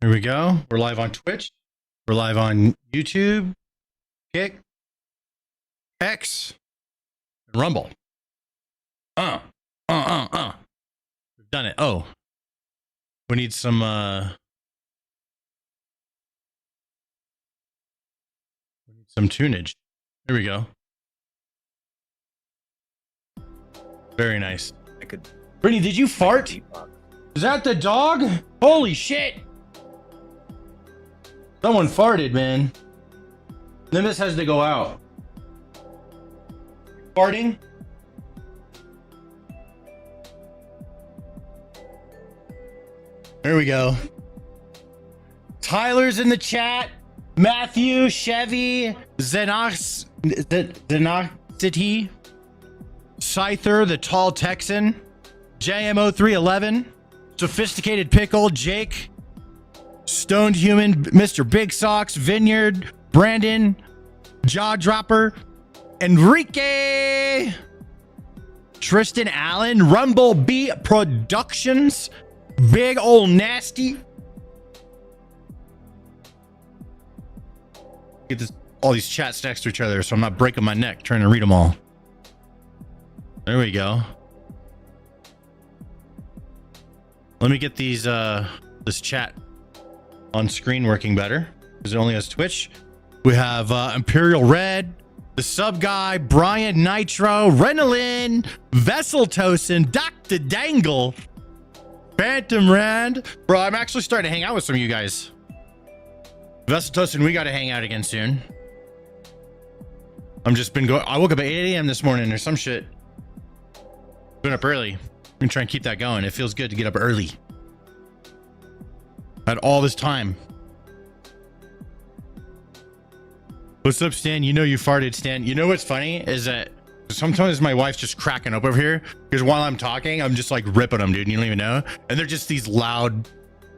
Here we go. We're live on Twitch. We're live on YouTube, Kick, X, and Rumble. We've done it. Oh, we need some, tunage. Here we go. Very nice. I could. Brittany, did you fart? Is that the dog? Holy shit! Someone farted, man. Then this has to go out. Farting? There we go. Tyler's in the chat. Matthew, Chevy, Zenocity, Scyther, the tall Texan, JMO311, Sophisticated Pickle, Jake, Stoned Human, Mr. Big Socks, Vineyard, Brandon, Jaw Dropper, Enrique, Tristan Allen, Rumble Beat Productions, Big Ol' Nasty. Get this, all these chats next to each other so I'm not breaking my neck trying to read them all. There we go. Let me get these this chat on screen working better because it only has Twitch. We have Imperial Red, the Sub Guy, Brian Nitro, Renalyn, Vesseltosin, Dr. Dangle, Phantom Rand. Bro, I'm actually starting to hang out with some of you guys. Vesseltosin, we got to hang out again soon. I'm just been going. I woke up at 8 a.m. this morning or some shit. Been up early. I'm gonna try and keep that going. It feels good to get up early. Had all this time. What's up, Stan? You know you farted, Stan. You know what's funny is that sometimes my wife's just cracking up over here because while I'm talking, I'm just like ripping them, dude. And you don't even know. And they're just these loud,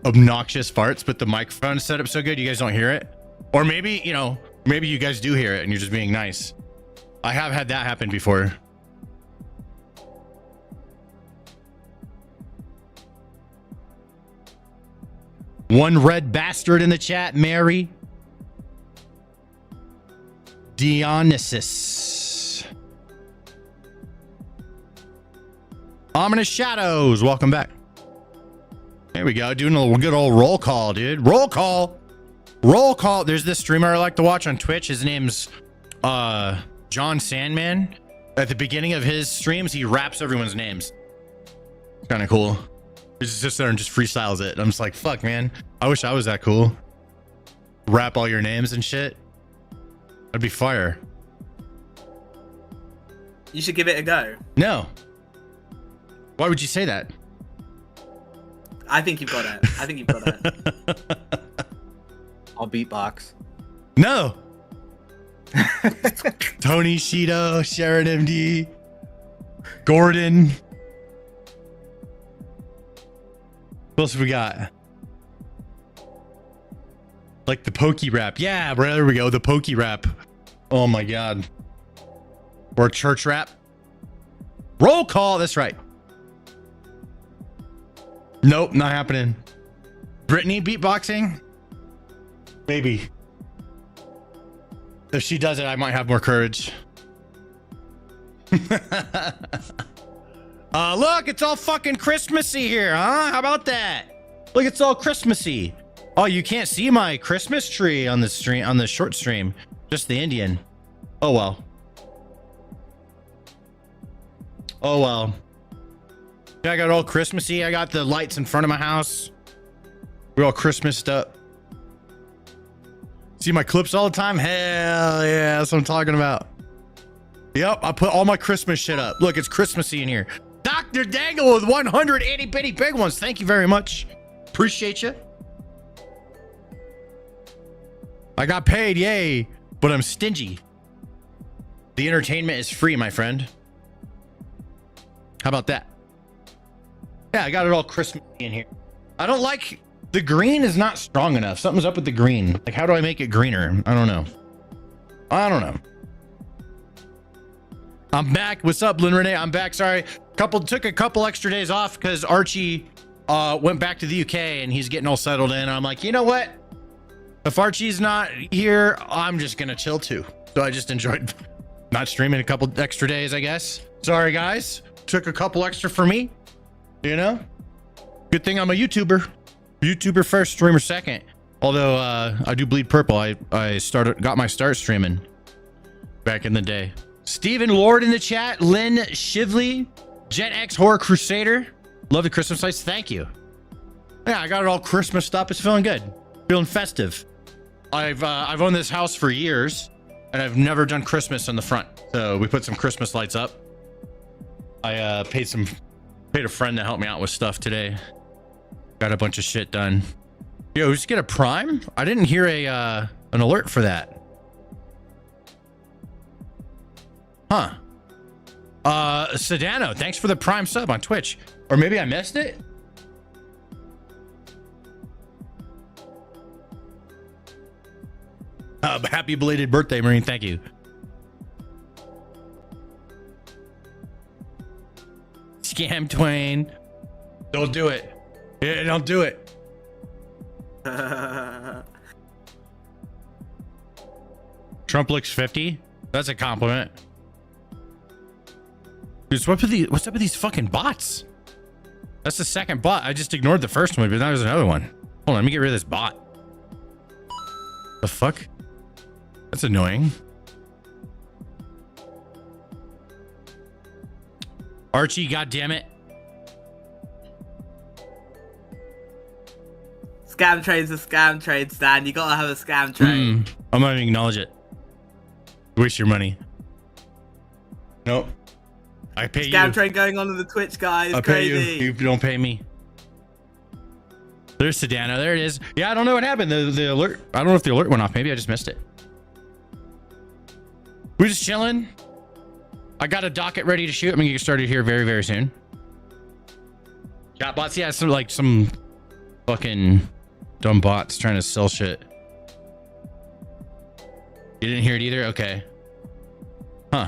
obnoxious farts, but the microphone is set up so good you guys don't hear it. Or maybe, you know, maybe you guys do hear it and you're just being nice. I have had that happen before. One red bastard in the chat, Mary. Dionysus. Ominous Shadows, welcome back. There we go, doing a good old roll call, dude. Roll call. Roll call. There's this streamer I like to watch on Twitch. His name's John Sandman. At the beginning of his streams, he raps everyone's names. It's kind of cool. He just sits there and just freestyles it. I'm just like, fuck, man. I wish I was that cool. Rap all your names and shit. That'd be fire. You should give it a go. No. Why would you say that? I think you've got it. I think you've got it. I'll beatbox. No. Tony Shido, Sharon MD, Gordon. What else have we got? Like the pokey rap. Yeah, bro, there we go. The pokey rap. Oh my god. Or church rap. Roll call. That's right. Nope, not happening. Brittany beatboxing? Maybe. If she does it, I might have more courage. Look, it's all fucking Christmassy here, huh? How about that? Look, it's all Christmassy. Oh, you can't see my Christmas tree on the stream, on the short stream. Just the Indian. Oh well. Oh well. Yeah, I got all Christmassy. I got the lights in front of my house. We're all Christmased up. See my clips all the time? Hell yeah, that's what I'm talking about. Yep, I put all my Christmas shit up. Look, it's Christmassy in here. Dr. Dangle with 100 itty bitty big ones. Thank you very much. Appreciate you. I got paid, yay. But I'm stingy. The entertainment is free, my friend. How about that? Yeah, I got it all Christmassy in here. I don't like... The green is not strong enough. Something's up with the green. Like, how do I make it greener? I don't know. I don't know. I'm back. What's up, Lynn Renee? I'm back. Sorry. Took a couple extra days off because Archie went back to the UK and he's getting all settled in. I'm like, you know what? If Archie's not here, I'm just gonna chill too. So I just enjoyed not streaming a couple extra days, I guess. Sorry guys, took a couple extra for me. You know, good thing I'm a YouTuber. YouTuber first, streamer second. Although I do bleed purple. I got my start streaming back in the day. Stephen Lord in the chat. Lynn Shively, Gen X Horror Crusader. Love the Christmas lights. Thank you. Yeah, I got it all Christmased up. It's feeling good. Feeling festive. I've owned this house for years, and I've never done Christmas in the front. So we put some Christmas lights up. I paid a friend to help me out with stuff today. Got a bunch of shit done. Yo, just get a Prime? I didn't hear an alert for that. Huh. Sedano, thanks for the Prime sub on Twitch. Or maybe I missed it? Happy belated birthday, Marine. Thank you. Scam Twain. Don't do it. Yeah, don't do it. Trump looks 50. That's a compliment. Dude, what's up with these fucking bots? That's the second bot. I just ignored the first one, but now there's another one. Hold on, let me get rid of this bot. The fuck? That's annoying. Archie, goddammit. Scam trade's a scam trade, Stan. You gotta have a scam trade. I'm not even acknowledge it. Waste your money. Nope. I pay you. Scam trade going on in the Twitch, guys. I pay you. You don't pay me. There's Sedano. There it is. Yeah, I don't know what happened. The alert. I don't know if the alert went off. Maybe I just missed it. We're just chilling. I got a docket ready to shoot. I'm gonna get started here very, very soon. Chat bots. Yeah, some fucking dumb bots trying to sell shit. You didn't hear it either? Okay. Huh.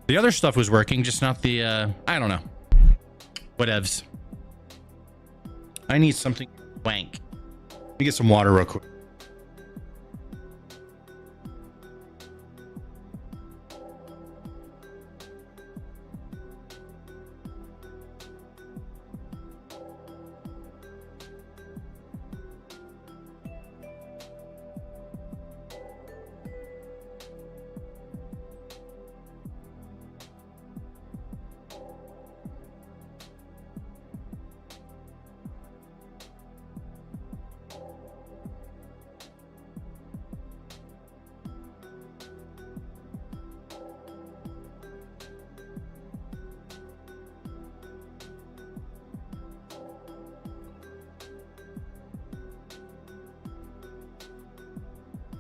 The other stuff was working, just not the, I don't know. Whatevs. I need something wank. Let me get some water real quick.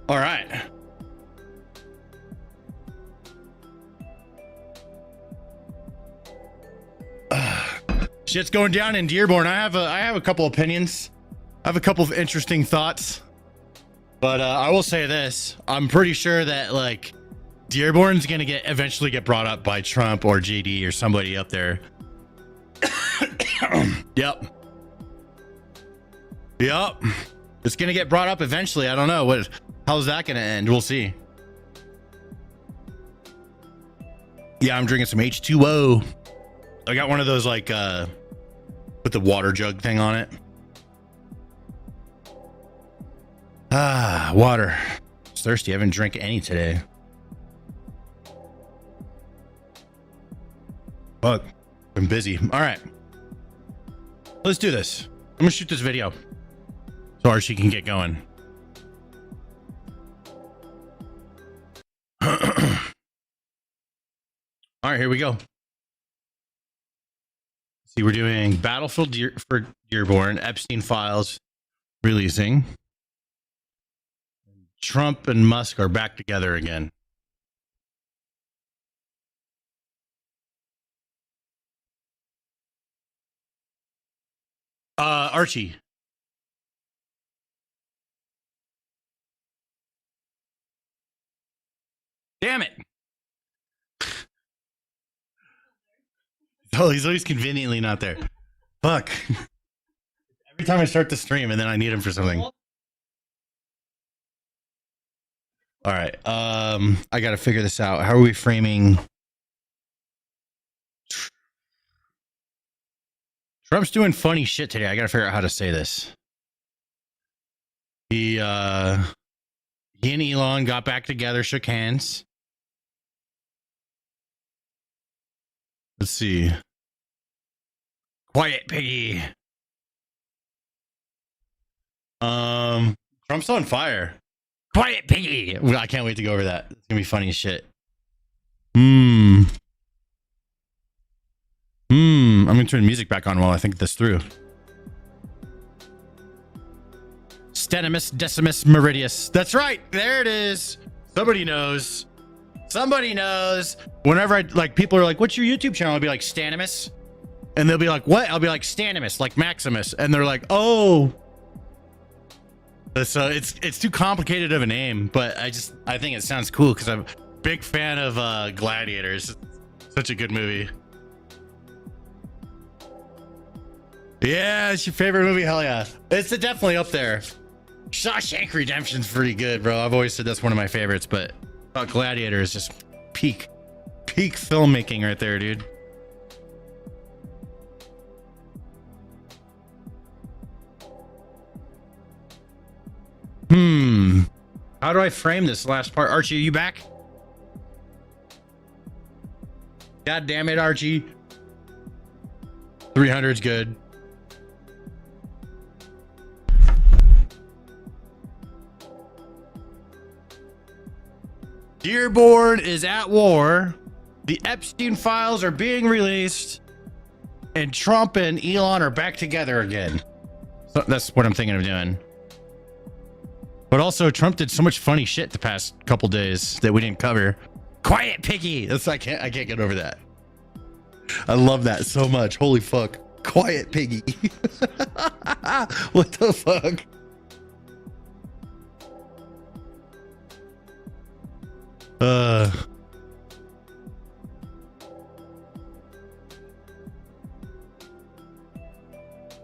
All right. Shit's going down in Dearborn. I have a couple opinions. I have a couple of interesting thoughts. But I will say this. I'm pretty sure that like Dearborn's going to eventually get brought up by Trump or JD or somebody up there. Yep. It's going to get brought up eventually. I don't know how's that going to end? We'll see. Yeah, I'm drinking some H2O. I got one of those like with the water jug thing on it. Water. It's thirsty. I haven't drank any today. Fuck. Been busy. All right. Let's do this. I'm gonna shoot this video so Archie can get going. All right, here we go. See, we're doing Battlefield for Dearborn, Epstein files releasing. Trump and Musk are back together again. Archie. Damn it. Oh, he's always conveniently not there. Fuck. Every time I start the stream and then I need him for something. All right. I got to figure this out. How are we framing? Trump's doing funny shit today. I got to figure out how to say this. He and Elon got back together, shook hands. Let's see. Quiet piggy. Trump's on fire. Quiet piggy. I can't wait to go over that. It's gonna be funny as shit. I'm gonna turn the music back on while I think this through. Stenimus Decimus Meridius. That's right. There it is. Somebody knows. Somebody knows. Whenever I like, people are like, "What's your YouTube channel?" I'll be like, Stanimus, and they'll be like, "What?" I'll be like, Stanimus, like Maximus, and they're like, "Oh." So it's too complicated of a name, but I think it sounds cool because I'm a big fan of Gladiators. Such a good movie. Yeah, it's your favorite movie? Hell yeah. It's definitely up there. Shawshank Redemption's pretty good, bro. I've always said that's one of my favorites, but Gladiator is just peak filmmaking right there, dude. How do I frame this last part? Archie, are you back? God damn it, Archie. 300's good. Dearborn is at war. The Epstein files are being released. And Trump and Elon are back together again. So that's what I'm thinking of doing. But also, Trump did so much funny shit the past couple days that we didn't cover. Quiet piggy. That's I can't get over that. I love that so much. Holy fuck. Quiet piggy. What the fuck?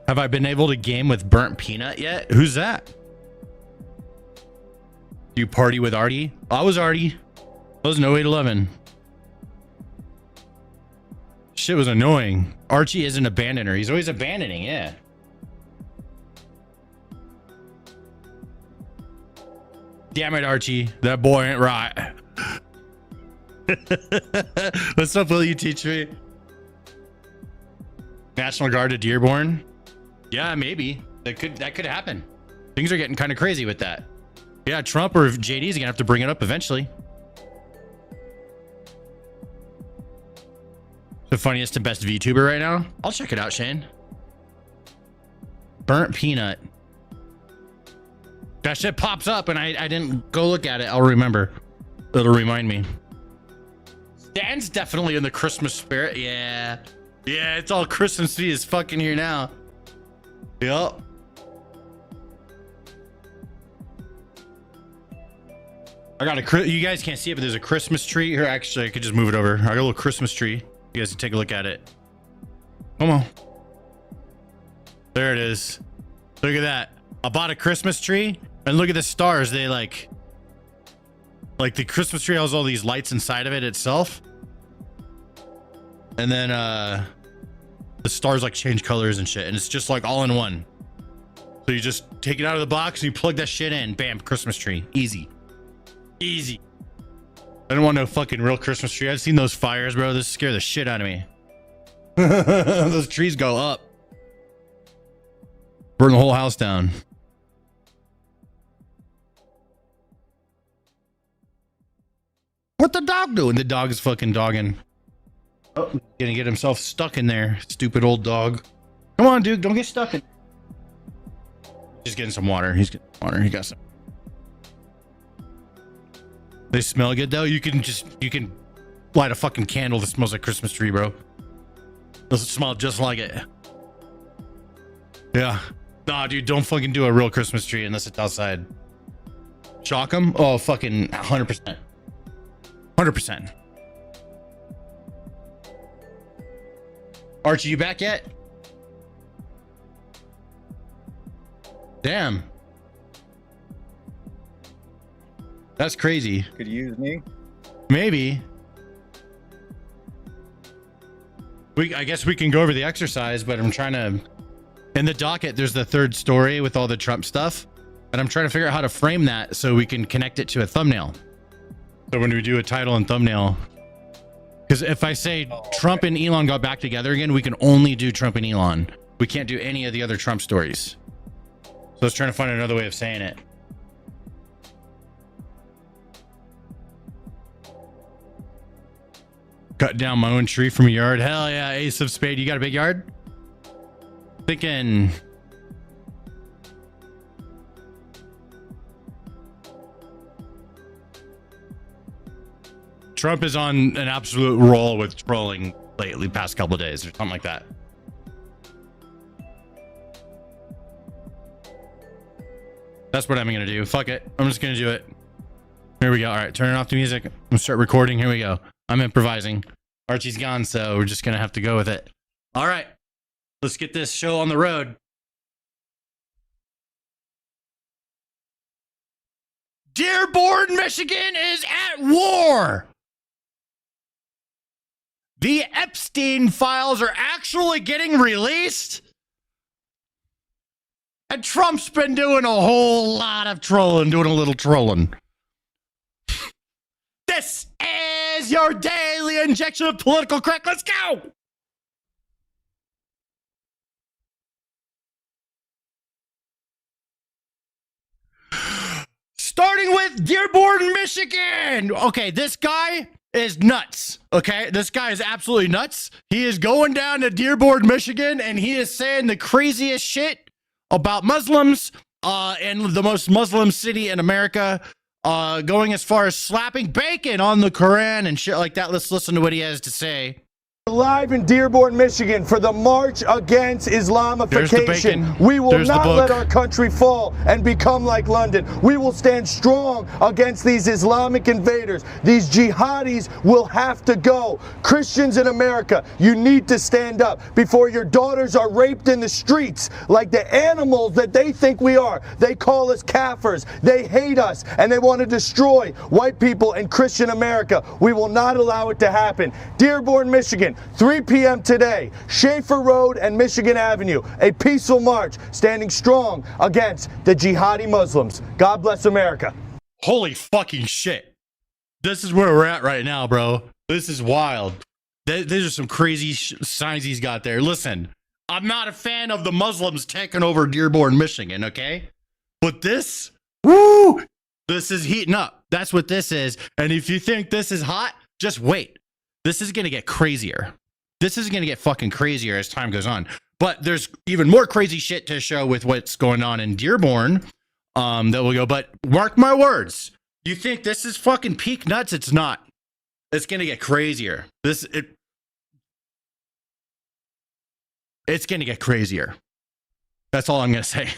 Have I been able to game with Burnt Peanut yet? Who's that? Do you party with Artie? I was Artie. I was an 0811. Shit was annoying. Archie is an abandoner. He's always abandoning, yeah. Damn it, Archie. That boy ain't right. What's up, will you teach me? National Guard to Dearborn? Yeah, maybe. That could happen. Things are getting kind of crazy with that. Yeah, Trump or JD's gonna have to bring it up eventually. The funniest and best VTuber right now? I'll check it out, Shane. Burnt Peanut. That shit pops up and I didn't go look at it. I'll remember. It'll remind me. Stan's definitely in the Christmas spirit. Yeah. Yeah, it's all Christmassy as fucking here now. Yup. I got a, you guys can't see it, but there's a Christmas tree here. Actually, I could just move it over. I got a little Christmas tree. You guys can take a look at it. Come on. There it is. Look at that. I bought a Christmas tree and look at the stars. They like the Christmas tree has all these lights inside of it itself. And then the stars like change colors and shit. And it's just like all in one. So you just take it out of the box and you plug that shit in. Bam, Christmas tree. Easy. Easy. I don't want no fucking real Christmas tree. I've seen those fires, bro. This scare the shit out of me. Those trees go up. Burn the whole house down. What the dog doing? The dog is fucking dogging. Oh, gonna get himself stuck in there. Stupid old dog. Come on, dude. Don't get stuck in. Just getting some water. He's getting water. He got some. They smell good though. You can light a fucking candle that smells like Christmas tree, bro. They'll smell just like it. Yeah. Nah, dude, don't fucking do a real Christmas tree unless it's outside. Shock them? Oh, fucking 100%. 100%. Archie, you back yet? Damn. That's crazy. Could use me. Maybe. I guess we can go over the exercise, but I'm trying to... In the docket, there's the third story with all the Trump stuff. And I'm trying to figure out how to frame that so we can connect it to a thumbnail. So when we do a title and thumbnail... Because if I say Trump and Elon got back together again, we can only do Trump and Elon. We can't do any of the other Trump stories. So I was trying to find another way of saying it. Cut down my own tree from a yard. Hell yeah, ace of spade. You got a big yard? Thinking... Trump is on an absolute roll with trolling lately, past couple of days or something like that. That's what I'm gonna do. Fuck it. I'm just gonna do it. Here we go. All right, turning off the music. I'm gonna start recording. Here we go. I'm improvising. Archie's gone, so we're just gonna have to go with it. All right, let's get this show on the road. Dearborn, Michigan is at war. The Epstein files are actually getting released. And Trump's been doing a whole lot of trolling, doing a little trolling. This is your daily injection of political crack. Let's go. Starting with Dearborn, Michigan. Okay, this guy is nuts. Okay, this guy is absolutely nuts. He is going down to Dearborn, Michigan, and he is saying the craziest shit about Muslims in the most Muslim city in America, going as far as slapping bacon on the Quran and shit like that. Let's listen to what he has to say. Live in Dearborn, Michigan for the March Against Islamification. We will not let our country fall and become like London. We will stand strong against these Islamic invaders. These jihadis will have to go. Christians in America, you need to stand up before your daughters are raped in the streets like the animals that they think we are. They call us kafirs. They hate us and they want to destroy white people and Christian America. We will not allow it to happen. Dearborn, Michigan, 3 p.m. today, Schaefer Road and Michigan Avenue, a peaceful march standing strong against the jihadi Muslims. God bless America. Holy fucking shit. This is where we're at right now, bro. This is wild. These are some crazy signs he's got there. Listen, I'm not a fan of the Muslims taking over Dearborn, Michigan, okay? But this, woo, this is heating up. That's what this is. And if you think this is hot, just wait. This is going to get crazier. This is going to get fucking crazier as time goes on. But there's even more crazy shit to show with what's going on in Dearborn that will go. But mark my words. You think this is fucking peak nuts? It's not. It's going to get crazier. It's going to get crazier. That's all I'm going to say.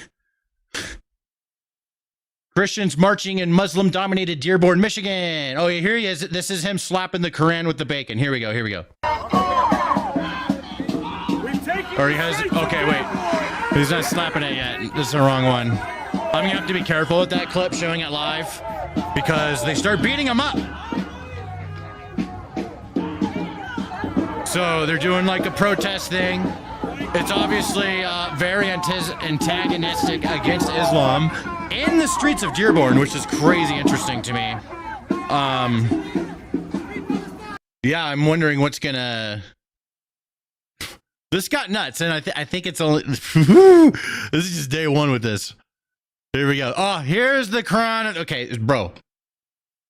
Christians marching in Muslim-dominated Dearborn, Michigan. Oh, here he is. This is him slapping the Quran with the bacon. Here we go. Here we go. Or he has... Okay, wait. He's not slapping it yet. This is the wrong one. I'm going to have to be careful with that clip showing it live because they start beating him up. So they're doing like a protest thing. It's obviously very antagonistic against Islam in the streets of Dearborn, which is crazy interesting to me. Yeah, I'm wondering what's gonna... This got nuts, and I think it's only... This is just day one with this. Here we go. Oh, here's the Quran. Okay, bro.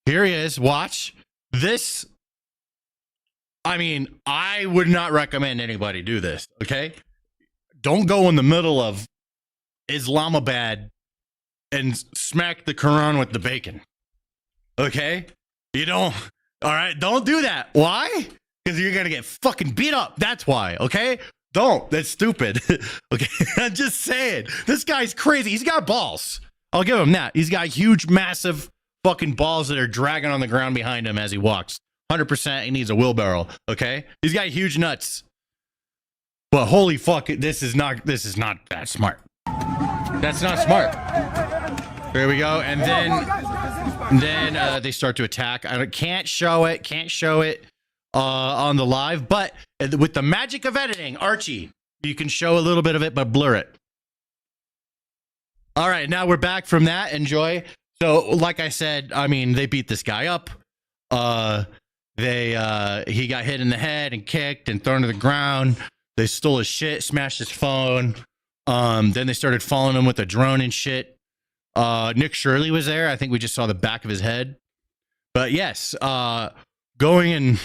Here he is. Watch. This... I mean, I would not recommend anybody do this, okay? Don't go in the middle of Islamabad and smack the Quran with the bacon, okay? You don't, all right? Don't do that. Why? Because you're going to get fucking beat up. That's why, okay? Don't. That's stupid, okay? I'm just saying. This guy's crazy. He's got balls. I'll give him that. He's got huge, massive fucking balls that are dragging on the ground behind him as he walks. 100% he needs a wheelbarrow, okay? He's got huge nuts. But holy fuck, this is not that smart. That's not smart. There we go. And then they start to attack. I can't show it on the live, but with the magic of editing, Archie, you can show a little bit of it, but blur it. All right, now we're back from that. Enjoy. So, like I said, I mean, they beat this guy up. He got hit in the head and kicked and thrown to the ground. They stole his shit, smashed his phone. Then they started following him with a drone and shit. Nick Shirley was there. I think we just saw the back of his head. But yes, going and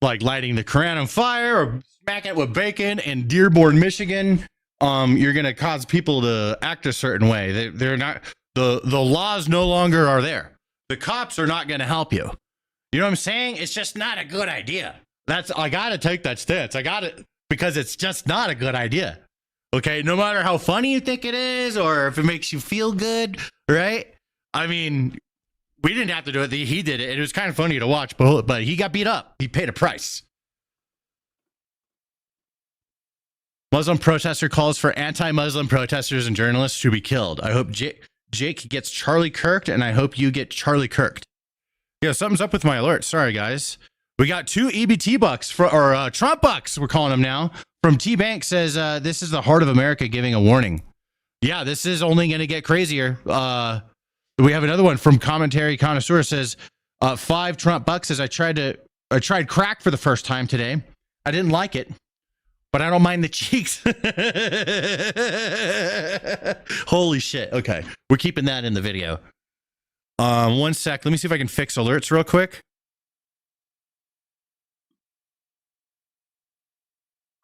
like lighting the Koran on fire or smacking it with bacon in Dearborn, Michigan, you're gonna cause people to act a certain way. They're not, the laws no longer are there. The cops are not gonna help you. You know what I'm saying? It's just not a good idea. I gotta take that stance. I got it because it's just not a good idea. Okay, no matter how funny you think it is or if it makes you feel good, right? I mean, we didn't have to do it. He did it. It was kind of funny to watch, but he got beat up. He paid a price. Muslim protester calls for anti-Muslim protesters and journalists to be killed. I hope Jake gets Charlie Kirked, and I hope you get Charlie Kirked. Yeah, something's up with my alert. Sorry, guys. We got 2 EBT bucks, or Trump bucks, we're calling them now. From T-Bank says, this is the heart of America giving a warning. Yeah, this is only going to get crazier. We have another one from Commentary Connoisseur says, 5 Trump bucks says, I tried crack for the first time today. I didn't like it, but I don't mind the cheeks. Holy shit. Okay. We're keeping that in the video. One sec. Let me see if I can fix alerts real quick.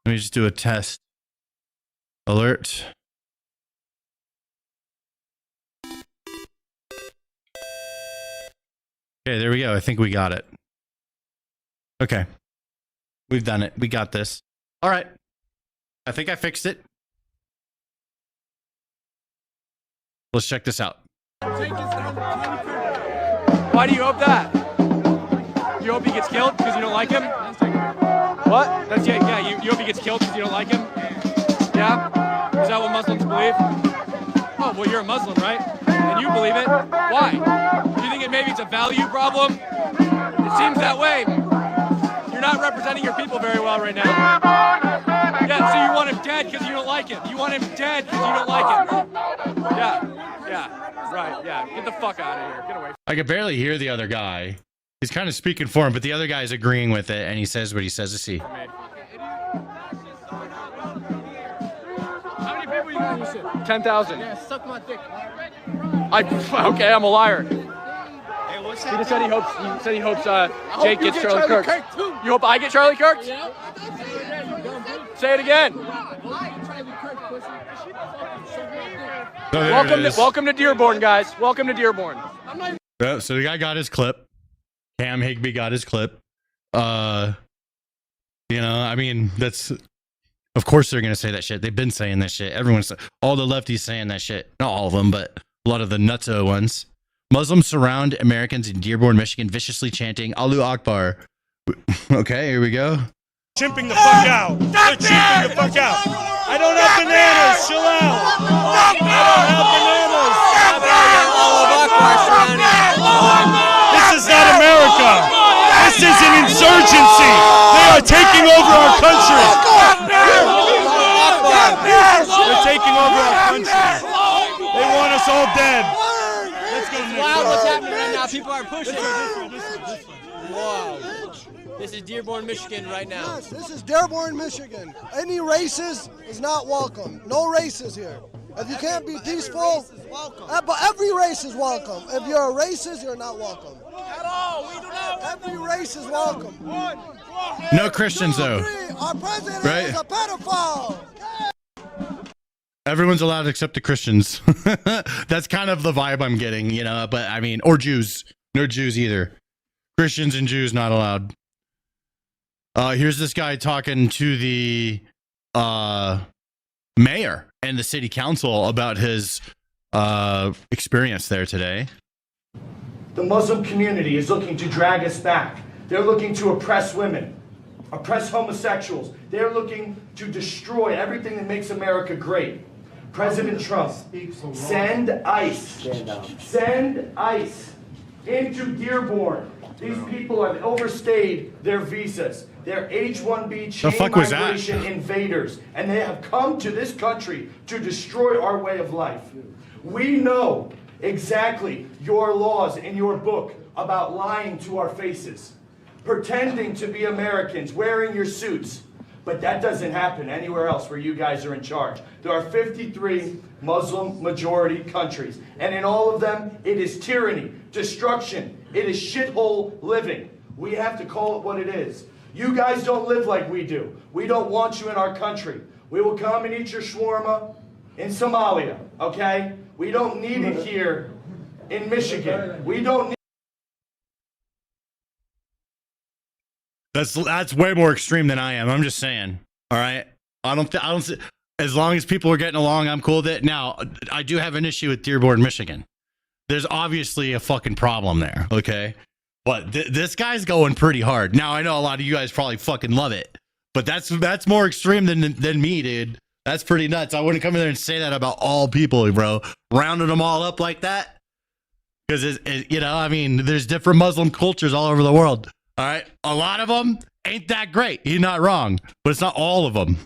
Let me just do a test. Alert. Okay, there we go. I think we got it. Okay. We've done it. We got this. All right. I think I fixed it. Let's check this out. Why do you hope that? You hope he gets killed because you don't like him? What? That's yeah. You hope he gets killed because you don't like him? Yeah? Is that what Muslims believe? Oh, well, you're a Muslim, right? And you believe it. Why? Do you think maybe it's a value problem? It seems that way. You're not representing your people very well right now. Yeah, so you want him dead because you don't like him. You want him dead because you don't like him. Yeah, right, yeah. Get the fuck out of here. Get away. I could barely hear the other guy. He's kind of speaking for him, but the other guy's agreeing with it, and he says what he says to see. How many people you got in your shit? 10,000. Yeah, suck my dick. Okay, I'm a liar. Hey, what's He just said he hopes Jake gets Charlie Kirk. You hope I get Charlie Kirk? Yeah. Say it again. Welcome to Dearborn, guys. Welcome to Dearborn. So the guy got his clip. Cam Higbee got his clip. You know, I mean, that's, of course they're going to say that shit. They've been saying that shit. All the lefties saying that shit. Not all of them, but a lot of the nutso ones. Muslims surround Americans in Dearborn, Michigan, viciously chanting Allahu Akbar. Okay, here we go. Chimping the fuck out. They're chimping the fuck out. I don't have bananas. Chill out. I don't have bananas. This is not America. This is an insurgency. They are taking over our country. They're taking over our country. They want us all dead. Let's go. Wow, what's happening right now? People are pushing. Wow. This is Dearborn, Michigan right now. Yes, this is Dearborn, Michigan. Any racist is not welcome. No races here. If you can't be peaceful, but every race is welcome. If you're a racist, you're not welcome. At all, we do not. Every race is welcome. No Christians, though. Our president right? is a pedophile. Everyone's allowed except the Christians. That's kind of the vibe I'm getting, you know, but I mean, or Jews. No Jews either. Christians and Jews not allowed. Here's this guy talking to the mayor and the city council about his experience there today. The Muslim community is looking to drag us back. They're looking to oppress women, oppress homosexuals. They're looking to destroy everything that makes America great. President Trump, send ICE. Send ICE into Dearborn. These people have overstayed their visas. They're H-1B chain migration invaders, and they have come to this country to destroy our way of life. We know exactly your laws in your book about lying to our faces, pretending to be Americans, wearing your suits. But that doesn't happen anywhere else where you guys are in charge. There are 53 Muslim majority countries, and in all of them, it is tyranny, destruction, it is shithole living. We have to call it what it is. You guys don't live like we do. We don't want you in our country. We will come and eat your shawarma in Somalia, okay? We don't need it here in Michigan. We don't need That's way more extreme than I am. I'm just saying. All right. I don't. As long as people are getting along, I'm cool with it. Now, I do have an issue with Dearborn, Michigan. There's obviously a fucking problem there. Okay, but this guy's going pretty hard. Now, I know a lot of you guys probably fucking love it, but that's more extreme than me, dude. That's pretty nuts. I wouldn't come in there and say that about all people, bro. Rounding them all up like that, because you know, I mean, there's different Muslim cultures all over the world. All right, a lot of them ain't that great. You're not wrong, but it's not all of them.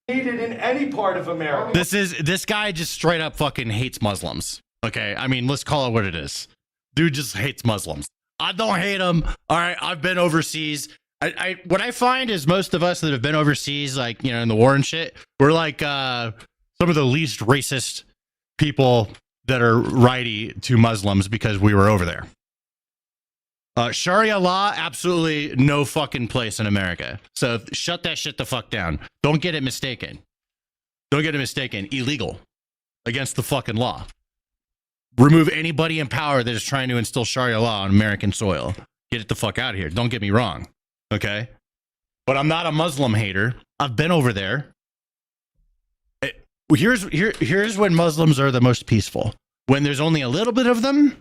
Needed in any part of America. This guy just straight up fucking hates Muslims. Okay, I mean, let's call it what it is. Dude just hates Muslims. I don't hate them. All right, I've been overseas. What I find is most of us that have been overseas, like, you know, in the war and shit, we're like some of the least racist people that are righty to Muslims because we were over there. Sharia law, absolutely no fucking place in America. So shut that shit the fuck down. Don't get it mistaken. Don't get it mistaken. Illegal. Against the fucking law. Remove anybody in power that is trying to instill Sharia law on American soil. Get it the fuck out of here. Don't get me wrong. Okay? But I'm not a Muslim hater. I've been over there. Here's when Muslims are the most peaceful. When there's only a little bit of them,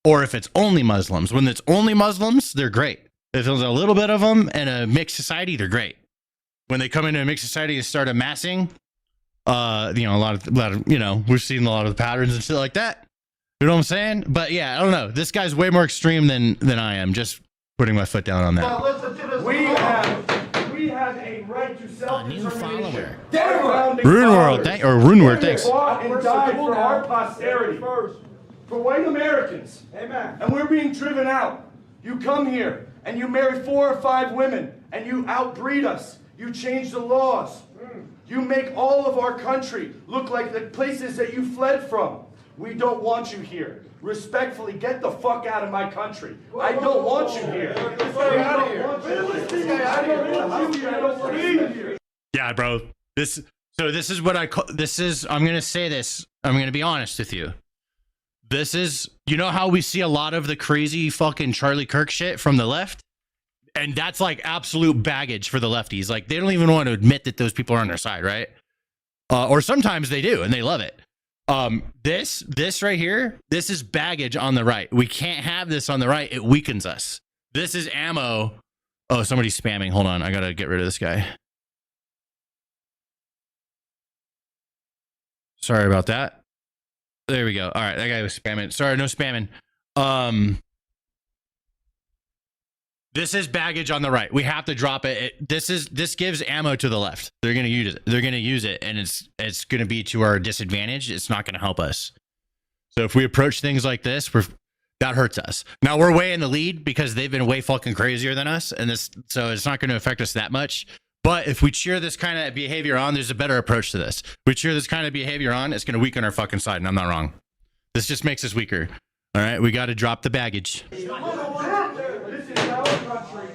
or if it's only Muslims. When it's only Muslims, they're great. If there's a little bit of them in a mixed society, they're great. When they come into a mixed society and start amassing, you know, a lot of, you know, we've seen a lot of the patterns and shit like that. You know what I'm saying? But yeah, I don't know. This guy's way more extreme than I am. Just putting my foot down on that. We have a right to self-determination. Runeworld, thanks. Fought and died for our posterity. For white Americans. Amen. And we're being driven out. You come here and you marry 4 or 5 women and you outbreed us. You change the laws. You make all of our country look like the places that you fled from. We don't want you here. Respectfully, get the fuck out of my country. I don't want you here. Yeah, bro. This is what I call, I'm going to say this. I'm going to be honest with you. This is, you know how we see a lot of the crazy fucking Charlie Kirk shit from the left? And that's like absolute baggage for the lefties. Like, they don't even want to admit that those people are on their side, right? Or sometimes they do, and they love it. This right here, this is baggage on the right. We can't have this on the right. It weakens us. This is ammo. Oh, somebody's spamming. Hold on. I got to get rid of this guy. Sorry about that. There we go. All right, that guy was spamming. Sorry, no spamming. This is baggage on the right. We have to drop it. This gives ammo to the left. They're gonna use it. They're gonna use it, and it's gonna be to our disadvantage. It's not gonna help us. So if we approach things like this, that hurts us. Now we're way in the lead because they've been way fucking crazier than us, and so it's not gonna affect us that much. But if we cheer this kind of behavior on, there's a better approach to this. We cheer this kind of behavior on, it's going to weaken our fucking side, and I'm not wrong. This just makes us weaker. All right, we got to drop the baggage. This is our country.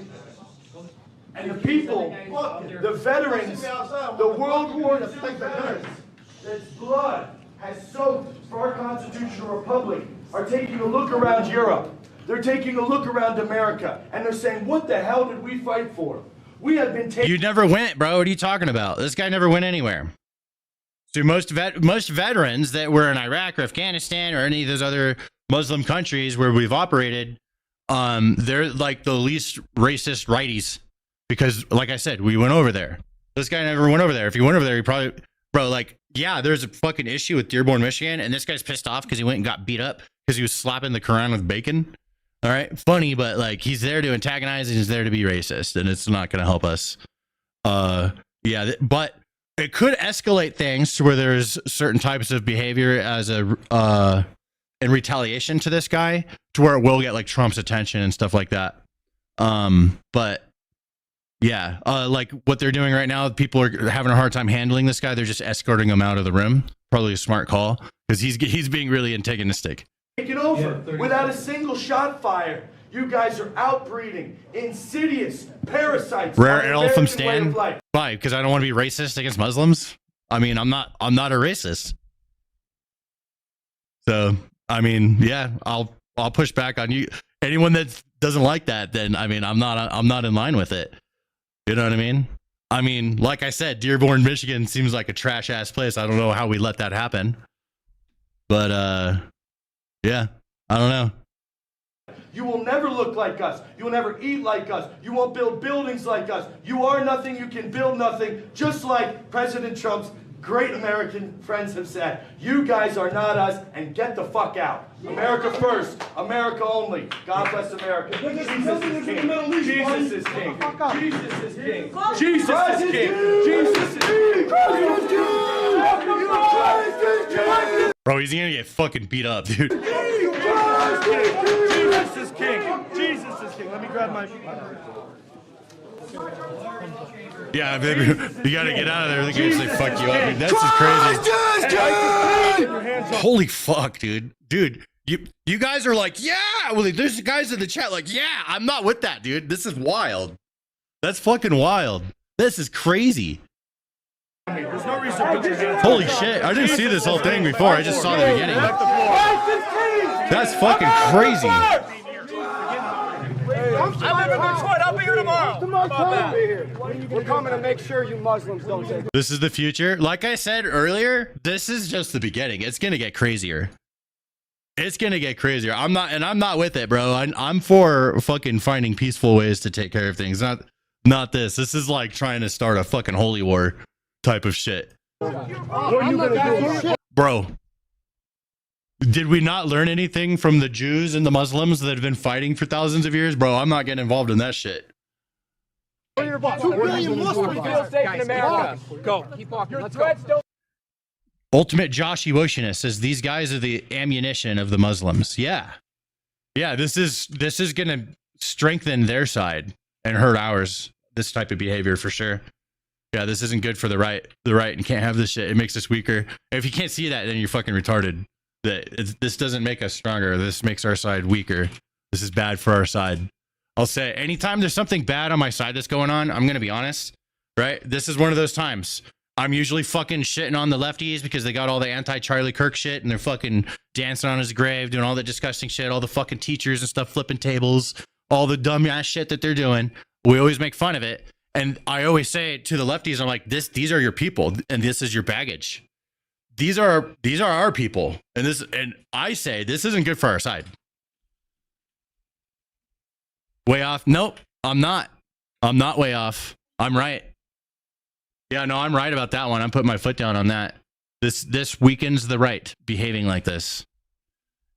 And the people, the veterans, the World War II veterans, that's blood has soaked for our constitutional republic, are taking a look around Europe. They're taking a look around America, and they're saying, what the hell did we fight for? We have been taken. You never went, bro. What are you talking about? This guy never went anywhere. So most veterans that were in Iraq or Afghanistan or any of those other Muslim countries where we've operated, they're like the least racist righties because, like I said, we went over there. This guy never went over there. If he went over there, he probably bro, like, yeah, there's a fucking issue with Dearborn, Michigan, and this guy's pissed off because he went and got beat up because he was slapping the Quran with bacon. All right, funny, but like he's there to antagonize and he's there to be racist, and it's not going to help us. Yeah, but it could escalate things to where there's certain types of behavior as a in retaliation to this guy, to where it will get like Trump's attention and stuff like that. But yeah, like what they're doing right now, people are having a hard time handling this guy. They're just escorting him out of the room. Probably a smart call because he's being really antagonistic. Taken over without a single shot fired. You guys are outbreeding, insidious parasites. Rare elephant stand. Why? Because I don't want to be racist against Muslims. I mean, I'm not a racist. So I mean, yeah, I'll push back on you. Anyone that doesn't like that, then I mean, I'm not in line with it. You know what I mean? I mean, like I said, Dearborn, Michigan seems like a trash ass place. I don't know how we let that happen. But yeah, I don't know. You will never look like us. You will never eat like us. You won't build buildings like us. You are nothing. You can build nothing. Just like President Trump's great American friends have said. You guys are not us, and get the fuck out. America first. America only. God bless America. Jesus is king. Jesus is king. Jesus is king. Jesus is king. Jesus is king. Bro, he's gonna get fucking beat up, dude. Jesus is king. Jesus is king. Let me grab my... Yeah, baby, you gotta get out of there. They're gonna say fuck you up. Dude, that's just crazy. Holy fuck, dude. Dude, you guys are like, yeah. Well, there's guys in the chat like, yeah, I'm not with that, dude. This is wild. That's fucking wild. This is crazy. There's no reason to put your hands Holy shit. I didn't see this whole thing before. I just saw the beginning. That's fucking crazy. I live in Detroit. I'll be here tomorrow. We're coming to make sure you Muslims don't take it. This is the future. Like I said earlier, this is just the beginning. It's gonna get crazier. It's gonna get crazier. I'm not with it, bro. I'm for fucking finding peaceful ways to take care of things. Not this. This is like trying to start a fucking holy war type of shit. What are you gonna do? Bro, did we not learn anything from the Jews and the Muslims that have been fighting for thousands of years? Bro, I'm not getting involved in that shit. 2 billion Muslims feel safe in America. Go. Keep walking. Let's go. Ultimate Josh Ewoshina says these guys are the ammunition of the Muslims. Yeah. Yeah, this is gonna strengthen their side and hurt ours. This type of behavior for sure. Yeah, this isn't good for the right. The right and can't have this shit. It makes us weaker. If you can't see that, then you're fucking retarded. This doesn't make us stronger. This makes our side weaker. This is bad for our side. I'll say anytime there's something bad on my side that's going on, I'm going to be honest, right? This is one of those times. I'm usually fucking shitting on the lefties because they got all the anti-Charlie Kirk shit and they're fucking dancing on his grave, doing all the disgusting shit, all the fucking teachers and stuff, flipping tables, all the dumb ass shit that they're doing. We always make fun of it. And I always say to the lefties, I'm like, these are your people and this is your baggage. These are our people. And I say this isn't good for our side. Way off? Nope, I'm not. I'm not way off. I'm right. Yeah, no, I'm right about that one. I'm putting my foot down on that. This weakens the right behaving like this.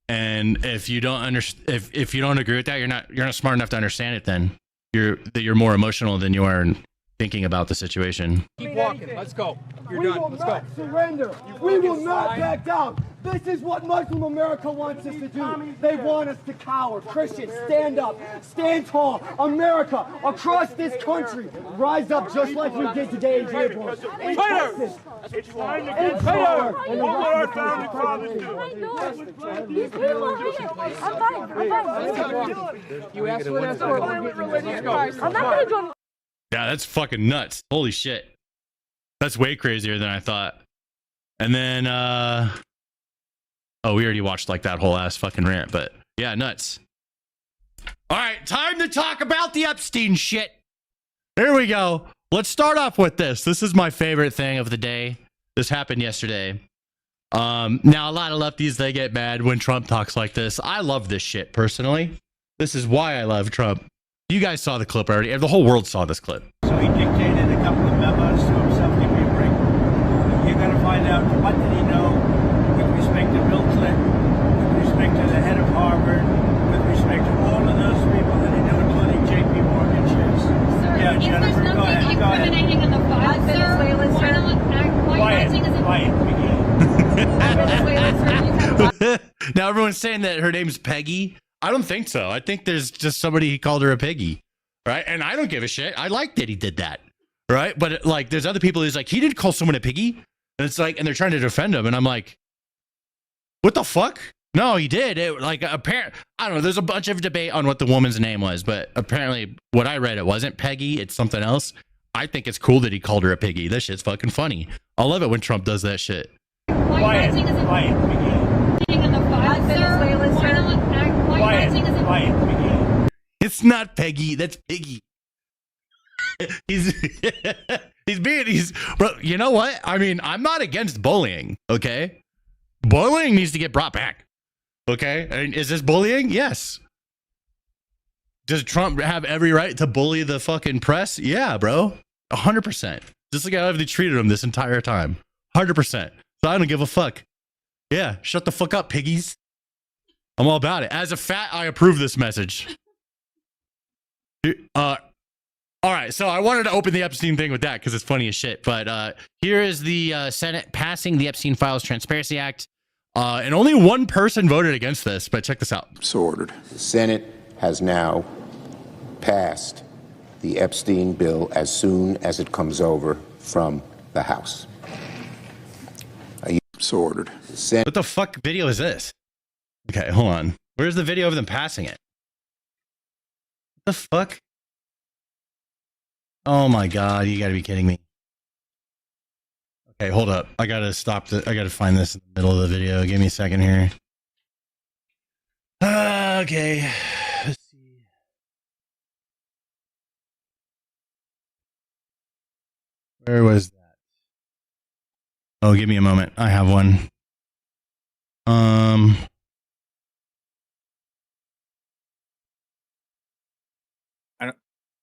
And if you don't if you don't agree with that, you're not smart enough to understand it. Then you're more emotional than you are in thinking about the situation. Keep walking. Let's go. You're We done. will Let's go. not surrender. We will not back down. This is what Muslim America wants us to do. They want us to cower. Christians, stand up. Stand tall. America, across this country, rise up just like we did today in Dearborn. In Texas. It's time to In get Florida. What will our founding fathers do? I know. These people are here. I'm fine. I'm fine. You asked for an escort. Let's go. I'm not gonna join. Yeah, that's fucking nuts. Holy shit. That's way crazier than I thought. And then, oh, we already watched like that whole ass fucking rant, but yeah, nuts. All right, time to talk about the Epstein shit. Here we go. Let's start off with this. This is my favorite thing of the day. This happened yesterday. Now, a lot of lefties, they get mad when Trump talks like this. I love this shit, personally. This is why I love Trump. You guys saw the clip already. The whole world saw this clip. So he dictated a couple of memos to himself. Give me a break. You're going to out what did he know with respect to Bill Clinton, with respect to the head of Harvard, with respect to all of those people that he knew, including J.P. Morgan Chase. Sir, Yeah, if Jennifer, there's go nothing ahead. Go ahead. incriminating in the file, sir, Venezuela, why not Quiet, begin? Now everyone's saying that her name's Peggy. I don't think so. I think there's just somebody he called her a piggy, right? And I don't give a shit. I like that he did that, right? But like, there's other people who's like, he didn't call someone a piggy, and it's like, and they're trying to defend him, and I'm like, what the fuck? No, he did. It like apparent. I don't know. There's a bunch of debate on what the woman's name was, but apparently, what I read, it wasn't Peggy. It's something else. I think it's cool that he called her a piggy. That shit's fucking funny. I love it when Trump does that shit. Quiet. It's not Peggy. That's Piggy. Bro, you know what? I mean, I'm not against bullying, okay? Bullying needs to get brought back, okay? I mean, is this bullying? Yes. Does Trump have every right to bully the fucking press? Yeah, bro. 100%. Just like how they treated him this entire time. 100%. So I don't give a fuck. Yeah, shut the fuck up, piggies. I'm all about it. As a fat, I approve this message. All right, so I wanted to open the Epstein thing with that because it's funny as shit. But here is the Senate passing the Epstein Files Transparency Act. And only one person voted against this, but check this out. So ordered. The Senate has now passed the Epstein bill as soon as it comes over from the House. So ordered. What the fuck video is this? Okay, hold on. Where's the video of them passing it? What the fuck? Oh my god, you gotta be kidding me. Okay, hold up. I gotta stop I gotta find this in the middle of the video. Give me a second here. Okay. Let's see. Where was that? Oh, give me a moment. I have one.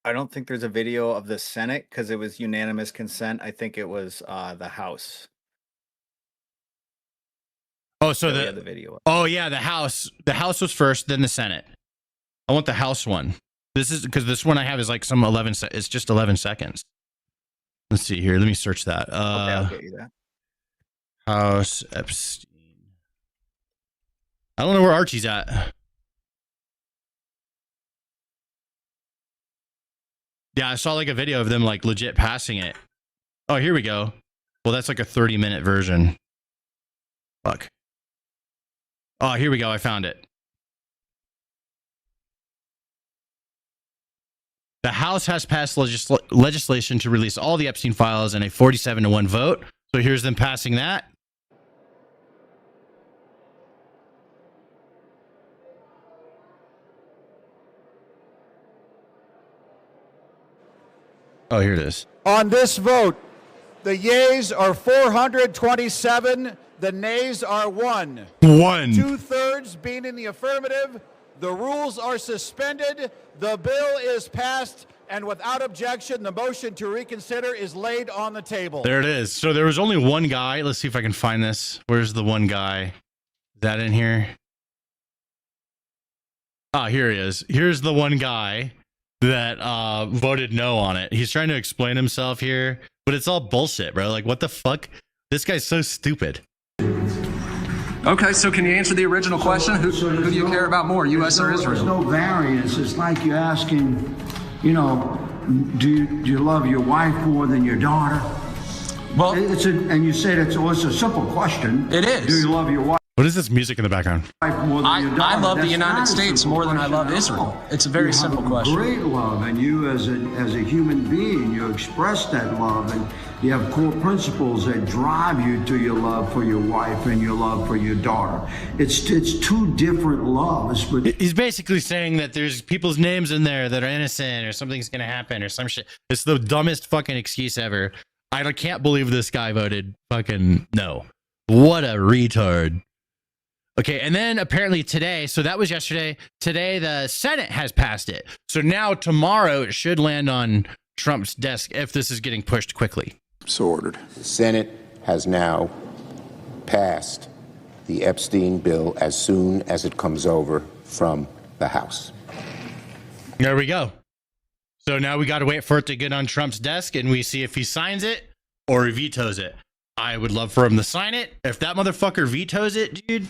I don't think there's a video of the Senate because it was unanimous consent. I think it was the House. Oh, so the video. Oh yeah, the House. The House was first, then the Senate. I want the House one. This is because this one I have is like some 11. It's just 11 seconds. Let's see here. Let me search that. Okay, I'll get you that. House Epstein. I don't know where Archie's at. Yeah, I saw like a video of them like legit passing it. Oh, here we go. Well, that's like a 30-minute version. Fuck. Oh, here we go. I found it. The House has passed legislation to release all the Epstein files in a 47-1 vote. So here's them passing that. Oh, here it is. On this vote, the yeas are 427, the nays are 1. 1. 2/3 being in the affirmative, the rules are suspended, the bill is passed, and without objection, the motion to reconsider is laid on the table. There it is. So there was only one guy. Let's see if I can find this. Where's the one guy? Is that in here? Ah, here he is. Here's the one guy that voted no on it. He's trying to explain himself here, but it's all bullshit, bro. Like, what the fuck? This guy's so stupid. Okay, so can you answer the original question? Who do you care about more, U.S. or Israel? There's no variance. It's like you asking, you know, do you love your wife more than your daughter? Well, and you said it's a simple question. It is. Do you love your wife? What is this music in the background? I love the United States more than I love Israel. It's a very simple question. Great love, and you as a human being, you express that love, and you have core principles that drive you to your love for your wife and your love for your daughter. It's two different loves. But he's basically saying that there's people's names in there that are innocent, or something's gonna happen, or some shit. It's the dumbest fucking excuse ever. I can't believe this guy voted fucking no. What a retard. Okay, and then apparently today, so that was yesterday, today the Senate has passed it. So now tomorrow it should land on Trump's desk if this is getting pushed quickly. So ordered. The Senate has now past the Epstein bill as soon as it comes over from the House. There we go. So now we got to wait for it to get on Trump's desk and we see if he signs it or he vetoes it. I would love for him to sign it. If that motherfucker vetoes it, dude,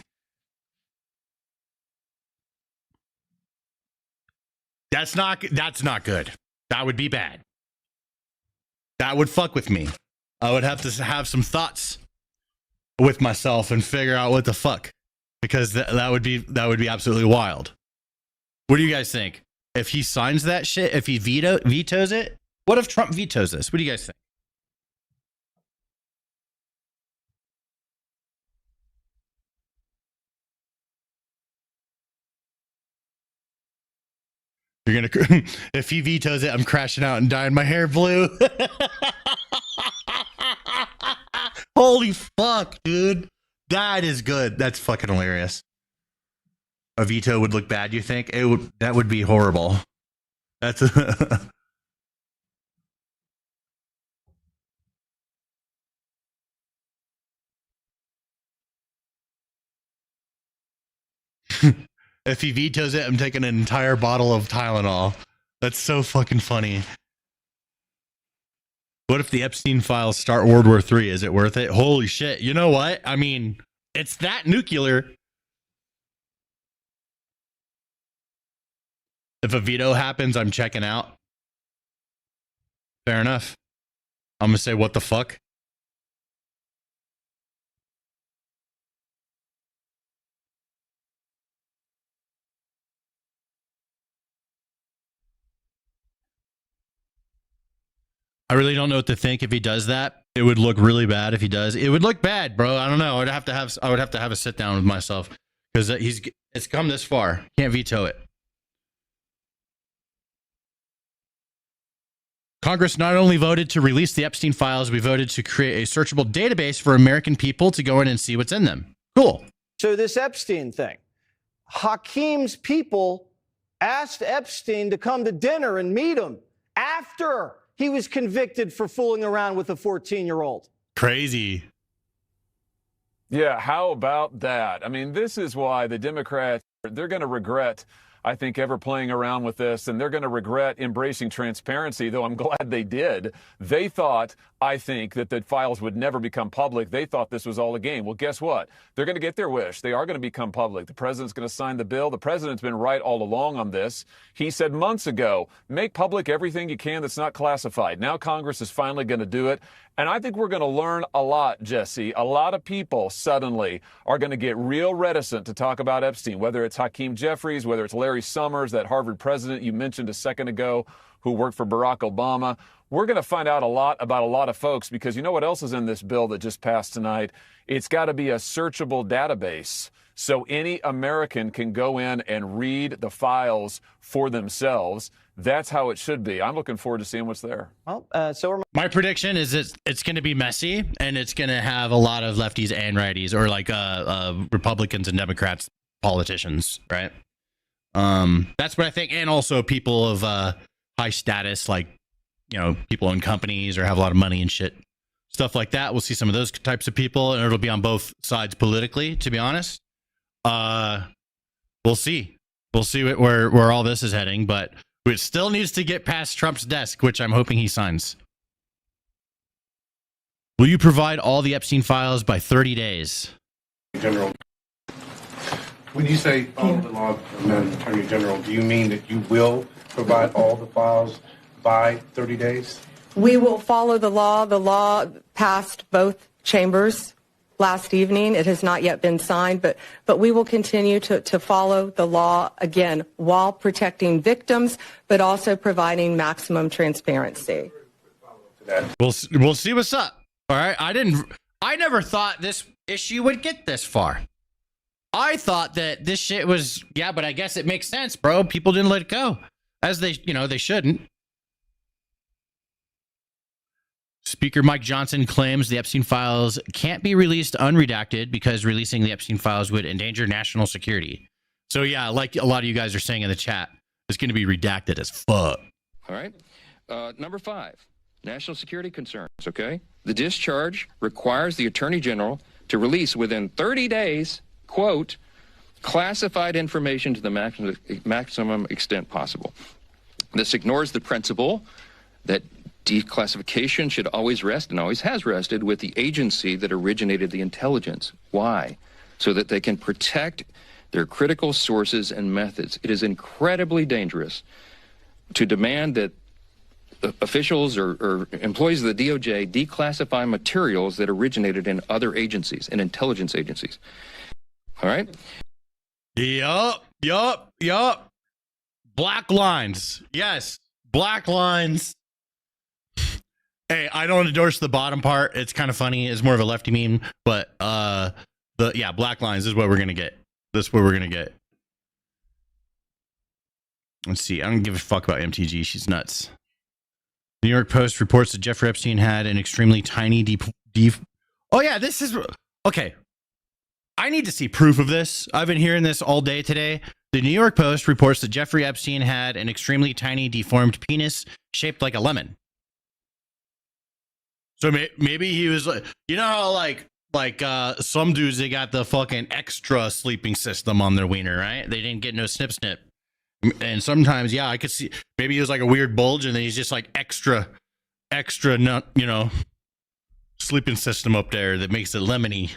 that's not good. That would be bad. That would fuck with me. I would have to have some thoughts with myself and figure out what the fuck, because that would be absolutely wild. What do you guys think? If he signs that shit, if he vetoes it, what if Trump vetoes this? What do you guys think? You're gonna, if he vetoes it, I'm crashing out and dyeing my hair blue. Holy fuck, dude. That is good. That's fucking hilarious. A veto would look bad, you think? That would be horrible. That's if he vetoes it, I'm taking an entire bottle of Tylenol. That's so fucking funny. What if the Epstein files start World War III? Is it worth it? Holy shit. You know what? I mean, it's that nuclear. If a veto happens, I'm checking out. Fair enough. I'm going to say, what the fuck? I really don't know what to think if he does that. It would look really bad if he does. It would look bad, bro. I don't know. I would have to have a sit down with myself because it's come this far. Can't veto it. Congress not only voted to release the Epstein files, we voted to create a searchable database for American people to go in and see what's in them. Cool. So this Epstein thing, Hakeem's people asked Epstein to come to dinner and meet him after he was convicted for fooling around with a 14-year-old. Crazy. Yeah, how about that? I mean, this is why the Democrats, they're going to regret, I think, ever playing around with this, and they're going to regret embracing transparency, though I'm glad they did. They thought, I think, that the files would never become public. They thought this was all a game. Well, guess what? They're going to get their wish. They are going to become public. The president's going to sign the bill. The president's been right all along on this. He said months ago, make public everything you can that's not classified. Now Congress is finally going to do it. And I think we're going to learn a lot, Jesse. A lot of people suddenly are going to get real reticent to talk about Epstein, whether it's Hakeem Jeffries, whether it's Larry Summers, that Harvard president you mentioned a second ago who worked for Barack Obama. We're going to find out a lot about a lot of folks because you know what else is in this bill that just passed tonight? It's got to be a searchable database so any American can go in and read the files for themselves. That's how it should be. I'm looking forward to seeing what's there. Well, my prediction is it's going to be messy and it's going to have a lot of lefties and righties, or like Republicans and Democrats, politicians, right? That's what I think, and also people of high status, like people in companies or have a lot of money and shit, stuff like that. We'll see some of those types of people, and it'll be on both sides politically. To be honest, we'll see. We'll see where all this is heading, but it still needs to get past Trump's desk, which I'm hoping he signs. Will you provide all the Epstein files by 30 days? General, when you say follow the law, Madam Attorney General, do you mean that you will provide all the files by 30 days? We will follow the law. The law passed both chambers last evening. It has not yet been signed, but we will continue to follow the law, again, while protecting victims, but also providing maximum transparency. We'll see what's up. All right. I never thought this issue would get this far. I thought that this shit was, yeah, but I guess it makes sense, bro. People didn't let it go as they shouldn't. Speaker Mike Johnson claims the Epstein files can't be released unredacted because releasing the Epstein files would endanger national security. So yeah, like a lot of you guys are saying in the chat, it's going to be redacted as fuck. All right. Number 5, national security concerns, okay? The discharge requires the Attorney General to release within 30 days, quote, classified information to the maximum extent possible. This ignores the principle that declassification should always rest, and always has rested, with the agency that originated the intelligence. Why? So that they can protect their critical sources and methods. It is incredibly dangerous to demand that officials or employees of the DOJ declassify materials that originated in other agencies, in intelligence agencies. All right? Yup. Black lines. Yes. Black lines. Hey, I don't endorse the bottom part. It's kind of funny. It's more of a lefty meme, but black lines is what we're gonna get. This is what we're gonna get. Let's see. I don't give a fuck about MTG. She's nuts. The New York Post reports that Jeffrey Epstein had an extremely tiny Oh yeah, this is okay. I need to see proof of this. I've been hearing this all day today. The New York Post reports that Jeffrey Epstein had an extremely tiny deformed penis shaped like a lemon. So maybe he was like, you know how like some dudes, they got the fucking extra sleeping system on their wiener, right? They didn't get no snip. And sometimes, yeah, I could see maybe he was like a weird bulge, and then he's just like extra, nut, sleeping system up there that makes it lemony.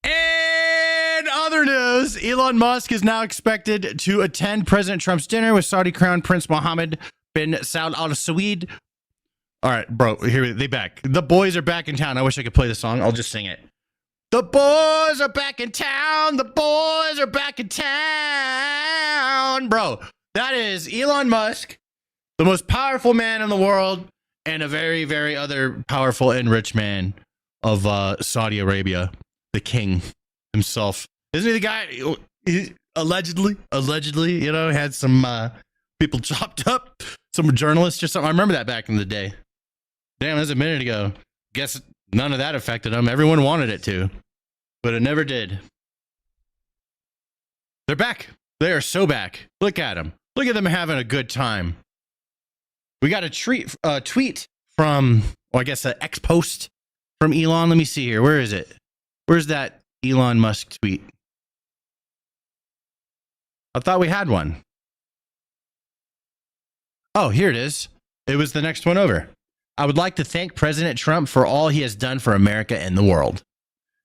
In other news, Elon Musk is now expected to attend President Trump's dinner with Saudi Crown Prince Mohammed bin Saud Al Saud. All right, bro, here they back. The boys are back in town. I wish I could play the song. I'll just sing it. The boys are back in town. The boys are back in town. Bro, that is Elon Musk, the most powerful man in the world, and a very, very other powerful and rich man of Saudi Arabia, the king himself. Isn't he the guy? He allegedly, had some people chopped up, some journalists or something. I remember that back in the day. Damn, that's a minute ago. Guess none of that affected him. Everyone wanted it to, but it never did. They're back. They are so back. Look at them. Look at them having a good time. We got a tweet from, I guess, an ex-post from Elon. Let me see here. Where is it? Where's that Elon Musk tweet? I thought we had one. Oh, here it is. It was the next one over. I would like to thank President Trump for all he has done for America and the world.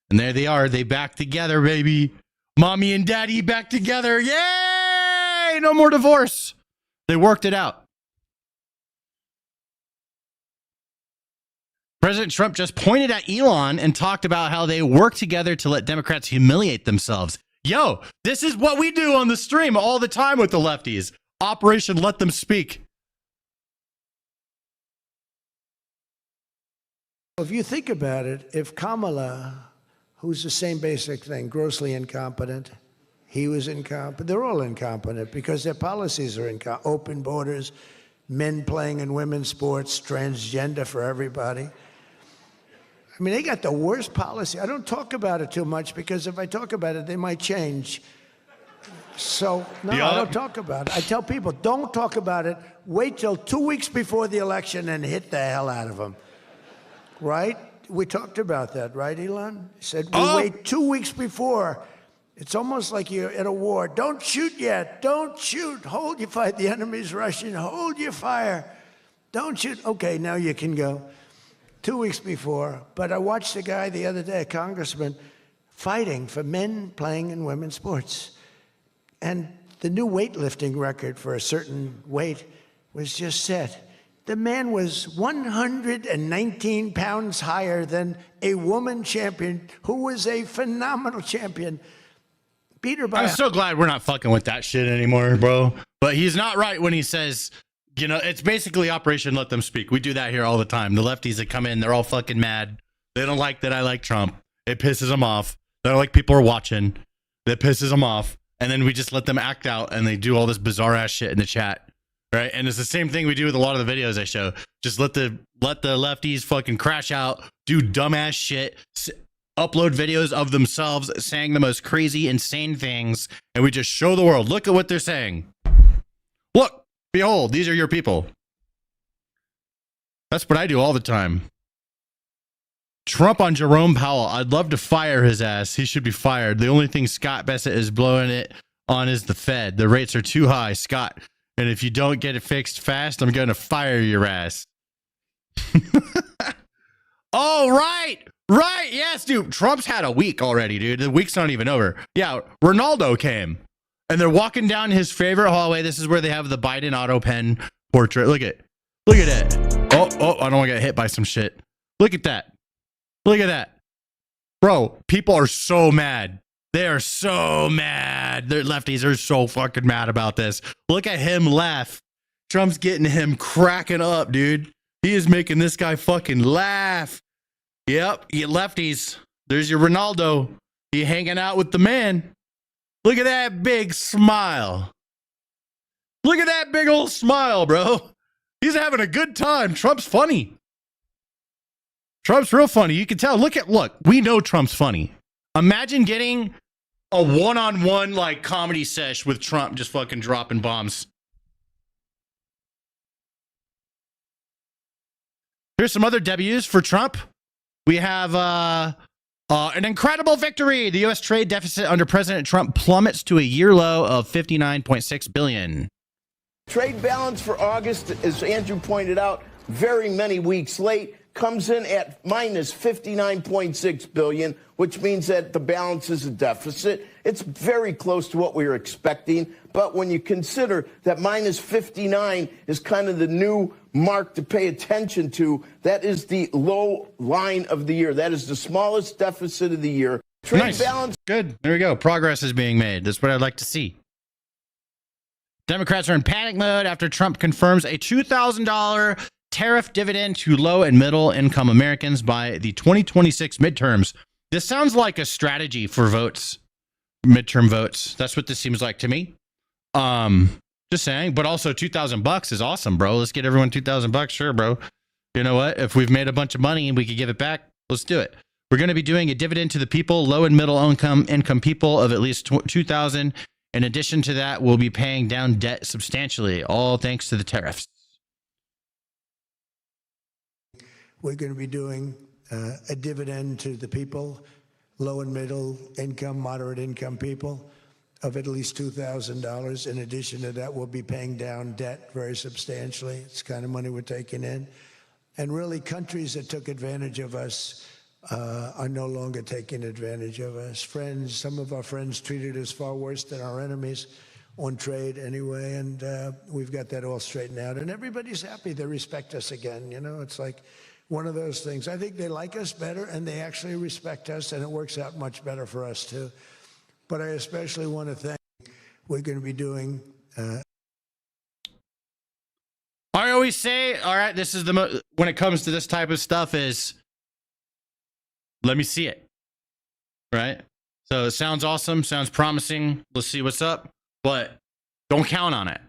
And there they are. They back together, baby. Mommy and daddy back together. Yay! No more divorce. They worked it out. President Trump just pointed at Elon and talked about how they work together to let Democrats humiliate themselves. Yo, this is what we do on the stream all the time with the lefties. Operation Let Them Speak. If you think about it, if Kamala, who's the same basic thing, grossly incompetent, he was incompetent, they're all incompetent because their policies are incompetent. Open borders, men playing in women's sports, transgender for everybody. I mean, they got the worst policy. I don't talk about it too much because if I talk about it, they might change. So, no, I don't talk about it. I tell people, don't talk about it. Wait till 2 weeks before the election and hit the hell out of them. Right? We talked about that, right, Elon? He said, we wait 2 weeks before. It's almost like you're at a war. Don't shoot yet. Don't shoot. Hold your fire. The enemy's rushing. Hold your fire. Don't shoot. Okay, now you can go. 2 weeks before. But I watched a guy the other day, a congressman, fighting for men playing in women's sports. And the new weightlifting record for a certain weight was just set. The man was 119 pounds higher than a woman champion who was a phenomenal champion. Beat her by I'm so glad we're not fucking with that shit anymore, bro. But he's not right when he says, it's basically Operation Let Them Speak. We do that here all the time. The lefties that come in, they're all fucking mad. They don't like that I like Trump. It pisses them off. They're like, people are watching. That pisses them off. And then we just let them act out and they do all this bizarre ass shit in the chat. Right. And it's the same thing we do with a lot of the videos I show. Just let the lefties fucking crash out, do dumbass shit, upload videos of themselves saying the most crazy, insane things. And we just show the world, look at what they're saying. Look, Behold, these are your people. That's what I do all the time. Trump on Jerome Powell. I'd love to fire his ass. He should be fired. The only thing Scott Bassett is blowing it on is the Fed. The rates are too high, Scott. And if you don't get it fixed fast, I'm going to fire your ass. Oh, right. Right. Yes, dude. Trump's had a week already, dude. The week's not even over. Yeah, Ronaldo came. And they're walking down his favorite hallway. This is where they have the Biden auto pen portrait. Look at it. Oh, I don't want to get hit by some shit. Look at that. Look at that. Bro, people are so mad. They are so mad. Their lefties are so fucking mad about this. Look at him laugh. Trump's getting him cracking up, dude. He is making this guy fucking laugh. Yep, you lefties. There's your Ronaldo. He hanging out with the man. Look at that big smile. Look at that big old smile, bro. He's having a good time. Trump's funny. Trump's real funny. You can tell. Look, we know Trump's funny. Imagine getting a one-on-one like comedy sesh with Trump just fucking dropping bombs. Here's some other W's for Trump. We have an incredible victory. The U.S. trade deficit under President Trump plummets to a year low of $59.6 billion. Trade balance for August, as Andrew pointed out, very many weeks late, comes in at minus $59.6 billion, which means that the balance is a deficit. It's very close to what we were expecting. But when you consider that minus 59 is kind of the new mark to pay attention to, that is the low line of the year. That is the smallest deficit of the year. Trade nice. balance. Good. There we go. Progress is being made. That's what I'd like to see. Democrats are in panic mode after Trump confirms a $2,000 tariff dividend to low and middle income Americans by the 2026 midterms. This sounds like a strategy for votes, midterm votes. That's what this seems like to me. Just saying, but also $2,000 is awesome, bro. Let's get everyone $2,000. Sure, bro. You know what? If we've made a bunch of money and we could give it back, let's do it. We're going to be doing a dividend to the people, low and middle income people of at least $2,000. In addition to that, we'll be paying down debt substantially, all thanks to the tariffs. We're going to be doing a dividend to the people, low and middle income, moderate income people of at least $2,000. In addition to that, we'll be paying down debt very substantially. It's the kind of money we're taking in. And really, countries that took advantage of us are no longer taking advantage of us. Friends, some of our friends treated us far worse than our enemies on trade anyway, and we've got that all straightened out. And everybody's happy. They respect us again. You know, it's like one of those things. I think they like us better, and they actually respect us, and it works out much better for us, too. But I especially want to thank, we're going to be doing... I always say, all right, this is when it comes to this type of stuff is, let me see it, right? So it sounds awesome, sounds promising. Let's see what's up, but don't count on it.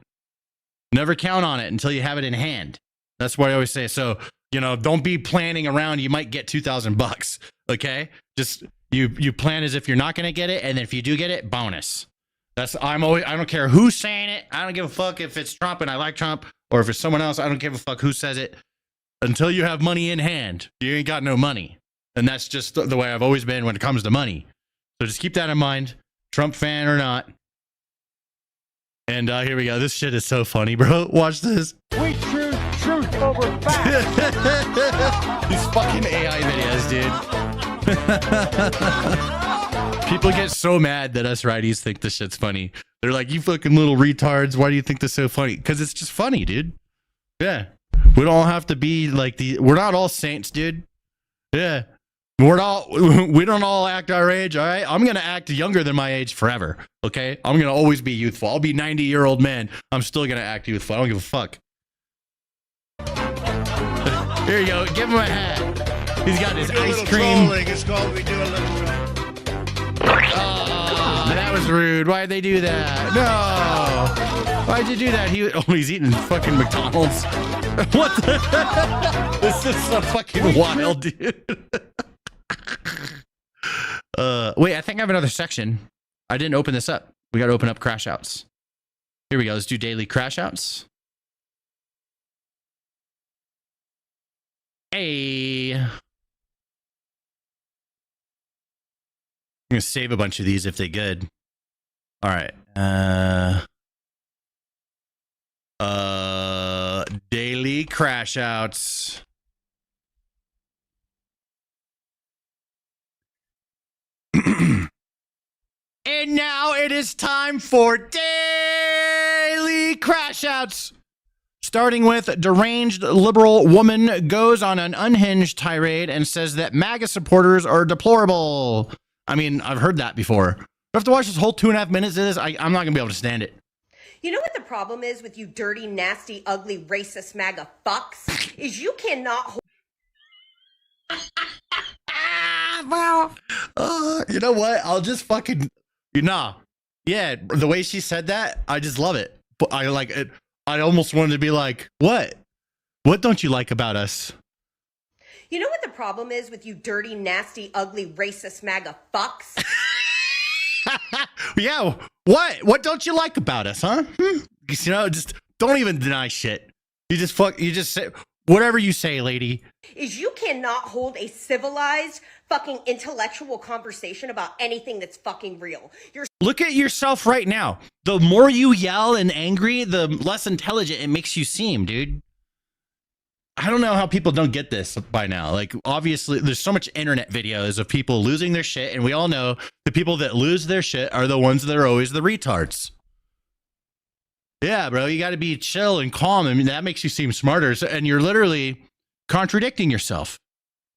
Never count on it until you have it in hand. That's what I always say. So, you know, don't be planning around. You might get $2,000, okay? Just you plan as if you're not going to get it, and then if you do get it, bonus. I don't care who's saying it. I don't give a fuck if it's Trump and I like Trump, or if it's someone else. I don't give a fuck who says it. Until you have money in hand, you ain't got no money. And that's just the way I've always been when it comes to money. So just keep that in mind, Trump fan or not. And here we go. This shit is so funny, bro. Watch this. We choose truth over facts. These fucking AI videos, dude. People get so mad that us righties think this shit's funny. They're like, you fucking little retards. Why do you think this is so funny? Because it's just funny, dude. Yeah. We don't all have to be like we're not all saints, dude. Yeah. We don't all act our age, all right? I'm going to act younger than my age forever, okay? I'm going to always be youthful. I'll be 90-year-old man. I'm still going to act youthful. I don't give a fuck. Here you go. Give him a hat. He's got his ice cream. It's called we do a little. That was rude. Why'd they do that? No. Why'd you do that? He's eating fucking McDonald's. What the? This is so fucking wild, dude. Wait, I think I have another section. I didn't open this up. We got to open up crash outs. Here we go. Let's do daily crash outs. Hey. I'm going to save a bunch of these if they good. All right. Daily crash outs. And now it is time for daily crash outs. Starting with deranged liberal woman goes on an unhinged tirade and says that MAGA supporters are deplorable. I mean, I've heard that before. I have to watch this whole 2.5 minutes of this. I'm not going to be able to stand it. You know what the problem is with you dirty, nasty, ugly, racist MAGA fucks? Is you cannot You know what? I'll just fucking... Nah. Yeah, the way she said that, I just love it. I like it. I almost wanted to be like, what? What don't you like about us? You know what the problem is with you dirty, nasty, ugly, racist MAGA fucks? Yeah, what? What don't you like about us, huh? You know, just don't even deny shit. You just say whatever you say, lady. Is you cannot hold a civilized, fucking intellectual conversation about anything that's fucking real. Look at yourself right now. The more you yell and angry, the less intelligent it makes you seem, dude. I don't know how people don't get this by now. Like, obviously, there's so much internet videos of people losing their shit, and we all know the people that lose their shit are the ones that are always the retards. Yeah, bro, you got to be chill and calm. I mean, that makes you seem smarter. And you're literally contradicting yourself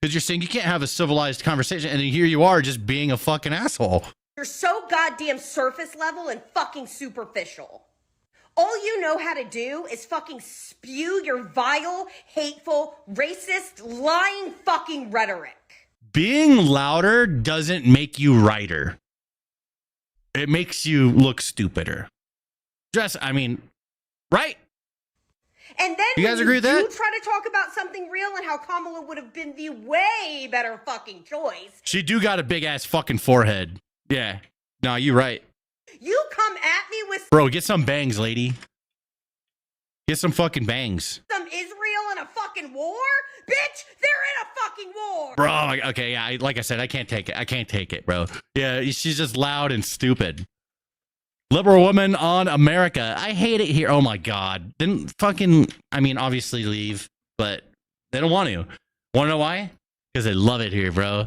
because you're saying you can't have a civilized conversation, and here you are just being a fucking asshole. You're so goddamn surface level and fucking superficial. All you know how to do is fucking spew your vile, hateful, racist, lying fucking rhetoric. Being louder doesn't make you righter. It makes you look stupider. I mean, right? And then you guys agree with that? You try to talk about something real and how Kamala would have been the way better fucking choice. She do got a big ass fucking forehead. Yeah. No, you right. You come at me with... Bro, get some bangs, lady. Get some fucking bangs. Some Israel in a fucking war? Bitch, they're in a fucking war! Bro, okay, yeah, like I said, I can't take it. I can't take it, bro. Yeah, she's just loud and stupid. Liberal woman on America. I hate it here. Oh my God. Didn't fucking, I mean, obviously leave, but they don't want to. Want to know why? Because they love it here, bro.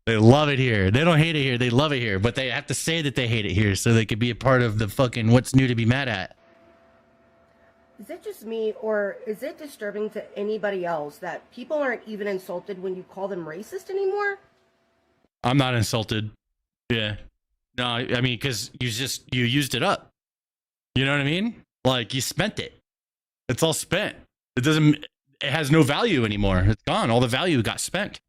They love it here. They don't hate it here. They love it here, but they have to say that they hate it here so they could be a part of the fucking what's new to be mad at. Is it just me, or is it disturbing to anybody else that people aren't even insulted when you call them racist anymore? I'm not insulted. Yeah. No, I mean, because you used it up. You know what I mean? Like, you spent it. It's all spent. It has no value anymore. It's gone. All the value got spent.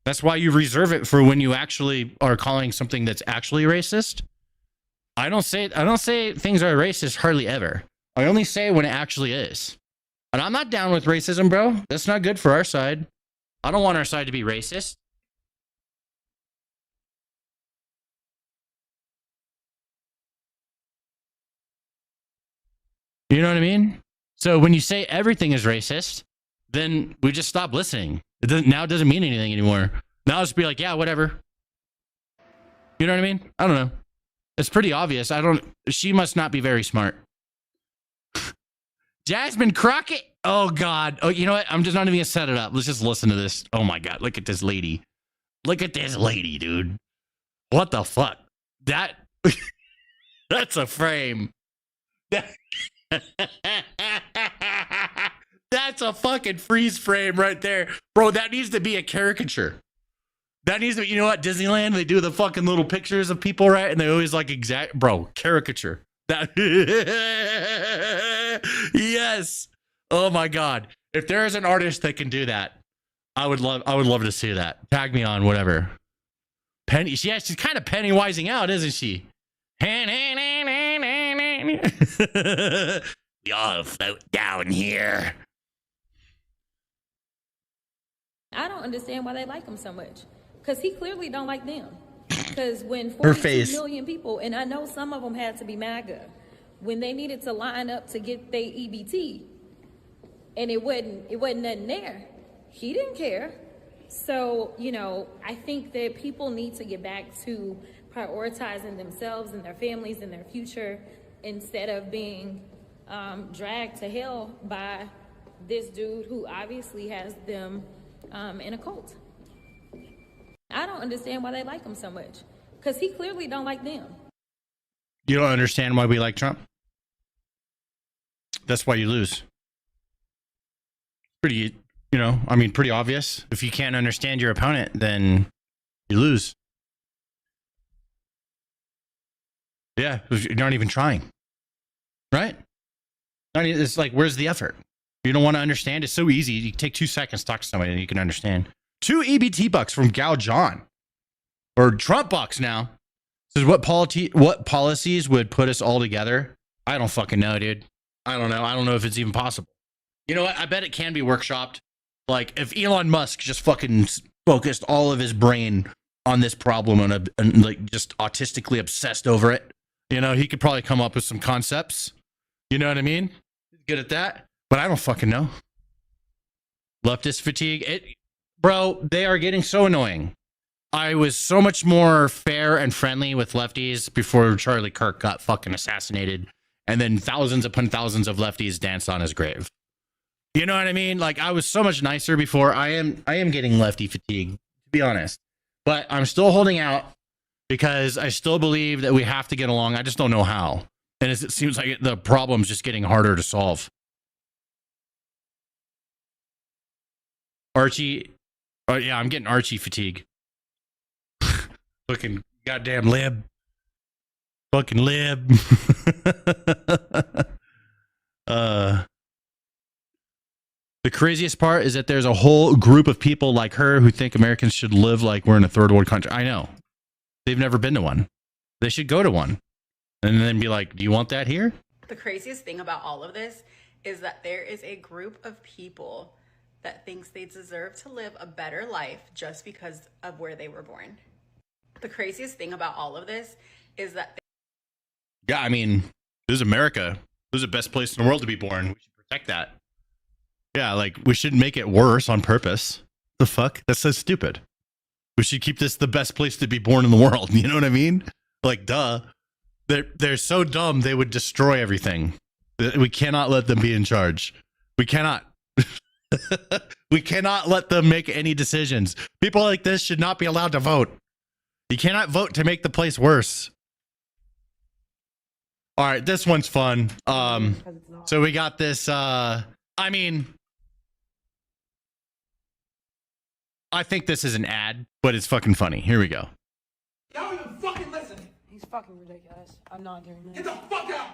That's why you reserve it for when you actually are calling something that's actually racist. I don't say things are racist hardly ever. I only say when it actually is. And I'm not down with racism, bro. That's not good for our side. I don't want our side to be racist. You know what I mean? So when you say everything is racist, then we just stop listening. It doesn't mean anything anymore. Now I'll just be like, yeah, whatever. You know what I mean? I don't know. It's pretty obvious. She must not be very smart. Jasmine Crockett. Oh God. Oh, you know what? I'm just not even gonna set it up. Let's just listen to this. Oh my God. Look at this lady. Look at this lady, dude. What the fuck? That's a frame. That's a fucking freeze frame right there. Bro, that needs to be a caricature. That needs to be, you know what, Disneyland, they do the fucking little pictures of people, right? And they always like bro, caricature. That yes. Oh my God. If there is an artist that can do that, I would love to see that. Tag me on whatever. She's kind of Pennywising out, isn't she? We all float down here. I don't understand why they like him so much. Because he clearly don't like them. Because when Her 42 face. million people, and I know some of them had to be MAGA, when they needed to line up to get their EBT, and it wasn't nothing there, He didn't care. So, you know, I think that people need to get back to prioritizing themselves and their families and their future instead of being dragged to hell by this dude who obviously has them in a cult. I don't understand why they like him so much, because he clearly don't like them. You don't understand why we like Trump? That's why you lose. Pretty, you know, I mean, pretty obvious. If you can't understand your opponent, then you lose. Yeah, you're not even trying. Right? It's like, where's the effort? You don't want to understand? It's so easy. You take 2 seconds to talk to somebody and you can understand. 2 EBT bucks from Gal John. Or Trump bucks now. Says, what policies would put us all together? I don't fucking know, dude. I don't know. I don't know if it's even possible. You know what? I bet it can be workshopped. Like, if Elon Musk just fucking focused all of his brain on this problem and like just autistically obsessed over it, you know, he could probably come up with some concepts. You know what I mean? Good at that. But I don't fucking know. Leftist fatigue. Bro, they are getting so annoying. I was so much more fair and friendly with lefties before Charlie Kirk got fucking assassinated. And then thousands upon thousands of lefties danced on his grave. You know what I mean? Like, I was so much nicer before. I am getting lefty fatigue, to be honest. But I'm still holding out because I still believe that we have to get along. I just don't know how. And it seems like the problem's just getting harder to solve. Archie. Oh, yeah, I'm getting Archie fatigue. Fucking goddamn lib. Fucking lib. The craziest part is that there's a whole group of people like her who think Americans should live like we're in a third world country. I know. They've never been to one. They should go to one. And then be like, do you want that here? The craziest thing about all of this is that there is a group of people that thinks they deserve to live a better life just because of where they were born. The craziest thing about all of this is that... Yeah, I mean, this is America. This is the best place in the world to be born. We should protect that. Yeah, like, we shouldn't make it worse on purpose. The fuck? That's so stupid. We should keep this the best place to be born in the world. You know what I mean? Like, duh. They're so dumb, they would destroy everything. We cannot let them be in charge. We cannot. We cannot let them make any decisions. People like this should not be allowed to vote. You cannot vote to make the place worse. All right, this one's fun. So we got this, I mean, I think this is an ad, but it's fucking funny. Here we go. Y'all even fucking listen. He's fucking ridiculous. I'm not doing that. Get the fuck out!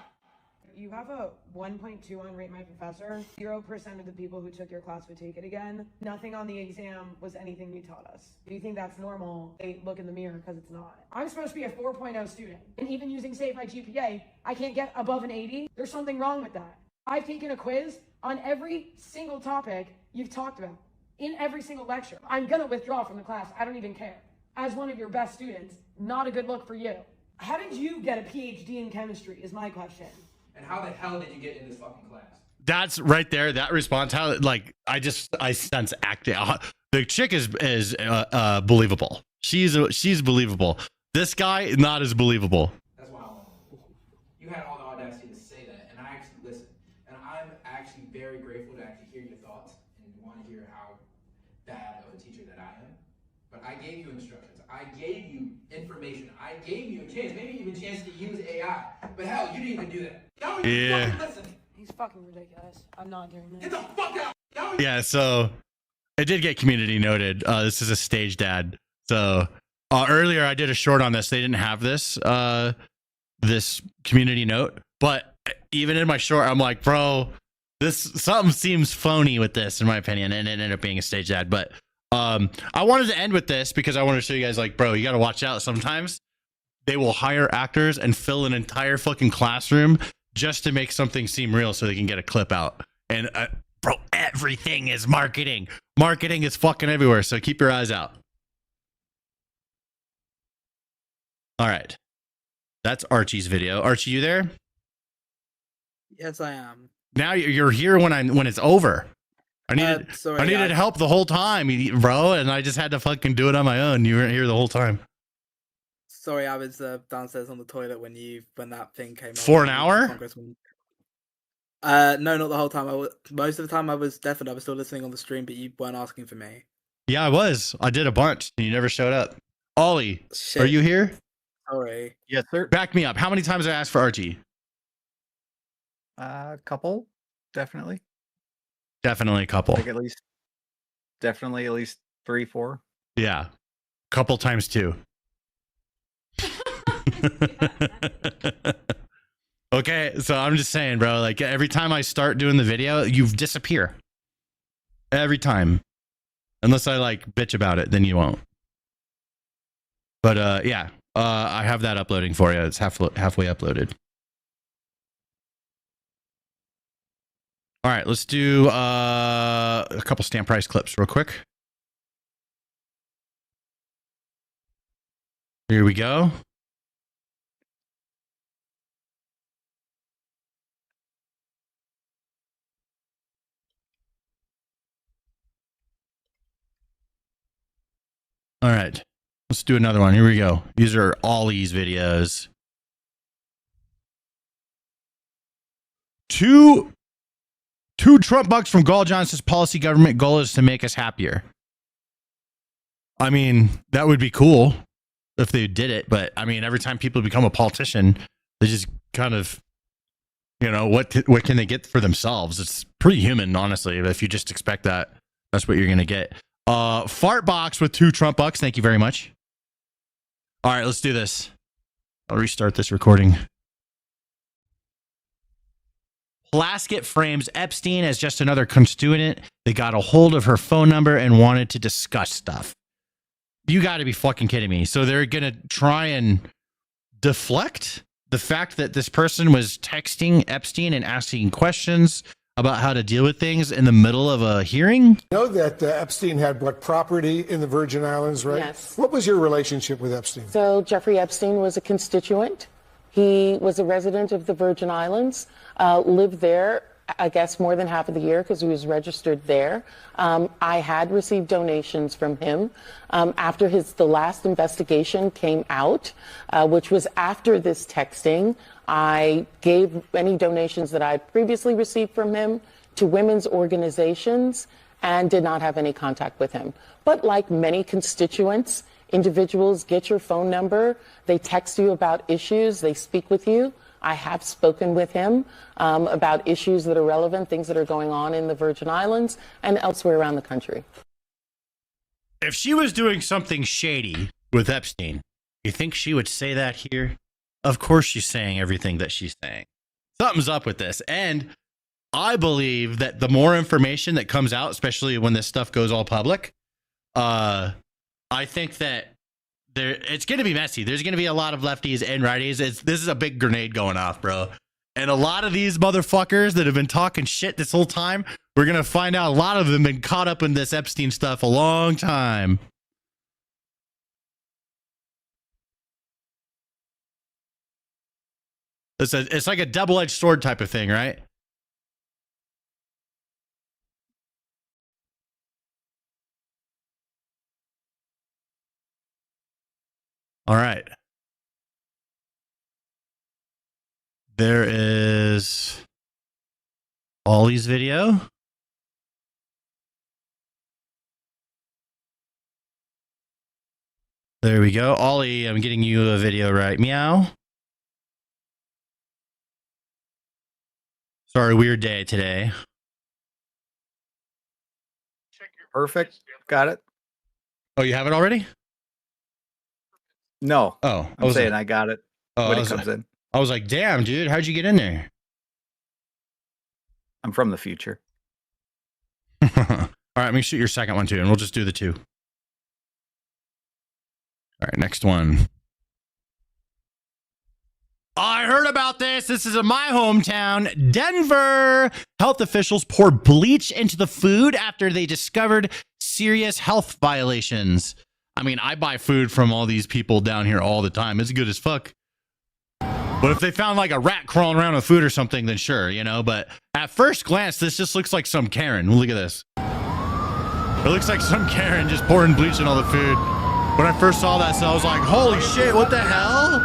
You have a 1.2 on Rate My Professor. 0% of the people who took your class would take it again. Nothing on the exam was anything you taught us. Do you think that's normal? They look in the mirror because it's not. I'm supposed to be a 4.0 student. And even using Save My GPA, I can't get above an 80. There's something wrong with that. I've taken a quiz on every single topic you've talked about. In every single lecture. I'm gonna withdraw from the class. I don't even care. As one of your best students, not a good look for you. How did you get a PhD in chemistry is my question. And how the hell did you get in this fucking class? That's right there. That response, how, like, I sense acting. The chick is believable. She's believable. This guy, not as believable. That's why you had all the audacity to say that, and I actually listened. And I'm actually very grateful to actually hear your thoughts and want to hear how bad of a teacher that I am. But I gave you instructions. I gave you information. I gave you a chance, maybe even a chance to use AI. But hell, you didn't even do that. Y'all even fucking listen. He's fucking ridiculous. I'm not doing that. Get the fuck out! Yeah, so it did get community noted. This is a staged ad. So earlier I did a short on this. They didn't have this this community note, but even in my short, I'm like, bro, something seems phony with this, in my opinion, and it ended up being a staged ad. But I wanted to end with this because I wanted to show you guys, like, bro, you got to watch out. Sometimes they will hire actors and fill an entire fucking classroom just to make something seem real so they can get a clip out. And bro, everything is marketing. Marketing is fucking everywhere. So keep your eyes out. All right. That's Archie's video. Archie, you there? Yes, I am. Now you're here when it's over. I needed help the whole time, bro, and I just had to fucking do it on my own. You weren't here the whole time. Sorry, I was downstairs on the toilet when that thing came. For an hour? No, not the whole time. Most of the time I was deafened. I was still listening on the stream, but you weren't asking for me. Yeah, I was. I did a bunch, and you never showed up. Ollie, are you here? Sorry. Yes, sir. Back me up. How many times did I ask for Archie? A couple, definitely. Definitely a couple. Like definitely at least 3, 4. Yeah, couple times 2. Okay, so I'm just saying, bro, like every time I start doing the video, you disappear. Every time. Unless I like bitch about it, then you won't. But yeah, I have that uploading for you. It's halfway uploaded. All right, let's do a couple stamp price clips real quick. Here we go. All right, let's do another one. Here we go. These are Ollie's videos. Two Trump bucks from Gall Johnson's policy government goal is to make us happier. I mean, that would be cool if they did it, but I mean, every time people become a politician, they just kind of, what can they get for themselves? It's pretty human, honestly. If you just expect that, that's what you're gonna get. Fart box with 2 Trump bucks. Thank you very much. All right, let's do this. I'll restart this recording. Plaskett frames Epstein as just another constituent. They got a hold of her phone number and wanted to discuss stuff. You got to be fucking kidding me. So they're going to try and deflect the fact that this person was texting Epstein and asking questions about how to deal with things in the middle of a hearing? You know that Epstein had property in the Virgin Islands, right? Yes. What was your relationship with Epstein? So Jeffrey Epstein was a constituent. He was a resident of the Virgin Islands, lived there, I guess, more than half of the year because he was registered there. I had received donations from him after the last investigation came out, which was after this texting. I gave any donations that I had previously received from him to women's organizations and did not have any contact with him. But like many constituents, individuals get your phone number, they text you about issues, they speak with you. I have spoken with him about issues that are relevant, things that are going on in the Virgin Islands and elsewhere around the country. If she was doing something shady with Epstein, you think she would say that here? Of course she's saying everything that she's saying. Something's up with this. And I believe that the more information that comes out, especially when this stuff goes all public, I think that it's going to be messy. There's going to be a lot of lefties and righties. This is a big grenade going off, bro. And a lot of these motherfuckers that have been talking shit this whole time, we're going to find out a lot of them been caught up in this Epstein stuff a long time. It's like a double-edged sword type of thing, right? All right. There is Ollie's video. There we go. Ollie, I'm getting you a video right. Meow. Sorry, weird day today. Perfect. Got it. Oh, you have it already? No. Oh, I'm saying I got it when it comes in. I was like, damn, dude, how'd you get in there? I'm from the future. All right, let me shoot your second one too, and we'll just do the 2. All right, next one. I heard about this. This is in my hometown, Denver. Health officials poured bleach into the food after they discovered serious health violations. I mean, I buy food from all these people down here all the time. It's good as fuck. But if they found like a rat crawling around with food or something, then sure, you know. But at first glance, this just looks like some Karen. Look at this. It looks like some Karen just pouring bleach in all the food. When I first saw that, so I was like, holy shit, what the hell?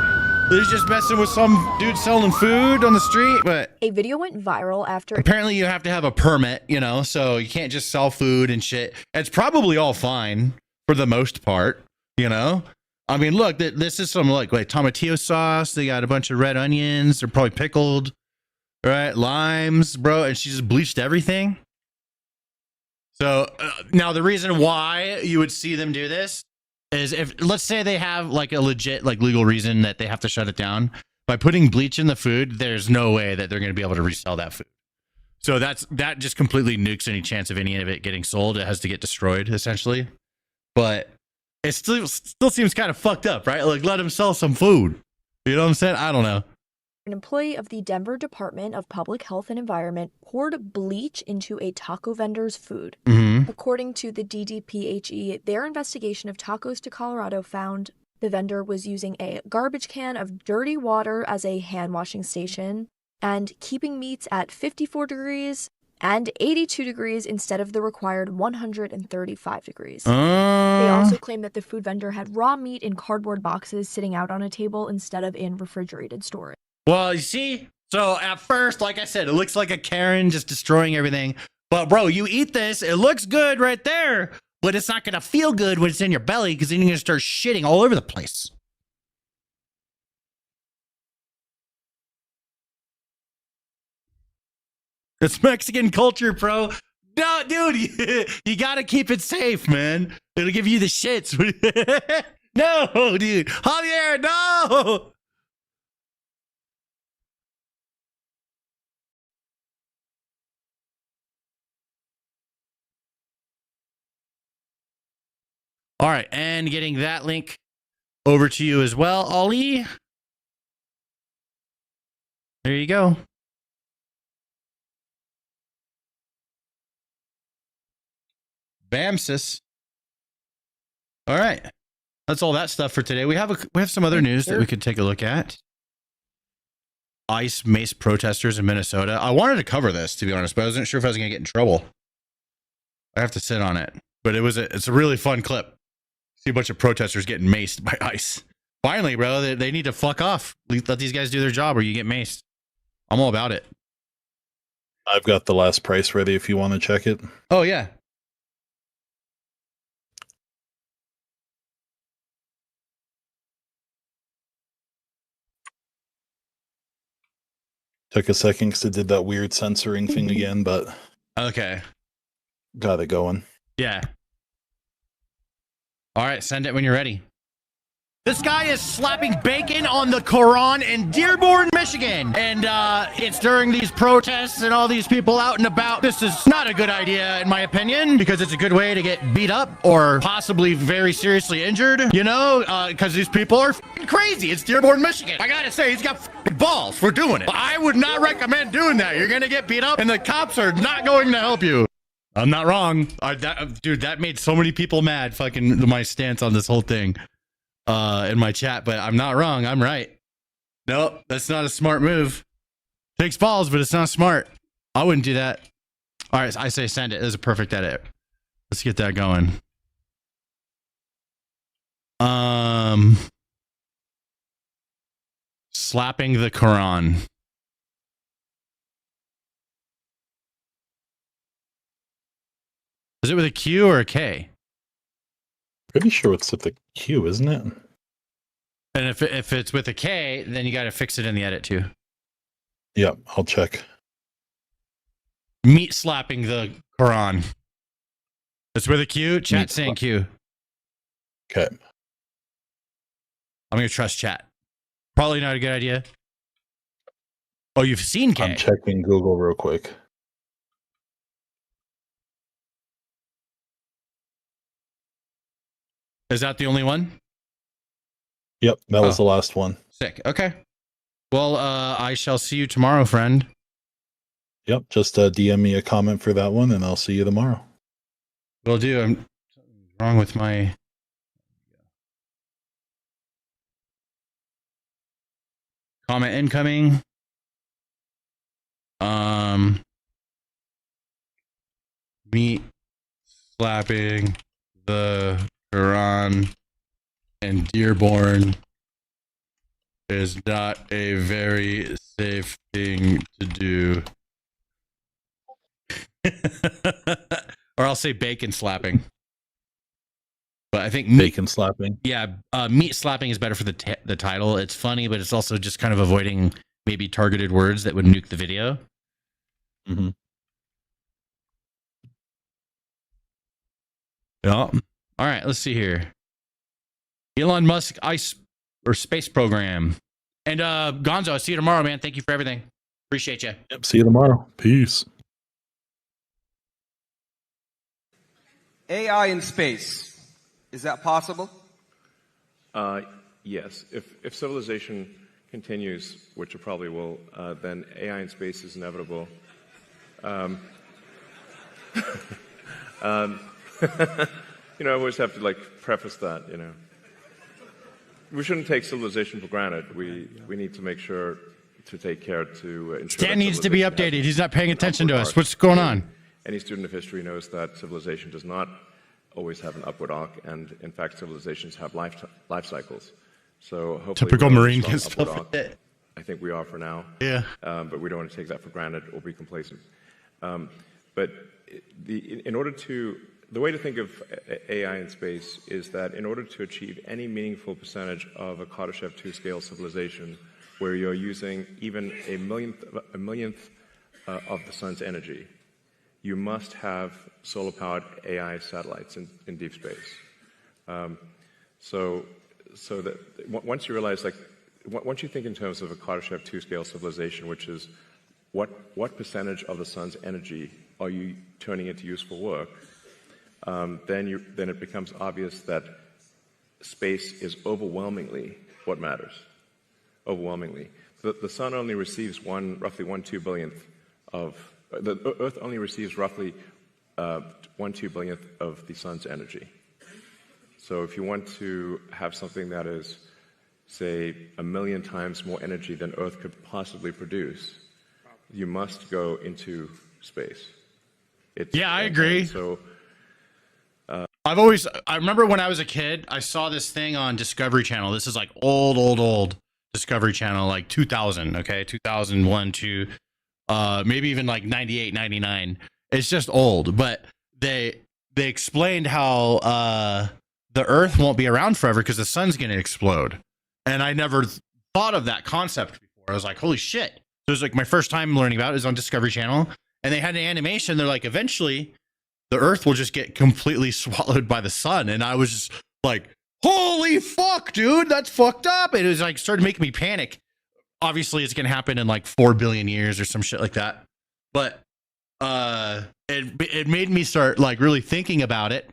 They're just messing with some dude selling food on the street. But A video went viral after apparently you have to have a permit, you know, so you can't just sell food and shit. It's probably all fine for the most part, you know. I mean, look, this is some like tomatillo sauce. They got a bunch of red onions. They're probably pickled, right? Limes, bro. And she just bleached everything. So now the reason why you would see them do this is if, let's say they have like a legit, like legal reason that they have to shut it down. By putting bleach in the food, there's no way that they're going to be able to resell that food. So that just completely nukes any chance of any of it getting sold. It has to get destroyed, essentially. But it still seems kind of fucked up, right? Like, let them sell some food. You know what I'm saying? I don't know. an employee of the Denver Department of Public Health and Environment poured bleach into a taco vendor's food. Mm-hmm. According to the DDPHE, their investigation of tacos to Colorado found the vendor was using a garbage can of dirty water as a hand washing station and keeping meats at 54 degrees and 82 degrees instead of the required 135 degrees. They also claim that the food vendor had raw meat in cardboard boxes sitting out on a table instead of in refrigerated storage. Well, you see, so at first, like I said, it looks like a Karen just destroying everything. But bro, you eat this, it looks good right there, but it's not going to feel good when it's in your belly because then you're going to start shitting all over the place. It's Mexican culture, bro. No, dude, you got to keep it safe, man. It'll give you the shits. No, dude. Javier, no. All right, and getting that link over to you as well, Ollie. There you go. Bam, sis. All right, that's all that stuff for today. We have some other news that we could take a look at. ICE mace protesters in Minnesota. I wanted to cover this, to be honest, but I wasn't sure if I was going to get in trouble. I have to sit on it, but it's a really fun clip. See a bunch of protesters getting maced by ICE. Finally, bro, they need to fuck off. Let these guys do their job or you get maced. I'm all about it. I've got the last price ready if you want to check it. Oh, yeah. Took a second because it did that weird censoring thing again, but okay, got it going. Yeah. All right, send it when you're ready. This guy is slapping bacon on the Quran in Dearborn, Michigan. And it's during these protests and all these people out and about. This is not a good idea, in my opinion, because it's a good way to get beat up or possibly very seriously injured, you know, because these people are crazy. It's Dearborn, Michigan. I gotta say, he's got balls for doing it. I would not recommend doing that. You're gonna get beat up and the cops are not going to help you. I'm not wrong. Dude, that made so many people mad, fucking my stance on this whole thing. In my chat, but I'm not wrong. I'm right. Nope, that's not a smart move. Takes balls, but it's not smart. I wouldn't do that. All right, I say send it. There's a perfect edit. Let's get that going. Slapping the Quran. Is it with a Q or a K? Pretty sure it's with the Q, isn't it? And if it's with a K, then you got to fix it in the edit too. Yep, I'll check. Meat slapping the Quran. It's with a Q. Chat saying Q. Okay. I'm gonna trust chat. Probably not a good idea. Oh, you've seen K. I'm checking Google real quick. Is that the only one? Yep, that was the last one. Sick. Okay. Well, I shall see you tomorrow, friend. Yep, just DM me a comment for that one, and I'll see you tomorrow. Will do. Something's wrong with my... Comment incoming. Meat slapping the Quran in Dearborn is not a very safe thing to do. Or I'll say bacon slapping. But I think bacon slapping. Yeah, meat slapping is better for the title. It's funny, but it's also just kind of avoiding maybe targeted words that would nuke the video. Mm-hmm. Yeah. All right, let's see here. Elon Musk ice or space program. And Gonzo, I'll see you tomorrow, man. Thank you for everything. Appreciate you. Yep. See you tomorrow. Peace. AI in space. Is that possible? Yes. If civilization continues, which it probably will, then AI in space is inevitable. I always have to preface that. We shouldn't take civilization for granted. We need to make sure to take care to ensure. Stan needs to be updated. He's not paying attention to us. What's going on? Any student of history knows that civilization does not always have an upward arc, and in fact, civilizations have life cycles. So hopefully, typical Marine stuff. I think we are for now. Yeah. But we don't want to take that for granted or be complacent. But the way to think of AI in space is that in order to achieve any meaningful percentage of a Kardashev 2 scale civilization, where you're using even a millionth of the sun's energy, you must have solar-powered AI satellites in deep space. So that once you realize, once you think in terms of a Kardashev 2 scale civilization, which is what percentage of the sun's energy are you turning into useful work, then it becomes obvious that space is overwhelmingly what matters. Overwhelmingly, the sun only receives roughly 1/2 billionth of the Earth only receives roughly 1/2 billionth of the sun's energy. So if you want to have something that is, say, 1 million times more energy than Earth could possibly produce, you must go into space. I agree. So I remember when I was a kid, I saw this thing on Discovery Channel. This is like old Discovery Channel, like 2000, okay? 2001, 2, maybe even like 98, 99. It's just old, but they explained how the Earth won't be around forever because the sun's going to explode. And I never thought of that concept before. I was like, holy shit. So it was like my first time learning about it. It was on Discovery Channel. And they had an animation. They're like, eventually the Earth will just get completely swallowed by the sun. And I was just like, holy fuck, dude, that's fucked up. It was like started making me panic. Obviously, it's gonna happen in like 4 billion years or some shit like that. But it made me start like really thinking about it.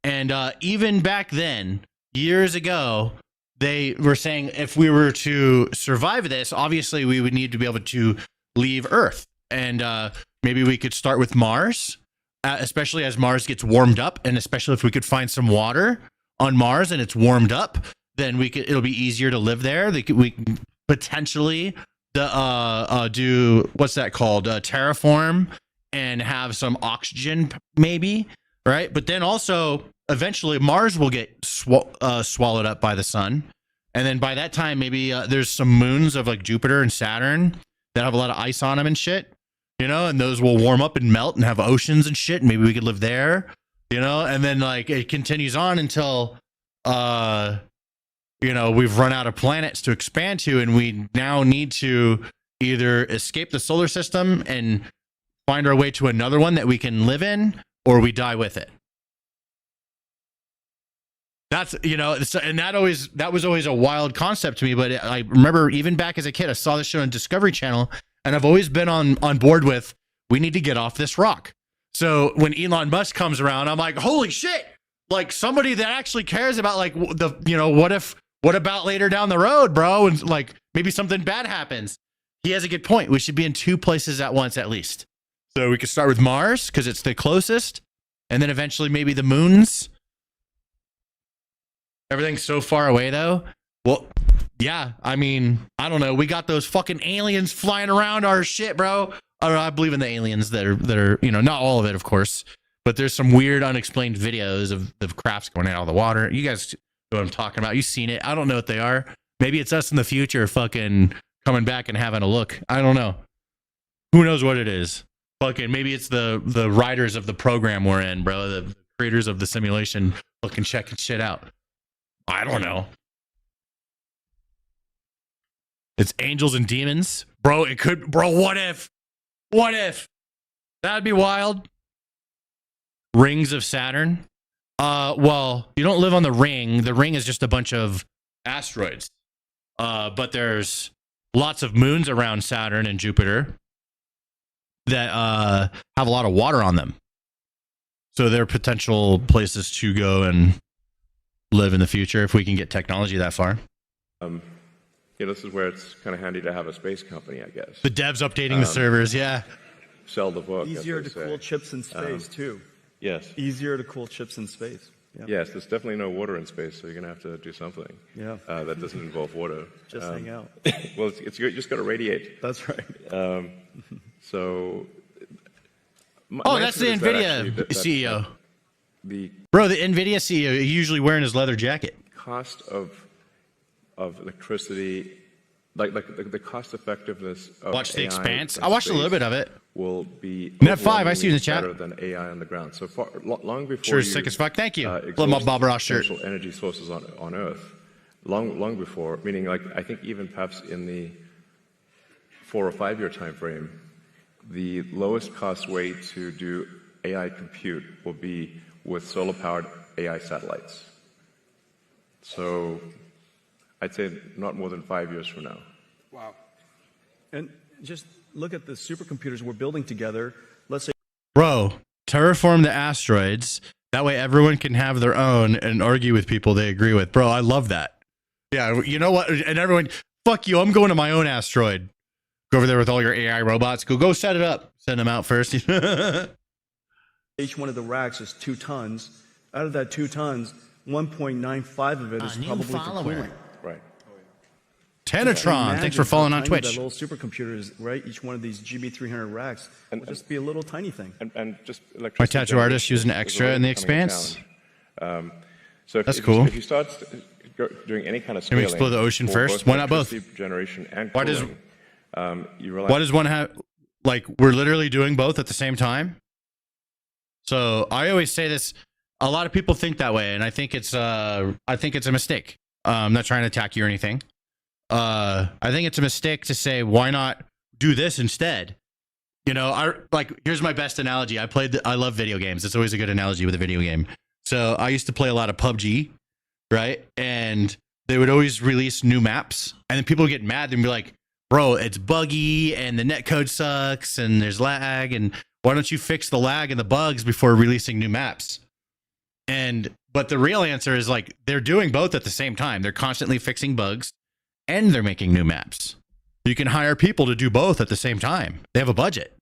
And even back then, years ago, they were saying if we were to survive this, obviously we would need to be able to leave Earth. And maybe we could start with Mars. Especially as Mars gets warmed up, and especially if we could find some water on Mars and it's warmed up, then it'll be easier to live there. We can potentially do what's that called? Terraform and have some oxygen, maybe, right? But then also eventually Mars will get swallowed up by the sun, and then by that time maybe there's some moons of like Jupiter and Saturn that have a lot of ice on them and shit. And those will warm up and melt and have oceans and shit. And maybe we could live there, and then like it continues on until, we've run out of planets to expand to. And we now need to either escape the solar system and find our way to another one that we can live in, or we die with it. That's, and that was always a wild concept to me. But I remember even back as a kid, I saw this show on Discovery Channel. And I've always been on board with, we need to get off this rock. So when Elon Musk comes around, I'm like, holy shit, like somebody that actually cares about like what about later down the road, bro? And like maybe something bad happens. He has a good point. We should be in 2 places at once, at least. So we could start with Mars because it's the closest. And then eventually maybe the moons. Everything's so far away though. Well, yeah, I mean, I don't know. We got those fucking aliens flying around our shit, bro. I believe in the aliens that are, you know, not all of it, of course, but there's some weird unexplained videos of crafts going out of the water. You guys know what I'm talking about. You've seen it. I don't know what they are. Maybe it's us in the future fucking coming back and having a look. I don't know. Who knows what it is? Fucking maybe it's the writers of the program we're in, bro. The creators of the simulation fucking checking shit out. I don't know. It's angels and demons. Bro, it could, bro, what if? What if? That'd be wild. Rings of Saturn. Well, you don't live on the ring. The ring is just a bunch of asteroids. But there's lots of moons around Saturn and Jupiter that have a lot of water on them. So they're potential places to go and live in the future if we can get technology that far. Yeah, this is where it's kind of handy to have a space company, I guess. The devs updating the servers, yeah. Sell the book. Easier to cool chips in space, too. Yes. Easier to cool chips in space. Yeah. Yes, there's definitely no water in space, so you're going to have to do something. Yeah. That doesn't involve water. Just hang out. Well, you just got to radiate. That's right. So. That's the NVIDIA CEO. Bro, the NVIDIA CEO usually wearing his leather jacket. Cost of electricity, like the cost effectiveness of Watch The AI Expanse. in I watched a space little bit of it. Will be Net 5, I see you in the chat. better than AI on the ground. So far, long before Sure, you, sick as fuck. Thank you. exhaust Love my Bob Ross shirt. potential energy sources on Earth, long before, meaning like I think even perhaps in the 4 or 5 year time frame, the lowest cost way to do AI compute will be with solar powered AI satellites. So I'd say not more than 5 years from now. Wow. And just look at the supercomputers we're building together. Let's say, Bro, terraform the asteroids. That way everyone can have their own and argue with people they agree with. Bro, I love that. Yeah, you know what? And everyone, fuck you. I'm going to my own asteroid. Go over there with all your AI robots. Go set it up. Send them out first. each one of the racks is 2 tons. Out of that 2 tons, 1.95 of it is probably for cooling. Right. Tenatron, thanks for following on Twitch. That little supercomputer is, right? Each one of these GB300 racks will just be a little tiny thing. And just My tattoo artist using extra in The Expanse. So That's cool. If you start doing any kind of Can we scaling, explore the ocean for first? Why not both? electricity generation and Why does cooling, you realize why does one have, like, we're literally doing both at the same time? So I always say this. A lot of people think that way, and I think it's a mistake. I'm not trying to attack you or anything. I think it's a mistake to say, why not do this instead? You know, here's my best analogy. I love video games. It's always a good analogy with a video game. So I used to play a lot of PUBG, right? And they would always release new maps, and then people would get mad and be like, bro, it's buggy and the netcode sucks and there's lag, and why don't you fix the lag and the bugs before releasing new maps? But the real answer is, like, they're doing both at the same time. They're constantly fixing bugs and they're making new maps. You can hire people to do both at the same time. They have a budget,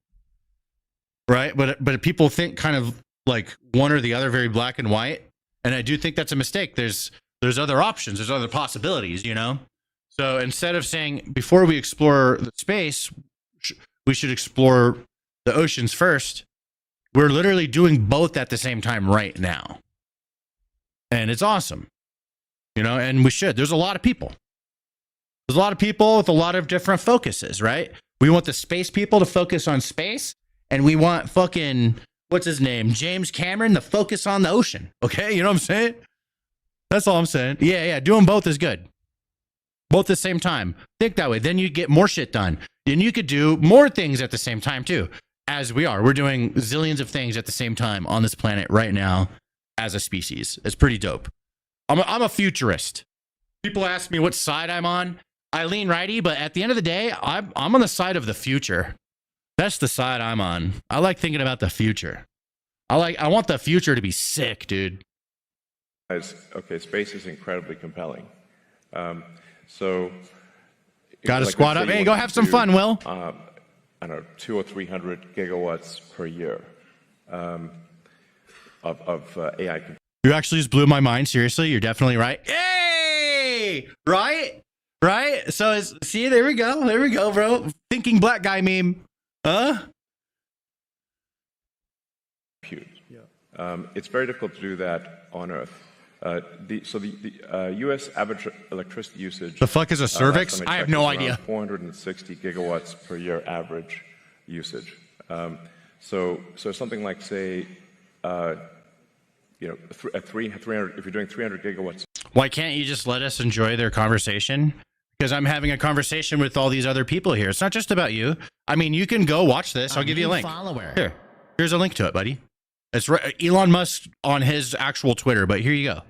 right? But people think kind of like one or the other, very black and white. And I do think that's a mistake. There's other options. There's other possibilities, you know? So instead of saying, before we explore the space, we should explore the oceans first, we're literally doing both at the same time right now. And it's awesome, you know, and we should. There's a lot of people. There's a lot of people with a lot of different focuses, right? We want the space people to focus on space, and we want fucking, what's his name, James Cameron, to focus on the ocean. Okay, you know what I'm saying? That's all I'm saying. Yeah, doing both is good. Both at the same time. Think that way. Then you get more shit done. Then you could do more things at the same time too, as we are. We're doing zillions of things at the same time on this planet right now as a species. It's pretty dope. I'm a futurist. People ask me what side I'm on. I lean righty, but at the end of the day, I'm on the side of the future. That's the side I'm on. I like thinking about the future. I want the future to be sick, dude. Okay, space is incredibly compelling. So, got to squat up. Hey, go have some fun, Will. I don't know, 200 or 300 gigawatts per year of AI. You actually just blew my mind. Seriously, you're definitely right. Hey, right? Right? So see, there we go, bro. Thinking black guy meme. Huh? It's very difficult to do that on Earth. The U.S. average electricity usage. The fuck is a cervix? I have no idea. 460 gigawatts per year average usage. So something like, say, at 300, if you're doing 300 gigawatts. Why can't you just let us enjoy their conversation? Because I'm having a conversation with all these other people here. It's not just about you. I mean, you can go watch this. I'll give you a link. Here's a link to it, buddy. It's Elon Musk on his actual Twitter, but here you go.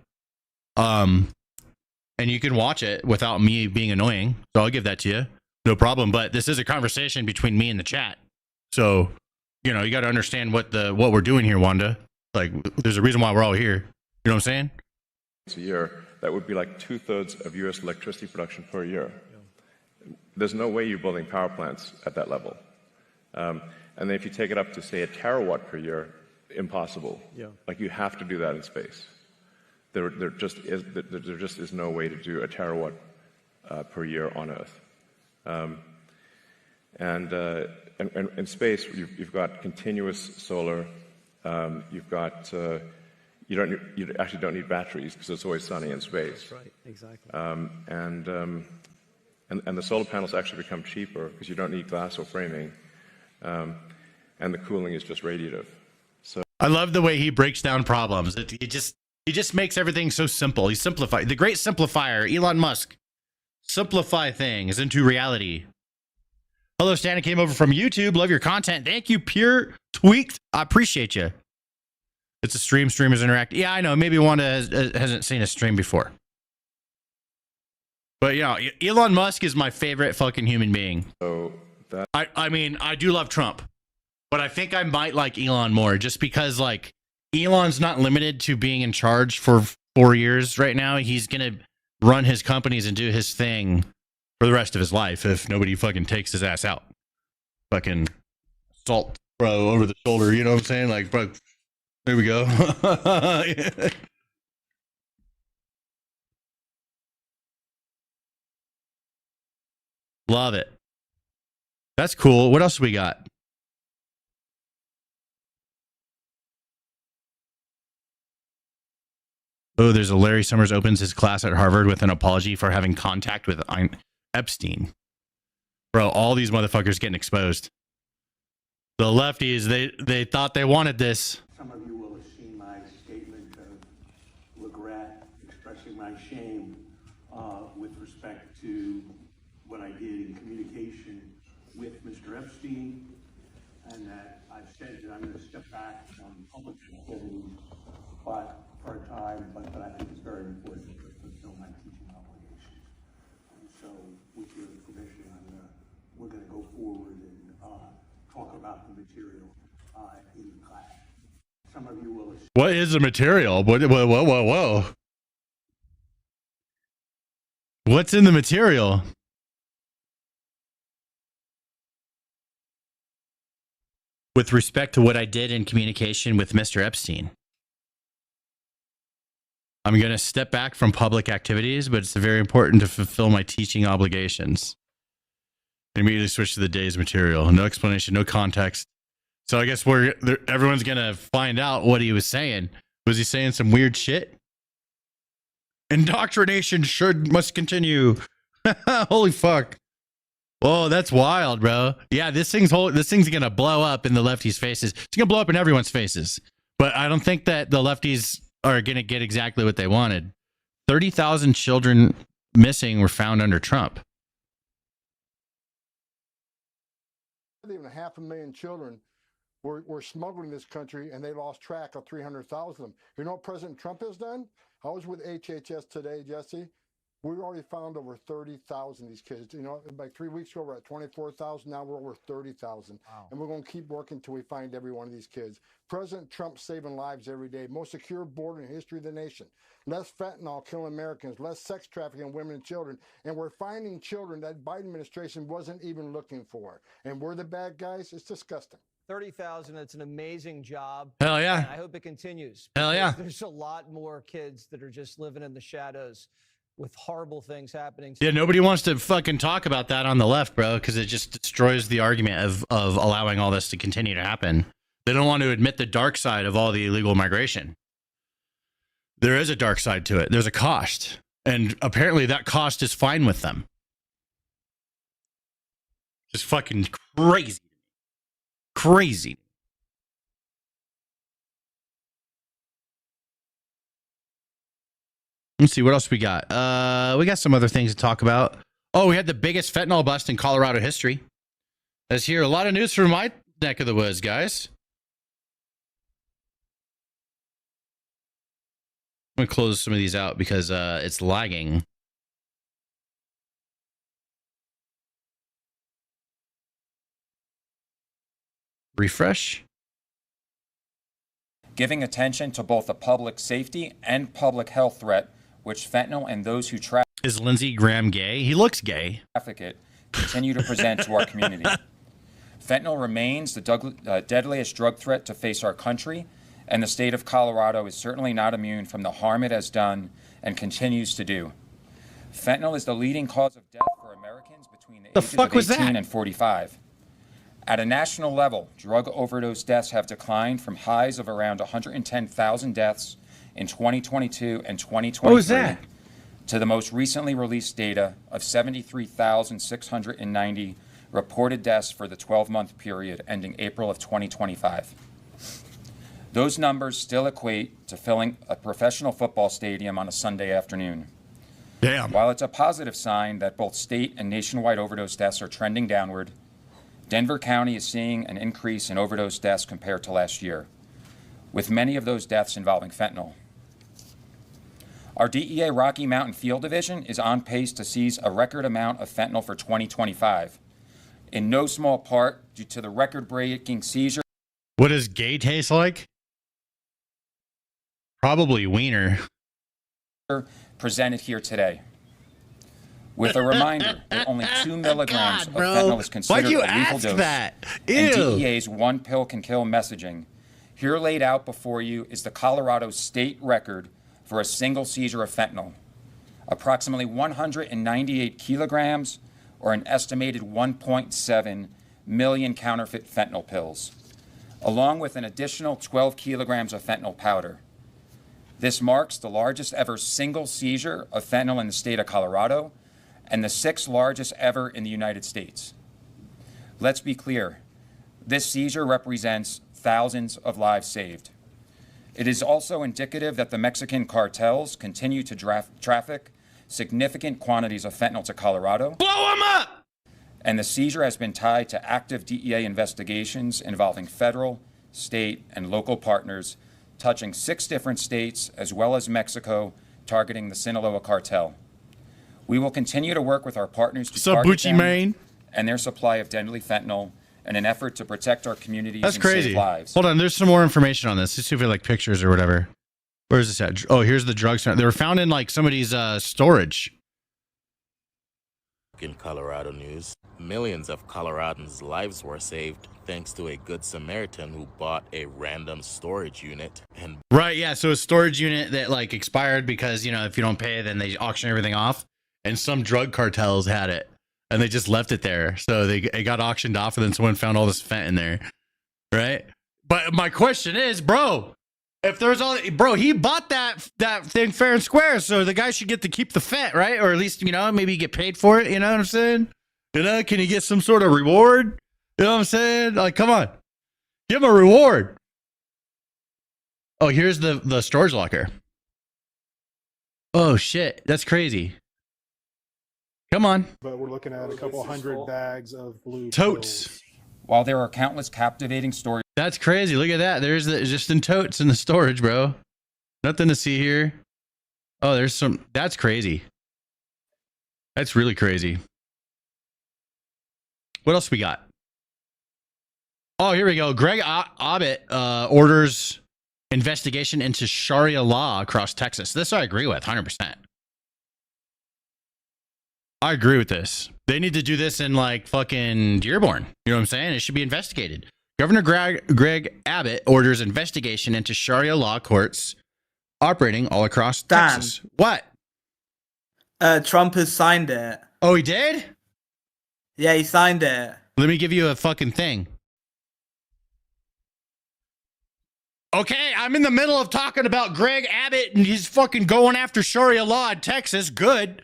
And you can watch it without me being annoying. So I'll give that to you. No problem. But this is a conversation between me and the chat. So, you got to understand what we're doing here, Wanda. Like, there's a reason why we're all here. You know what I'm saying? A year, that would be like 2/3 of U.S. electricity production per year. There's no way you're building power plants at that level. And then if you take it up to, say, a terawatt per year, impossible. Yeah. Like, you have to do that in space. There just is no way to do a terawatt per year on Earth. And in space, you've got continuous solar. You've got you actually don't need batteries because it's always sunny in space. That's right, exactly. And the solar panels actually become cheaper because you don't need glass or framing, and the cooling is just radiative. So I love the way he breaks down problems. He just makes everything so simple. He simplifies. The great simplifier, Elon Musk. Simplify things into reality. Hello, Stan. I came over from YouTube. Love your content. Thank you, Pure Tweaked. I appreciate you. It's a stream. Streamers interact. Yeah, I know. Maybe Wanda hasn't seen a stream before. But, Elon Musk is my favorite fucking human being. So I mean, I do love Trump. But I think I might like Elon more just because, like, Elon's not limited to being in charge for 4 years right now. He's going to run his companies and do his thing for the rest of his life if nobody fucking takes his ass out. Fucking salt, bro, over the shoulder. You know what I'm saying? Like, bro, there we go. Love it. That's cool. What else we got? Oh, there's a Larry Summers opens his class at Harvard with an apology for having contact with Epstein. Bro, all these motherfuckers getting exposed. The lefties, they thought they wanted this. Some of you will have seen my statement of regret, expressing my shame with respect to what I did in communication with Mr. Epstein, and that I've said that I'm going to step back from public activities, but for a time, but I think it's very important to fulfill my teaching obligations. And so, with your permission, we're going to go forward and talk about the material in the class. Some of you will have... What is the material? Whoa. What's in the material? With respect to what I did in communication with Mr. Epstein. I'm going to step back from public activities, but it's very important to fulfill my teaching obligations. Immediately switch to the day's material. No explanation, no context. So I guess everyone's going to find out what he was saying. Was he saying some weird shit? Indoctrination must continue. Holy fuck. Oh, that's wild, bro. Yeah, this thing's going to blow up in the lefties' faces. It's going to blow up in everyone's faces. But I don't think that the lefties are going to get exactly what they wanted. 30,000 children missing were found under Trump. Even 500,000 children were smuggled in this country, and they lost track of 300,000 of them. You know what President Trump has done? I was with HHS today, Jesse. We already found over 30,000 of these kids. You know, like 3 weeks ago, we're at 24,000. Now we're over 30,000. Wow. And we're going to keep working until we find every one of these kids. President Trump saving lives every day. Most secure border in the history of the nation. Less fentanyl killing Americans. Less sex trafficking women and children. And we're finding children that Biden administration wasn't even looking for. And we're the bad guys. It's disgusting. 30,000, it's an amazing job. Hell yeah. And I hope it continues. Hell yeah. There's a lot more kids that are just living in the shadows with horrible things happening. Yeah, nobody wants to fucking talk about that on the left, bro, because it just destroys the argument of allowing all this to continue to happen. They don't want to admit the dark side of all the illegal migration. There is a dark side to it. There's a cost. And apparently that cost is fine with them. Just fucking crazy. Crazy. Let's see what else we got. We got some other things to talk about. Oh, we had the biggest fentanyl bust in Colorado history. Let's hear a lot of news from my neck of the woods, guys. I'm going to close some of these out because it's lagging. Refresh. Giving attention to both the public safety and public health threat, which fentanyl and those who traffic Is Lindsey Graham gay? He looks gay. it continue to present to our community. Fentanyl remains the deadliest drug threat to face our country, and the state of Colorado is certainly not immune from the harm it has done and continues to do. Fentanyl is the leading cause of death for Americans between the ages of 18 and 45. At a national level, drug overdose deaths have declined from highs of around 110,000 deaths in 2022 and 2023 What was that? to the most recently released data of 73,690 reported deaths for the 12-month period ending April of 2025. Those numbers still equate to filling a professional football stadium on a Sunday afternoon. Damn. While it's a positive sign that both state and nationwide overdose deaths are trending downward, Denver County is seeing an increase in overdose deaths compared to last year, with many of those deaths involving fentanyl. Our DEA Rocky Mountain Field Division is on pace to seize a record amount of fentanyl for 2025, in no small part due to the record-breaking seizure. What does gay taste like? Probably wiener. Presented here today. With a reminder that only 2 milligrams of fentanyl is considered a lethal dose. That? And DEA's one pill can kill messaging. Here laid out before you is the Colorado state record for a single seizure of fentanyl. Approximately 198 kilograms, or an estimated 1.7 million counterfeit fentanyl pills, along with an additional 12 kilograms of fentanyl powder. This marks the largest ever single seizure of fentanyl in the state of Colorado, and the 6th largest ever in the United States. Let's be clear, this seizure represents thousands of lives saved. It is also indicative that the Mexican cartels continue to traffic significant quantities of fentanyl to Colorado. Blow them up! And the seizure has been tied to active DEA investigations involving federal, state, and local partners, touching 6 different states as well as Mexico, targeting the Sinaloa cartel. We will continue to work with our partners to target them and their supply of deadly fentanyl in an effort to protect our communities That's and crazy. save lives. Hold on, there's some more information on this. Let's see if we have like pictures or whatever. Where is this at? Oh, here's the drugs. They were found in like somebody's storage. In Colorado news, millions of Coloradans' lives were saved thanks to a good Samaritan who bought a random storage unit and Right, yeah. So a storage unit that like expired because, you know, if you don't pay, then they auction everything off. And some drug cartels had it and they just left it there. So it got auctioned off and then someone found all this fent in there. Right. But my question is, bro, if there's all, bro, he bought that thing fair and square. So the guy should get to keep the fent, right? Or at least, you know, maybe get paid for it. You know what I'm saying? You know, can he get some sort of reward? You know what I'm saying? Like, come on, give him a reward. Oh, here's the storage locker. Oh shit. That's crazy. Come on. But we're looking at a couple hundred bags of blue totes. pills. While there are countless captivating stories. That's crazy. Look at that. There's just in totes in the storage, bro. Nothing to see here. Oh, there's some. That's crazy. That's really crazy. What else we got? Oh, here we go. Greg Abbott orders investigation into Sharia law across Texas. This I agree with 100%. I agree with this. They need to do this in like fucking Dearborn. You know what I'm saying? It should be investigated. Governor Greg Abbott orders investigation into Sharia law courts operating all across Texas. What? Trump has signed it. Oh, he did? Yeah, he signed it. Let me give you a fucking thing. Okay, I'm in the middle of talking about Greg Abbott and he's fucking going after Sharia law in Texas. Good.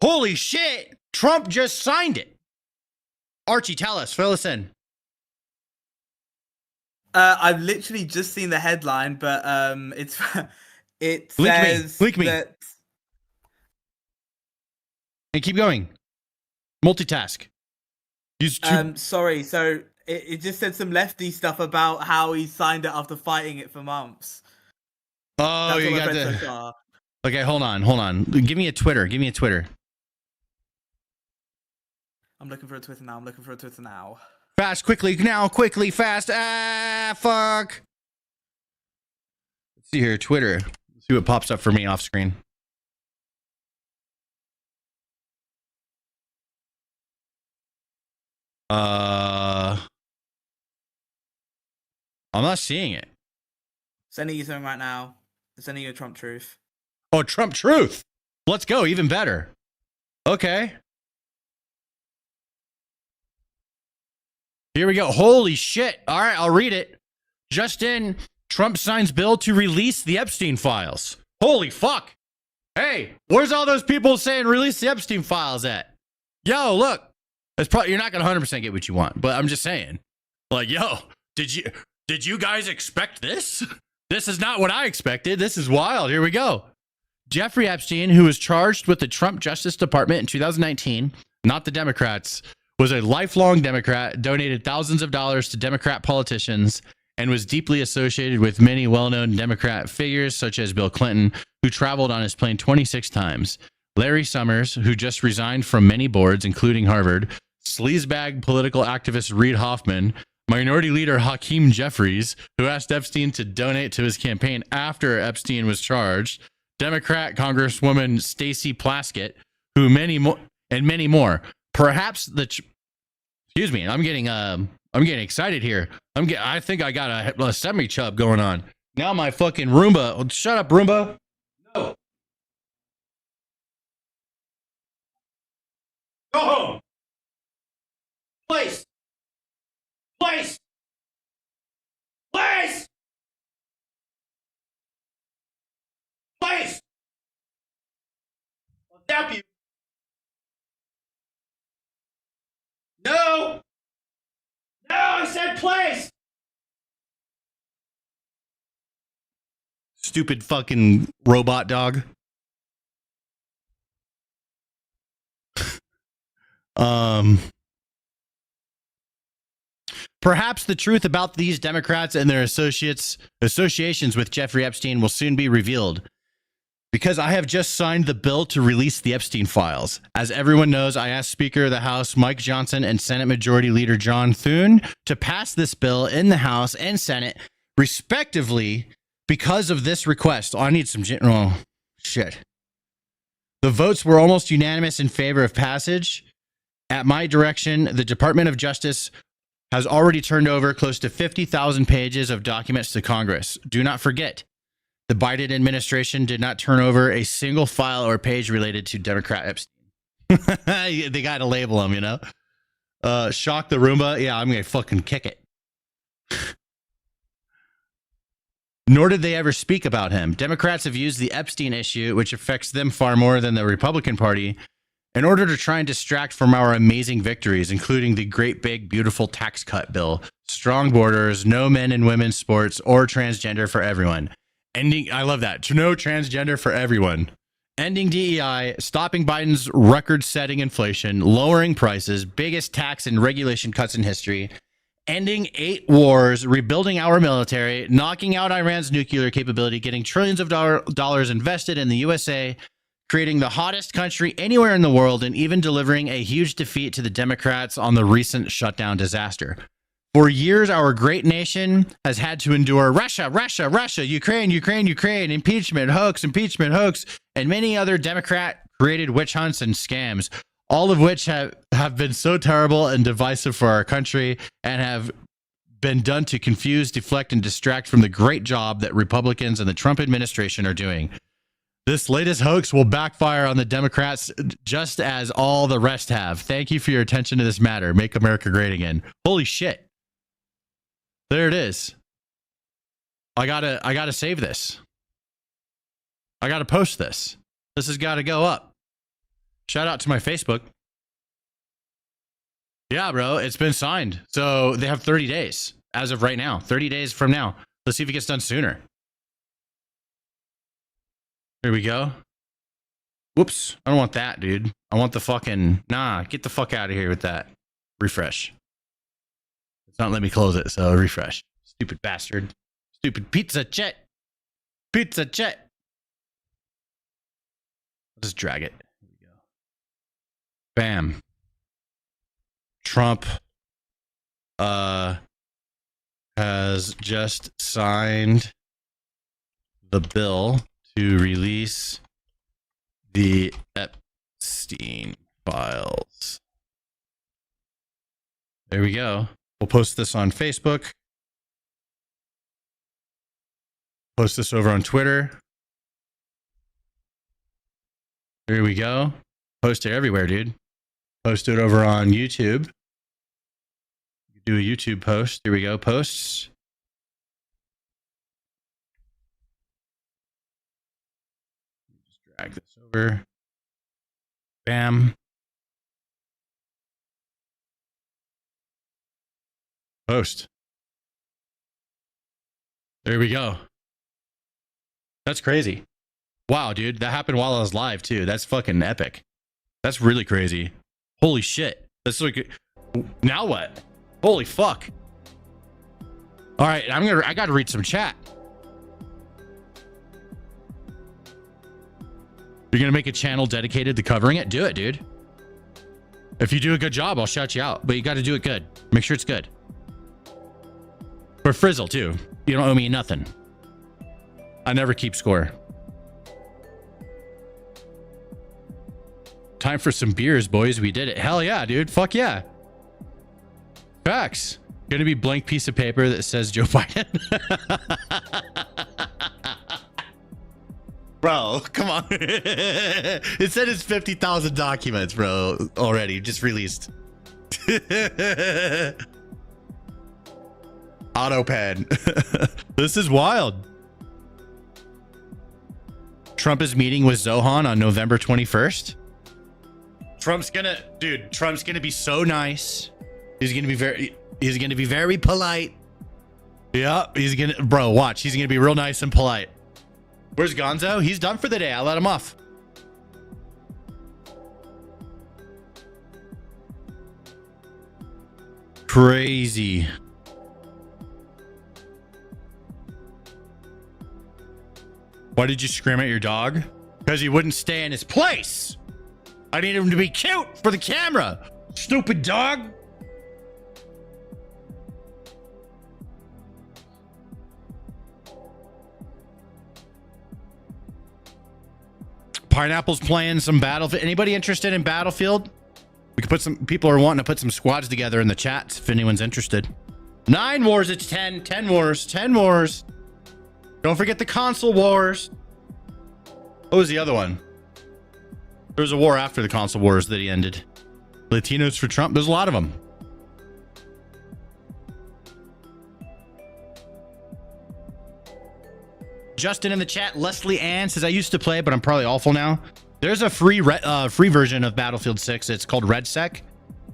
Holy shit. Trump just signed it. Archie, tell us. Fill us in. I've literally just seen the headline, but it says Leak me. that. And keep going. Multitask. Sorry. So it just said some lefty stuff about how he signed it after fighting it for months. Oh, That's you all I've got read the. so far. Okay, hold on. Give me a Twitter. I'm looking for a Twitter now. Fast, quickly, fast. Fuck. Let's see here, Twitter. Let's see what pops up for me off screen. I'm not seeing it. Sending you something right now. Sending you a Trump truth. Oh, Trump truth. Let's go. Even better. Okay. Here we go. Holy shit. All right, I'll read it. Just in, Trump signs bill to release the Epstein files. Holy fuck. Hey, where's all those people saying release the Epstein files at? Yo, look. That's probably, you're not going to 100% get what you want, but I'm just saying. Like, yo, did you guys expect this? This is not what I expected. This is wild. Here we go. Jeffrey Epstein, who was charged with the Trump Justice Department in 2019, not the Democrats, was a lifelong Democrat, donated thousands of dollars to Democrat politicians, and was deeply associated with many well-known Democrat figures such as Bill Clinton, who traveled on his plane 26 times, Larry Summers, who just resigned from many boards, including Harvard, sleazebag political activist Reid Hoffman, Minority Leader Hakeem Jeffries, who asked Epstein to donate to his campaign after Epstein was charged, Democrat Congresswoman Stacey Plaskett, who many more. Perhaps excuse me, I'm getting excited here. I think I got a semi-chub going on. Now my fucking Roomba. Oh, shut up, Roomba. No. Go home. Place. I'll tap you. No, I said place. Stupid fucking robot dog. Perhaps the truth about these Democrats and their associations with Jeffrey Epstein will soon be revealed. Because I have just signed the bill to release the Epstein files. As everyone knows, I asked Speaker of the House Mike Johnson and Senate Majority Leader John Thune to pass this bill in the House and Senate, respectively, because of this request. Oh, I need some shit. The votes were almost unanimous in favor of passage. At my direction, the Department of Justice has already turned over close to 50,000 pages of documents to Congress. Do not forget, the Biden administration did not turn over a single file or page related to Democrat Epstein. They got to label them, you know? Shock the Roomba. Yeah, I'm going to fucking kick it. Nor did they ever speak about him. Democrats have used the Epstein issue, which affects them far more than the Republican Party, in order to try and distract from our amazing victories, including the great big beautiful tax cut bill, strong borders, no men and women's sports, or transgender for everyone. I love that. No transgender for everyone. Ending DEI, stopping Biden's record-setting inflation, lowering prices, biggest tax and regulation cuts in history, ending 8 wars, rebuilding our military, knocking out Iran's nuclear capability, getting trillions of dollars invested in the USA, creating the hottest country anywhere in the world, and even delivering a huge defeat to the Democrats on the recent shutdown disaster. For years, our great nation has had to endure Russia, Ukraine, impeachment hoax, and many other Democrat-created witch hunts and scams, all of which have been so terrible and divisive for our country and have been done to confuse, deflect, and distract from the great job that Republicans and the Trump administration are doing. This latest hoax will backfire on the Democrats just as all the rest have. Thank you for your attention to this matter. Make America great again. Holy shit. There it is. I gotta save this. I gotta post this. This has got to go up. Shout out to my Facebook. Yeah, bro, it's been signed. So they have 30 days as of right now. 30 days from now. Let's see if it gets done sooner. Here we go. Whoops. I don't want that, dude. I want the fucking... Nah, get the fuck out of here with that. Refresh. It's not letting me close it, so refresh. Stupid bastard. Stupid pizza chat. Pizza chat. I'll just drag it. Here we go. Bam. Trump has just signed the bill to release the Epstein files. There we go. We'll post this on Facebook. Post this over on Twitter. Here we go. Post it everywhere, dude. Post it over on YouTube. Do a YouTube post. Here we go. Posts. Just drag this over. Bam. Post. There we go. That's crazy. Wow, dude. That happened while I was live, too. That's fucking epic. That's really crazy. Holy shit. That's like... Now what? Holy fuck. All right, I got to read some chat. You're going to make a channel dedicated to covering it? Do it, dude. If you do a good job, I'll shout you out. But you got to do it good. Make sure it's good. For Frizzle, too. You don't owe me nothing. I never keep score. Time for some beers, boys. We did it. Hell yeah, dude. Fuck yeah. Facts. Gonna be blank piece of paper that says Joe Biden. Bro, come on. It said it's 50,000 documents, bro, already. Just released. AutoPad. This is wild. Trump is meeting with Zohan on November 21st. Trump's gonna be so nice. He's gonna be very polite. Yeah, bro, watch. He's gonna be real nice and polite. Where's Gonzo? He's done for the day. I let him off. Crazy. Why did you scream at your dog? Because he wouldn't stay in his place. I need him to be cute for the camera. Stupid dog. Pineapple's playing some Battlefield. Anybody interested in Battlefield? We could put some people are wanting to put some squads together in the chat if anyone's interested. 9 wars, it's 10. 10 wars. 10 wars. Don't forget the console wars. What was the other one? There was a war after the console wars that he ended. Latinos for Trump. There's a lot of them. Justin in the chat. Leslie Ann says, I used to play, but I'm probably awful now. There's a free version of Battlefield 6. It's called RedSec.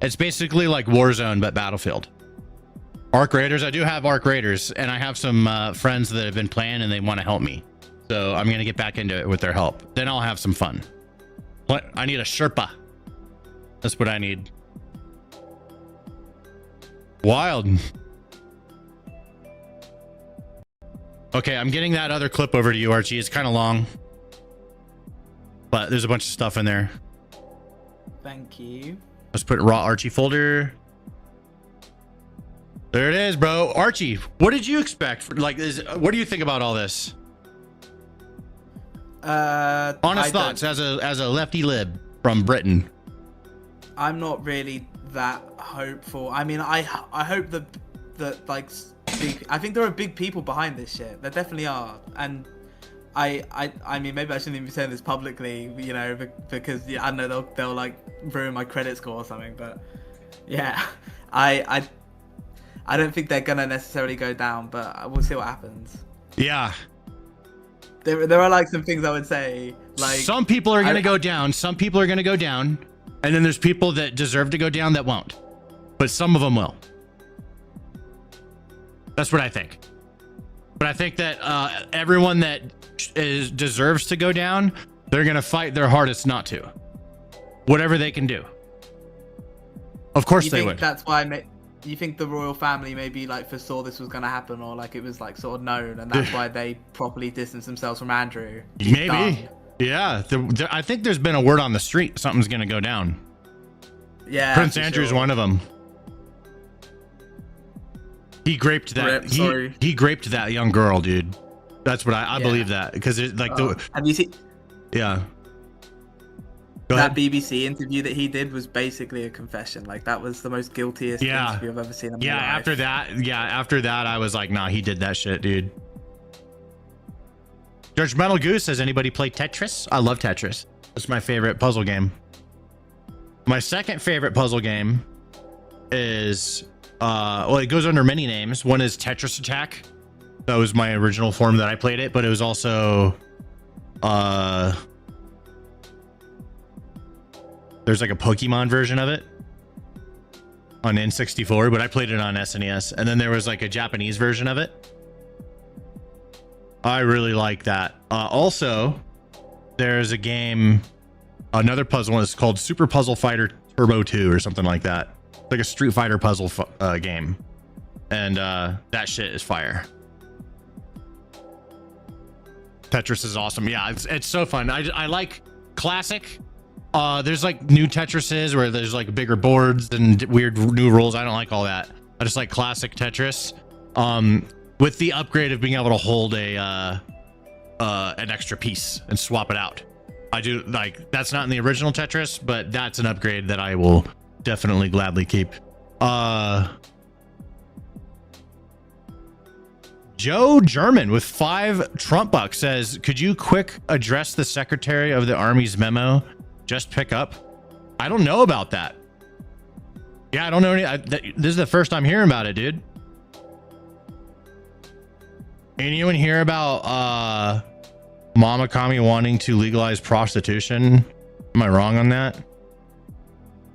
It's basically like Warzone, but Battlefield. Arc Raiders. I do have Arc Raiders, and I have some friends that have been playing, and they want to help me. So I'm going to get back into it with their help. Then I'll have some fun. What? I need a Sherpa. That's what I need. Wild. Okay, I'm getting that other clip over to you, Archie. It's kind of long, but there's a bunch of stuff in there. Thank you. Let's put raw Archie folder. There it is, bro. Archie, what did you expect? What do you think about all this? Honest thoughts as a lefty lib from Britain. I'm not really that hopeful. I mean, I hope that like big. I think there are big people behind this shit. There definitely are, and I mean, maybe I shouldn't even be saying this publicly, you know, because yeah, I know they'll like ruin my credit score or something. But yeah, I don't think they're gonna necessarily go down, but we'll see what happens. Yeah. There are like some things I would say, like some people are gonna go down. Some people are gonna go down, and then there's people that deserve to go down that won't, but some of them will. That's what I think. But I think that everyone that deserves to go down, they're gonna fight their hardest not to, whatever they can do. Of course they would. That's why. You think the royal family maybe like foresaw this was going to happen, or like it was like sort of known, and that's why they properly distanced themselves from Andrew? Maybe. Yeah. I think there's been a word on the street. Something's going to go down. Yeah. Prince Andrew's one of them. He graped that. He graped that young girl, dude. That's what I believe that, because it's like have you seen? Yeah. That BBC interview that he did was basically a confession. Like that was the most guiltiest interview I've ever seen in my life. After that, I was like, nah, he did that shit, dude. Judgmental Goose says, anybody play Tetris? I love Tetris. It's my favorite puzzle game. My second favorite puzzle game is, well, it goes under many names. One is Tetris Attack. That was my original form that I played it, but it was also, there's like a Pokemon version of it on N64, but I played it on SNES. And then there was like a Japanese version of it. I really like that. Also, there's a game, another puzzle one is called Super Puzzle Fighter Turbo 2 or something like that. It's like a Street Fighter puzzle game. And that shit is fire. Tetris is awesome. Yeah, it's so fun. I like classic. There's like new Tetrises where there's like bigger boards and weird new rules. I don't like all that. I just like classic Tetris, with the upgrade of being able to hold an extra piece and swap it out. I do like, that's not in the original Tetris, but that's an upgrade that I will definitely gladly keep. Joe German with 5 Trump bucks says, could you quick address the Secretary of the Army's memo? Just pick up. I don't know about that. Yeah, I don't know. This is the first I'm hearing about it, dude. Anyone hear about Mama Kami wanting to legalize prostitution? Am I wrong on that?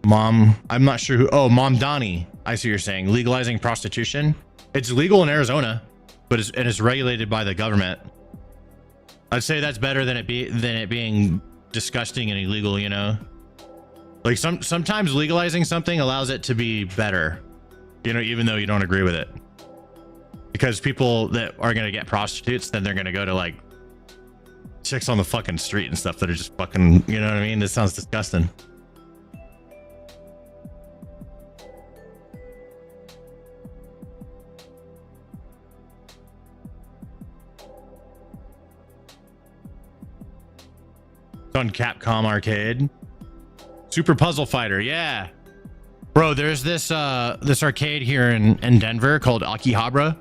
Mom, I'm not sure who. Oh, Mom Donnie. I see what you're saying. Legalizing prostitution. It's legal in Arizona, but it's regulated by the government. I'd say that's better than it being disgusting and illegal, you know. Like sometimes legalizing something allows it to be better, you know, even though you don't agree with it, because people that are going to get prostitutes, then they're going to go to like chicks on the fucking street and stuff that are just fucking, you know what I mean? This sounds disgusting. On Capcom Arcade. Super Puzzle Fighter, yeah. Bro, there's this arcade here in Denver called Akihabara.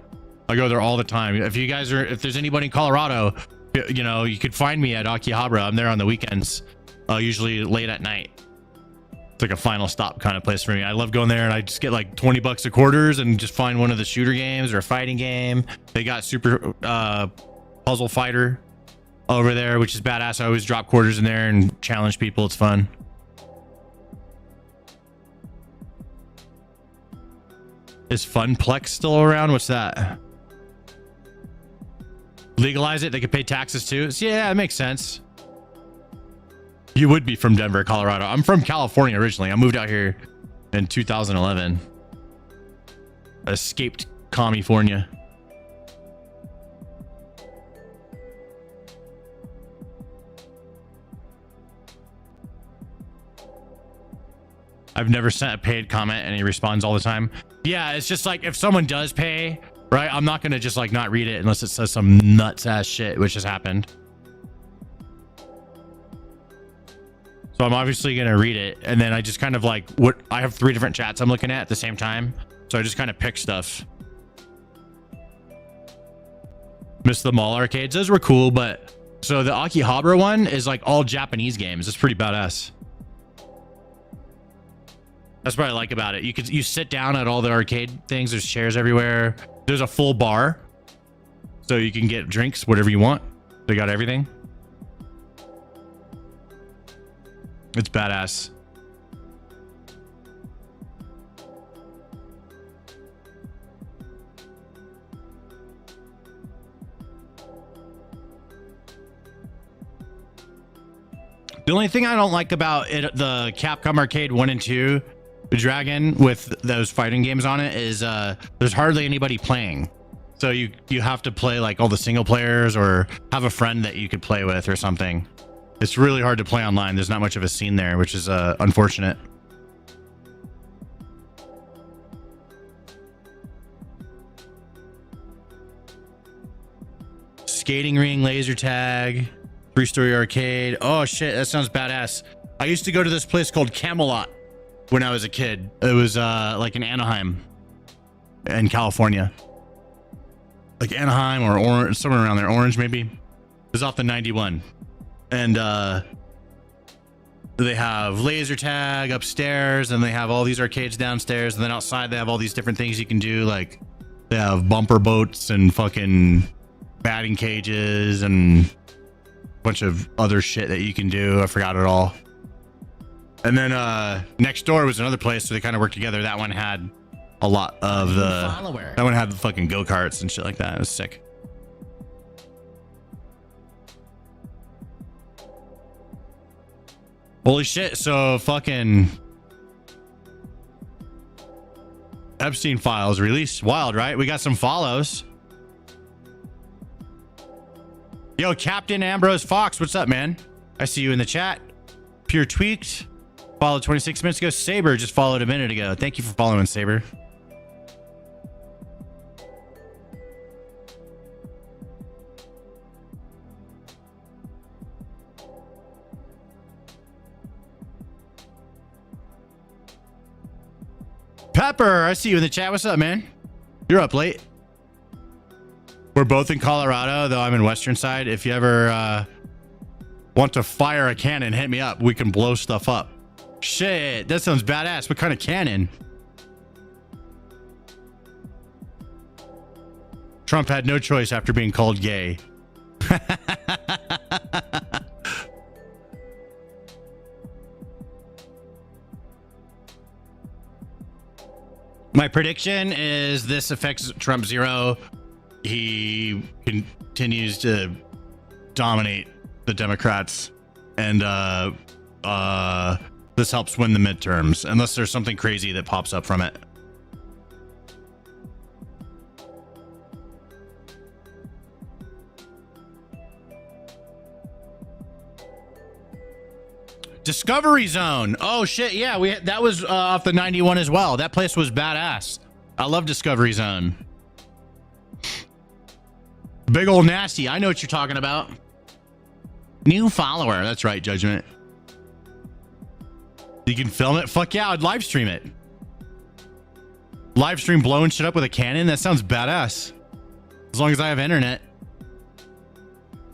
I go there all the time. If there's anybody in Colorado, you know, you could find me at Akihabara. I'm there on the weekends, usually late at night. It's like a final stop kind of place for me. I love going there, and I just get like 20 bucks a quarters and just find one of the shooter games or a fighting game. They got Super Puzzle Fighter over there, which is badass. I always drop quarters in there and challenge people. It's fun. Is Funplex still around? What's that? Legalize it, they could pay taxes too. So yeah, it makes sense. You would be from Denver, Colorado. I'm from California originally. I moved out here in 2011. I escaped California. I've never sent a paid comment and he responds all the time. Yeah, it's just like if someone does pay, right? I'm not going to just like not read it unless it says some nuts ass shit, which has happened. So I'm obviously going to read it. And then I just kind of like I have 3 different chats I'm looking at the same time. So I just kind of pick stuff. Miss the mall arcades. Those were cool, but So the Akihabara one is like all Japanese games. It's pretty badass. That's what I like about it. You sit down at all the arcade things. There's chairs everywhere. There's a full bar, so you can get drinks, whatever you want. They got everything. It's badass. The only thing I don't like about it, the Capcom Arcade 1 and 2 Dragon with those fighting games on it, is there's hardly anybody playing. So you have to play like all the single players or have a friend that you could play with or something. It's really hard to play online. There's not much of a scene there, which is unfortunate. Skating ring, laser tag, 3-story arcade. Oh shit, that sounds badass. I used to go to this place called Camelot when I was a kid. It was like in Anaheim in California. Like Anaheim or Orange, somewhere around there. Orange maybe. It was off the 91. And they have laser tag upstairs, and they have all these arcades downstairs, and then outside they have all these different things you can do. Like they have bumper boats and fucking batting cages and a bunch of other shit that you can do. I forgot it all. And then next door was another place, so they kind of worked together. That one had a lot of that one had the fucking go-karts and shit like that. It was sick. Holy shit. So fucking Epstein files released. Wild, right? We got some follows. Yo, Captain Ambrose Fox, what's up, man? I see you in the chat. Pure Tweaked followed 26 minutes ago. Saber just followed a minute ago. Thank you for following, Saber. Pepper, I see you in the chat. What's up, man? You're up late. We're both in Colorado, though I'm in Western Side. If you ever want to fire a cannon, hit me up. We can blow stuff up. Shit, that sounds badass. What kind of cannon? Trump had no choice after being called gay. My prediction is this affects Trump zero. He continues to dominate the Democrats, and this helps win the midterms, unless there's something crazy that pops up from it. Discovery Zone. Oh shit, yeah, that was off the 91 as well. That place was badass. I love Discovery Zone. Big old nasty. I know what you're talking about. New follower. That's right, Judgment. You can film it? Fuck yeah, I'd live stream it. Live stream blowing shit up with a cannon? That sounds badass. As long as I have internet.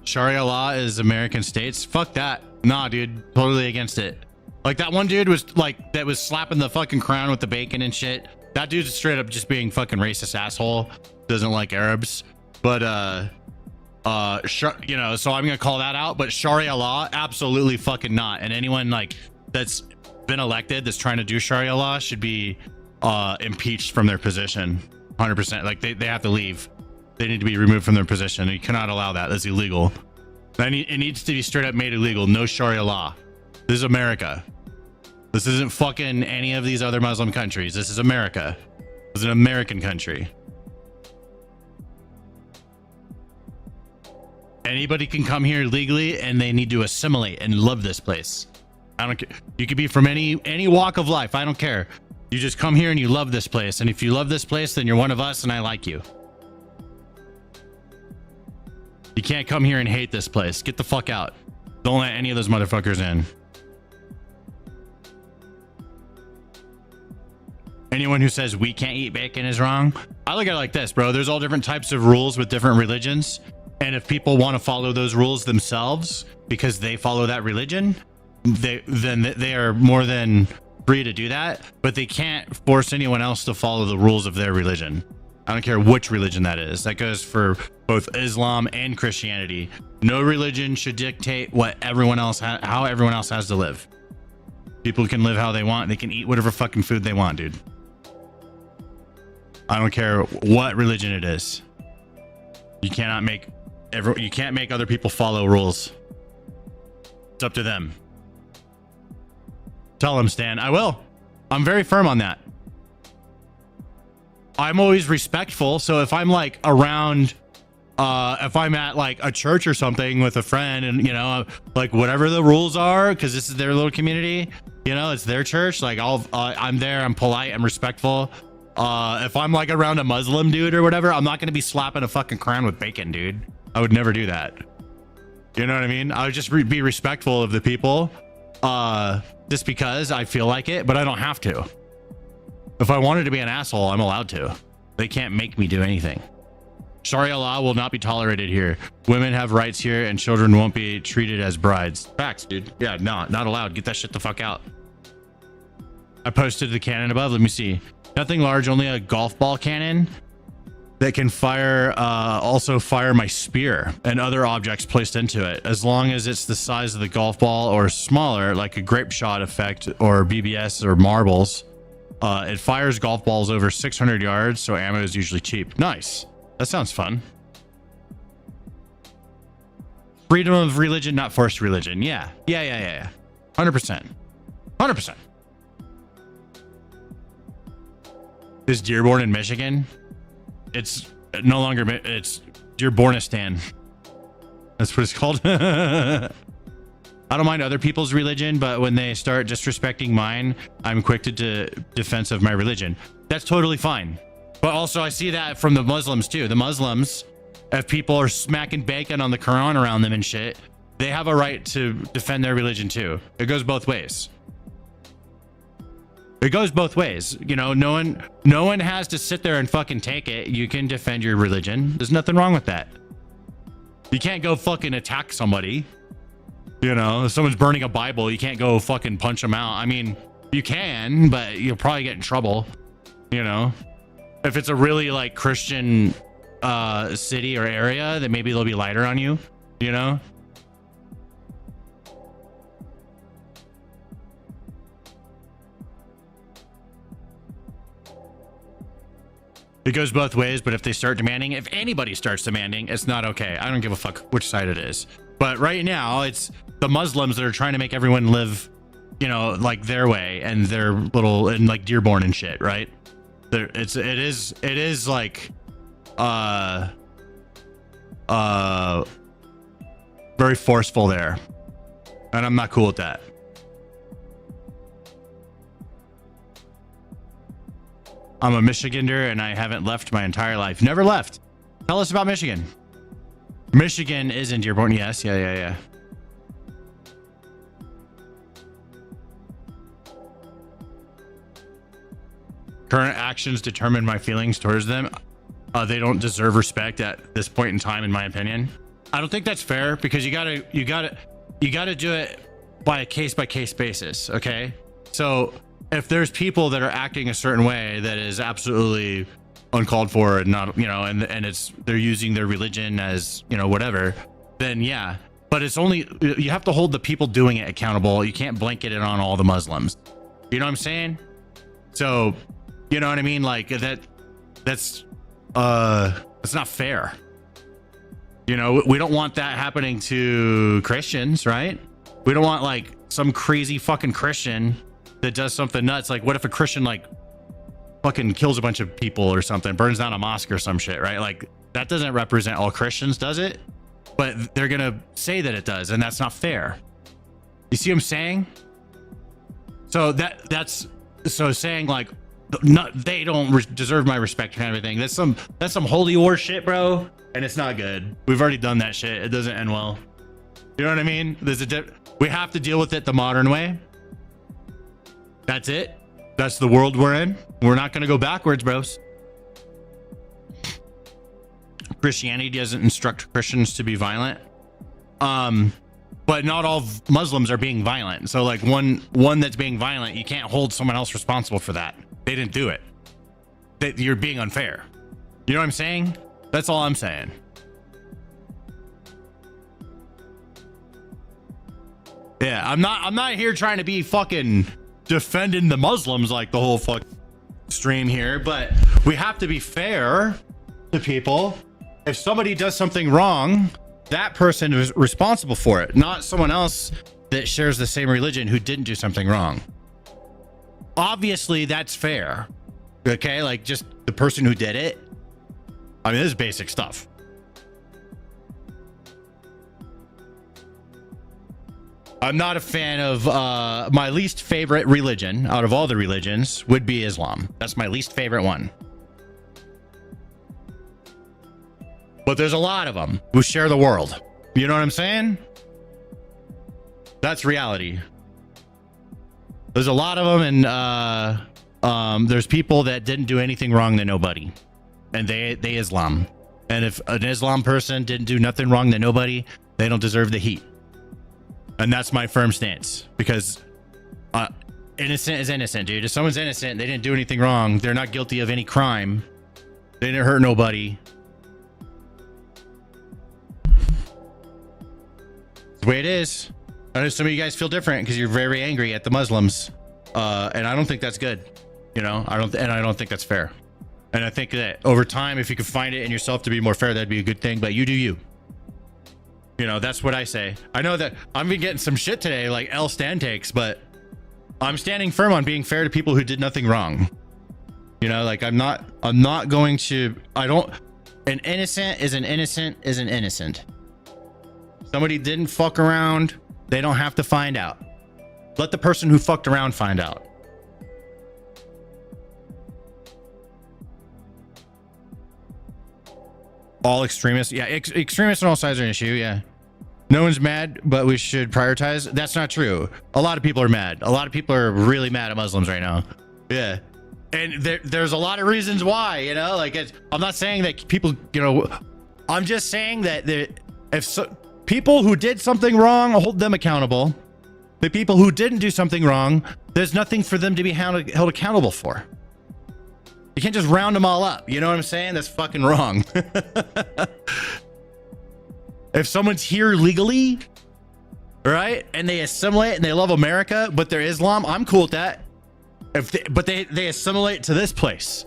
Sharia law is American states? Fuck that. Nah, dude. Totally against it. Like that one dude was like, that was slapping the fucking crown with the bacon and shit. That dude's straight up just being fucking racist asshole. Doesn't like Arabs. But, you know, so I'm going to call that out. But Sharia law, absolutely fucking not. And anyone like that's been elected that's trying to do Sharia law should be impeached from their position. 100%. Like they have to leave. They need to be removed from their position. You cannot allow that. That's illegal. It needs to be straight up made illegal. No Sharia law. This is America. This isn't fucking any of these other Muslim countries. This is America. This is an American country. Anybody can come here legally, and they need to assimilate and love this place. I don't care. You could be from any walk of life. I don't care. You just come here and you love this place. And if you love this place, then you're one of us, and I like you. You can't come here and hate this place. Get the fuck out. Don't let any of those motherfuckers in. Anyone who says we can't eat bacon is wrong. I look at it like this, bro. There's all different types of rules with different religions. And if people want to follow those rules themselves because they follow that religion, then they are more than free to do that, but they can't force anyone else to follow the rules of their religion. I don't care which religion that is. That goes for both Islam and Christianity. No religion should dictate what everyone else how everyone else has to live. People can live how they want. They can eat whatever fucking food they want, dude. I don't care what religion it is. You can't make other people follow rules. It's up to them. Tell them, Stan. I will. I'm very firm on that. I'm always respectful. So if I'm like around, if I'm at like a church or something with a friend and, you know, like whatever the rules are, because this is their little community, you know, it's their church. Like I'm there. I'm polite. I'm respectful. If I'm like around a Muslim dude or whatever, I'm not going to be slapping a fucking Quran with bacon, dude. I would never do that. You know what I mean? I would just be respectful of the people. Just because I feel like it, but I don't have to. If I wanted to be an asshole, I'm allowed to. They can't make me do anything. Sharia law will not be tolerated here. Women have rights here and children won't be treated as brides. Facts, dude. Yeah, no, not allowed. Get that shit the fuck out. I posted the cannon above. Let me see. Nothing large, only a golf ball cannon that can fire, also fire my spear and other objects placed into it. As long as it's the size of the golf ball or smaller, like a grape shot effect or BBS or marbles, it fires golf balls over 600 yards, so ammo is usually cheap. Nice. That sounds fun. Freedom of religion, not forced religion. Yeah. 100%. 100%. Is Dearborn in Michigan? It's no longer, it's Dearbornistan. That's what it's called. I don't mind other people's religion, but when they start disrespecting mine, I'm quick to defense of my religion. That's totally fine. But also I see that from the Muslims too. The Muslims, if people are smacking bacon on the Quran around them and shit, they have a right to defend their religion too. It goes both ways. It goes both ways. You know, no one has to sit there and fucking take it. You can defend your religion. There's nothing wrong with that. You can't go fucking attack somebody. You know, if someone's burning a Bible, you can't go fucking punch them out. I mean, you can, but you'll probably get in trouble. You know, if it's a really like Christian city or area, then maybe they'll be lighter on you, you know? It goes both ways, but if they start demanding, if anybody starts demanding, it's not okay. I don't give a fuck which side it is. But right now, it's the Muslims that are trying to make everyone live, you know, like their way and their little, and like Dearborn and shit, right? It is like, very forceful there. And I'm not cool with that. I'm a Michigander and I haven't left my entire life. Never left. Tell us about Michigan. Michigan is in Dearborn. Yes. Yeah. Current actions determine my feelings towards them. They don't deserve respect at this point in time, in my opinion. I don't think that's fair because you gotta do it by a case basis. Okay. So if there's people that are acting a certain way that is absolutely uncalled for and not, you know, and it's, they're using their religion as, you know, whatever, then yeah, but it's only, you have to hold the people doing it accountable. You can't blanket it on all the Muslims. You know what I'm saying? So, you know what I mean? Like that's not fair. You know, we don't want that happening to Christians, right? We don't want like some crazy fucking Christian that does something nuts. Like what if a Christian like fucking kills a bunch of people or something, burns down a mosque or some shit, right? Like that doesn't represent all Christians, does it? But they're gonna say that it does, and that's not fair. You see what I'm saying? So that's saying like they don't deserve my respect kind of thing. That's some holy war shit, bro, and it's not good. We've already done that shit. It doesn't end well. You know what I mean? We have to deal with it the modern way. That's it. That's the world we're in. We're not going to go backwards, bros. Christianity doesn't instruct Christians to be violent. But not all Muslims are being violent. So like one that's being violent, you can't hold someone else responsible for that. They didn't do it. You're being unfair. You know what I'm saying? That's all I'm saying. Yeah, I'm not here trying to be fucking defending the Muslims like the whole fuck stream here, but we have to be fair to people. If somebody does something wrong, that person is responsible for it, not someone else that shares the same religion who didn't do something wrong. Obviously, that's fair. Okay, like just the person who did it. I mean, this is basic stuff. I'm not a fan of my least favorite religion out of all the religions would be Islam. That's my least favorite one. But there's a lot of them who share the world. You know what I'm saying? That's reality. There's a lot of them, and there's people that didn't do anything wrong to nobody, and they Islam. And if an Islam person didn't do nothing wrong to nobody, they don't deserve the heat. And that's my firm stance, because innocent is innocent, dude. If someone's innocent, they didn't do anything wrong, they're not guilty of any crime, they didn't hurt nobody. The way it is. I know some of you guys feel different because you're very angry at the Muslims, and I don't think that's good. You know, I don't think that's fair. And I think that over time, if you could find it in yourself to be more fair, that'd be a good thing. But you do you. You know, that's what I say. I know that I've been getting some shit today, like L stand takes, but I'm standing firm on being fair to people who did nothing wrong. You know, like I'm not going to. An innocent is an innocent is an innocent. Somebody didn't fuck around, they don't have to find out. Let the person who fucked around find out. All extremists, yeah, extremists on all sides are an issue, yeah. No one's mad, but we should prioritize. That's not true. A lot of people are mad. A lot of people are really mad at Muslims right now. Yeah. And there's a lot of reasons why, you know, like I'm not saying that people, you know, I'm just saying that people who did something wrong, hold them accountable. The people who didn't do something wrong, there's nothing for them to be held accountable for. You can't just round them all up. You know what I'm saying? That's fucking wrong. If someone's here legally, right, and they assimilate and they love America, but they're Islam, I'm cool with that. But they assimilate to this place.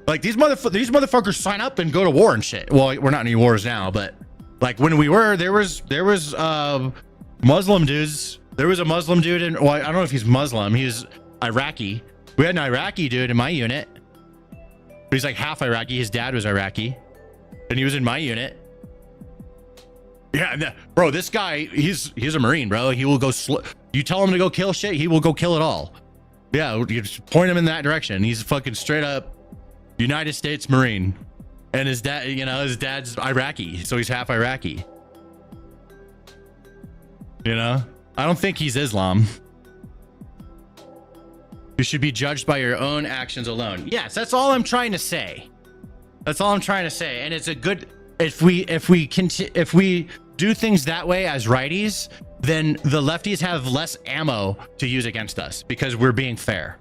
Like these motherfuckers sign up and go to war and shit. Well, we're not in any wars now, but like when we were, there was Muslim dudes. There was a Muslim dude, and well, I don't know if he's Muslim. He was Iraqi. We had an Iraqi dude in my unit. He's like half Iraqi. His dad was Iraqi, and he was in my unit. Yeah, bro, this guy, he's a Marine, bro. He will go. You tell him to go kill shit, he will go kill it all. Yeah, you just point him in that direction. He's a fucking straight up United States Marine. And his dad, you know, his dad's Iraqi, so he's half Iraqi. You know, I don't think he's Islam. You should be judged by your own actions alone. Yes, that's all I'm trying to say. That's all I'm trying to say. And it's a good, if we do things that way as righties, then the lefties have less ammo to use against us because we're being fair.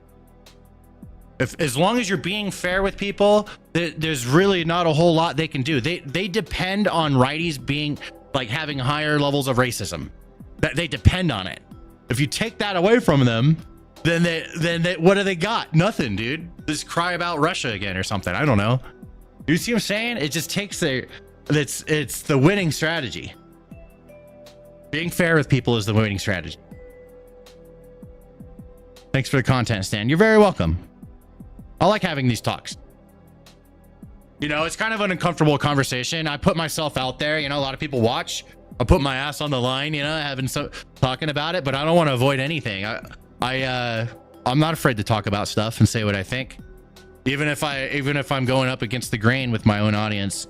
As long as you're being fair with people, there's really not a whole lot they can do. They depend on righties being like having higher levels of racism. They depend on it. If you take that away from them, then they what do they got? Nothing, dude. Just cry about Russia again or something. I don't know. You see what I'm saying? It just takes it's the winning strategy. Being fair with people is the winning strategy. Thanks for the content, Stan. You're very welcome. I like having these talks. You know, it's kind of an uncomfortable conversation. I put myself out there. You know, a lot of people watch. I put my ass on the line, you know, talking about it, but I don't want to avoid anything. I'm not afraid to talk about stuff and say what I think. Even if I'm going up against the grain with my own audience.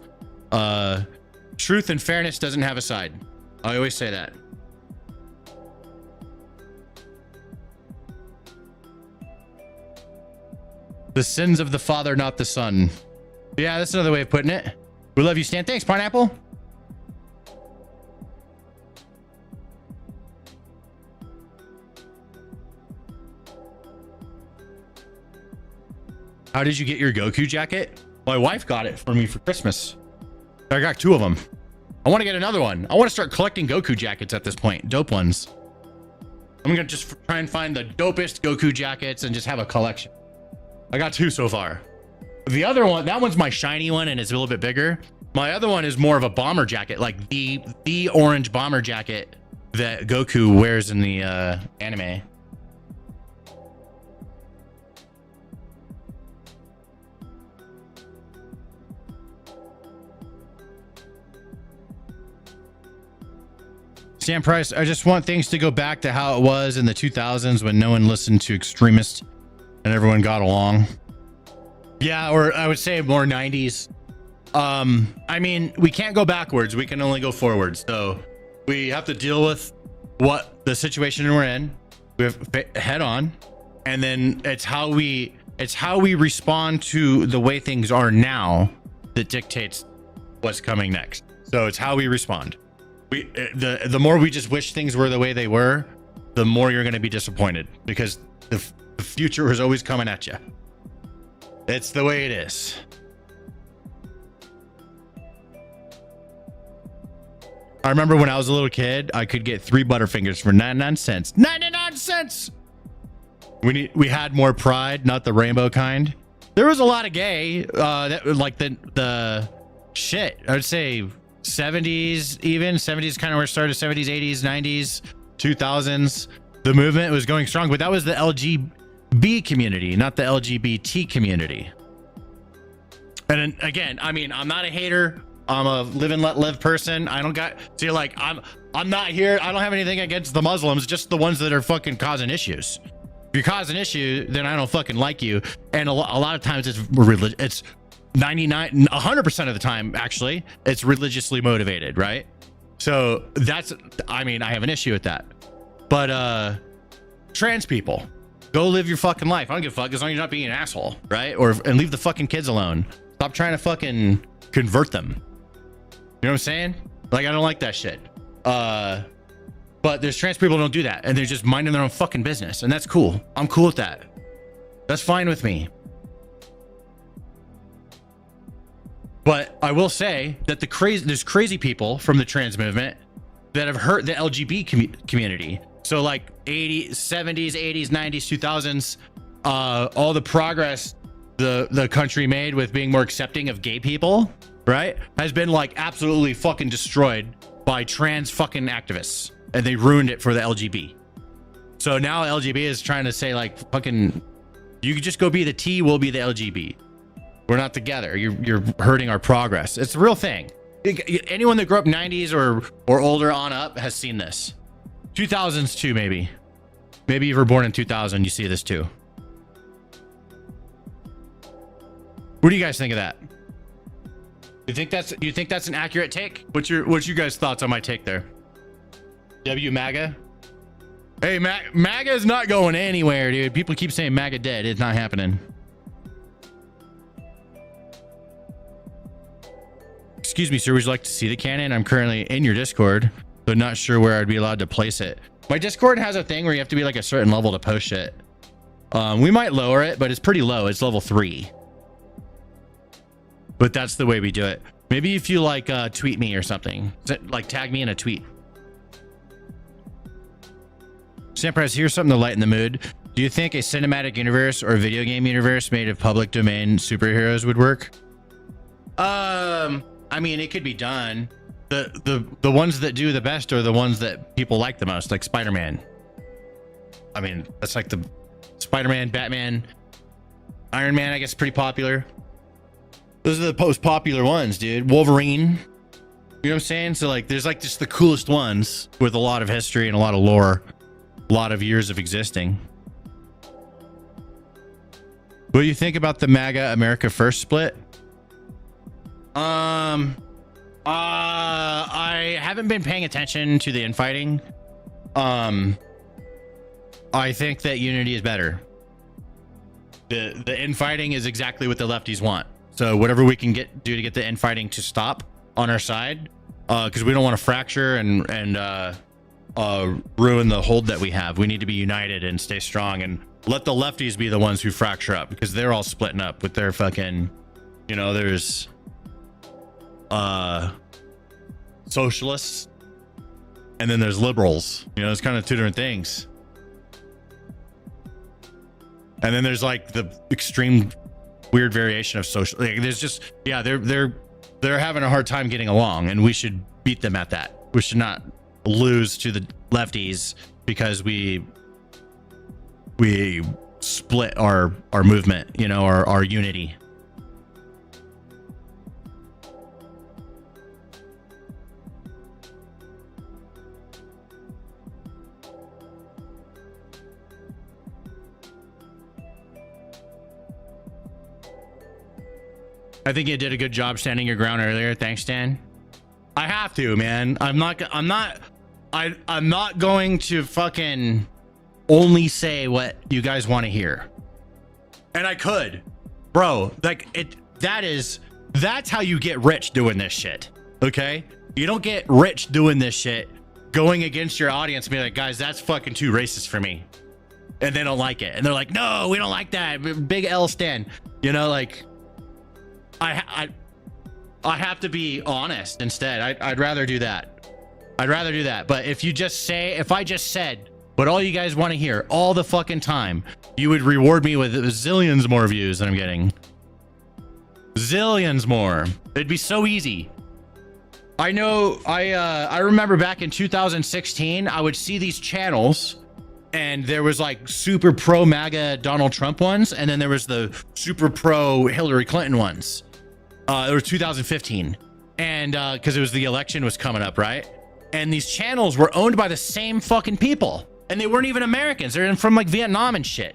Truth and fairness doesn't have a side. I always say that. The sins of the father, not the son. Yeah, that's another way of putting it. We love you, Stan. Thanks, Pineapple. How did you get your Goku jacket? My wife got it for me for Christmas. I got 2 of them. I want to get another one. I want to start collecting Goku jackets at this point. Dope ones. I'm going to just try and find the dopest Goku jackets and just have a collection. I got 2 so far. The other one, that one's my shiny one and it's a little bit bigger. My other one is more of a bomber jacket, like the orange bomber jacket that Goku wears in the anime. Sam Price, I just want things to go back to how it was in the 2000s when no one listened to extremists and everyone got along. Yeah, or I would say more 90s. I mean, we can't go backwards. We can only go forwards. So we have to deal with what the situation we're in. We have head on, and then it's how we respond to the way things are now that dictates what's coming next. So it's how we respond. The more we just wish things were the way they were, the more you're going to be disappointed, because the future is always coming at you. It's the way it is. I remember when I was a little kid, I could get 3 Butterfingers for 99 cents. 99 cents! We had more pride, not the rainbow kind. There was a lot of gay, that like the shit. I would say 70s, even 70s kind of where it started. 70s, 80s, 90s, 2000s. The movement was going strong, but that was the LGB community, not the LGBT community. And again, I mean, I'm not a hater. I'm a live and let live person. I don't got, see, like, I'm not here. I don't have anything against the Muslims, just the ones that are fucking causing issues. If you cause an issue, then I don't fucking like you. And a lot of times it's 100% of the time, actually, it's religiously motivated, right? So that's, I mean, I have an issue with that. But trans people, go live your fucking life. I don't give a fuck as long as you're not being an asshole, right? And leave the fucking kids alone. Stop trying to fucking convert them. You know what I'm saying? Like, I don't like that shit. But there's trans people who don't do that, and they're just minding their own fucking business, and that's cool. I'm cool with that. That's fine with me. But I will say that there's crazy people from the trans movement that have hurt the LGBT community. So like 80s, 70s, 80s, 90s, 2000s, all the progress the country made with being more accepting of gay people, right, has been like absolutely fucking destroyed by trans fucking activists, and they ruined it for the LGB. So now LGB is trying to say, like, fucking, you could just go be the T, we'll be the LGB. We're not together. You're hurting our progress. It's a real thing. Anyone that grew up 90s or older on up has seen this. 2000s too, maybe. Maybe you were born in 2000, you see this too. What do you guys think of that? Do you think that's an accurate take? What's your guys' thoughts on my take there? W MAGA? Hey, MAGA is not going anywhere, dude. People keep saying MAGA dead. It's not happening. Excuse me, sir. Would you like to see the cannon? I'm currently in your Discord, but not sure where I'd be allowed to place it. My Discord has a thing where you have to be like a certain level to post it. We might lower it, but it's pretty low. It's level 3. But that's the way we do it. Maybe if you like tweet me or something, like tag me in a tweet. Sampras, here's something to lighten the mood. Do you think a cinematic universe or a video game universe made of public domain superheroes would work? I mean, it could be done. The ones that do the best are the ones that people like the most, like Spider-Man. I mean, that's like the Spider-Man, Batman, Iron Man, I guess, pretty popular. Those are the most popular ones, dude. Wolverine. You know what I'm saying? So like, there's like just the coolest ones with a lot of history and a lot of lore, a lot of years of existing. What do you think about the MAGA America First split? I haven't been paying attention to the infighting. I think that unity is better. The infighting is exactly what the lefties want. So whatever we can do to get the infighting to stop on our side, because we don't want to fracture and ruin the hold that we have. We need to be united and stay strong, and let the lefties be the ones who fracture up, because they're all splitting up with their fucking, you know, there's socialists and then there's liberals. You know, it's kind of two different things. And then there's like the extreme weird variation of social, like there's just, yeah, they're having a hard time getting along, and we should beat them at that. We should not lose to the lefties because we split our movement, you know, our unity. I think you did a good job standing your ground earlier. Thanks, Dan. I have to, man. I'm not going to fucking only say what you guys want to hear. And I could, bro, like that's how you get rich doing this shit. Okay. You don't get rich doing this shit, going against your audience and be like, guys, that's fucking too racist for me. And they don't like it. And they're like, no, we don't like that. Big L stand, you know, like, I have to be honest instead. I'd rather do that. I'd rather do that. But if I just said what all you guys want to hear all the fucking time, you would reward me with zillions more views than I'm getting. Zillions more. It'd be so easy. I know. I remember back in 2016, I would see these channels, and there was like super pro MAGA Donald Trump ones, and then there was the super pro Hillary Clinton ones. It was 2015, and because it was the election was coming up, right? And these channels were owned by the same fucking people, and they weren't even Americans. They're from like Vietnam and shit,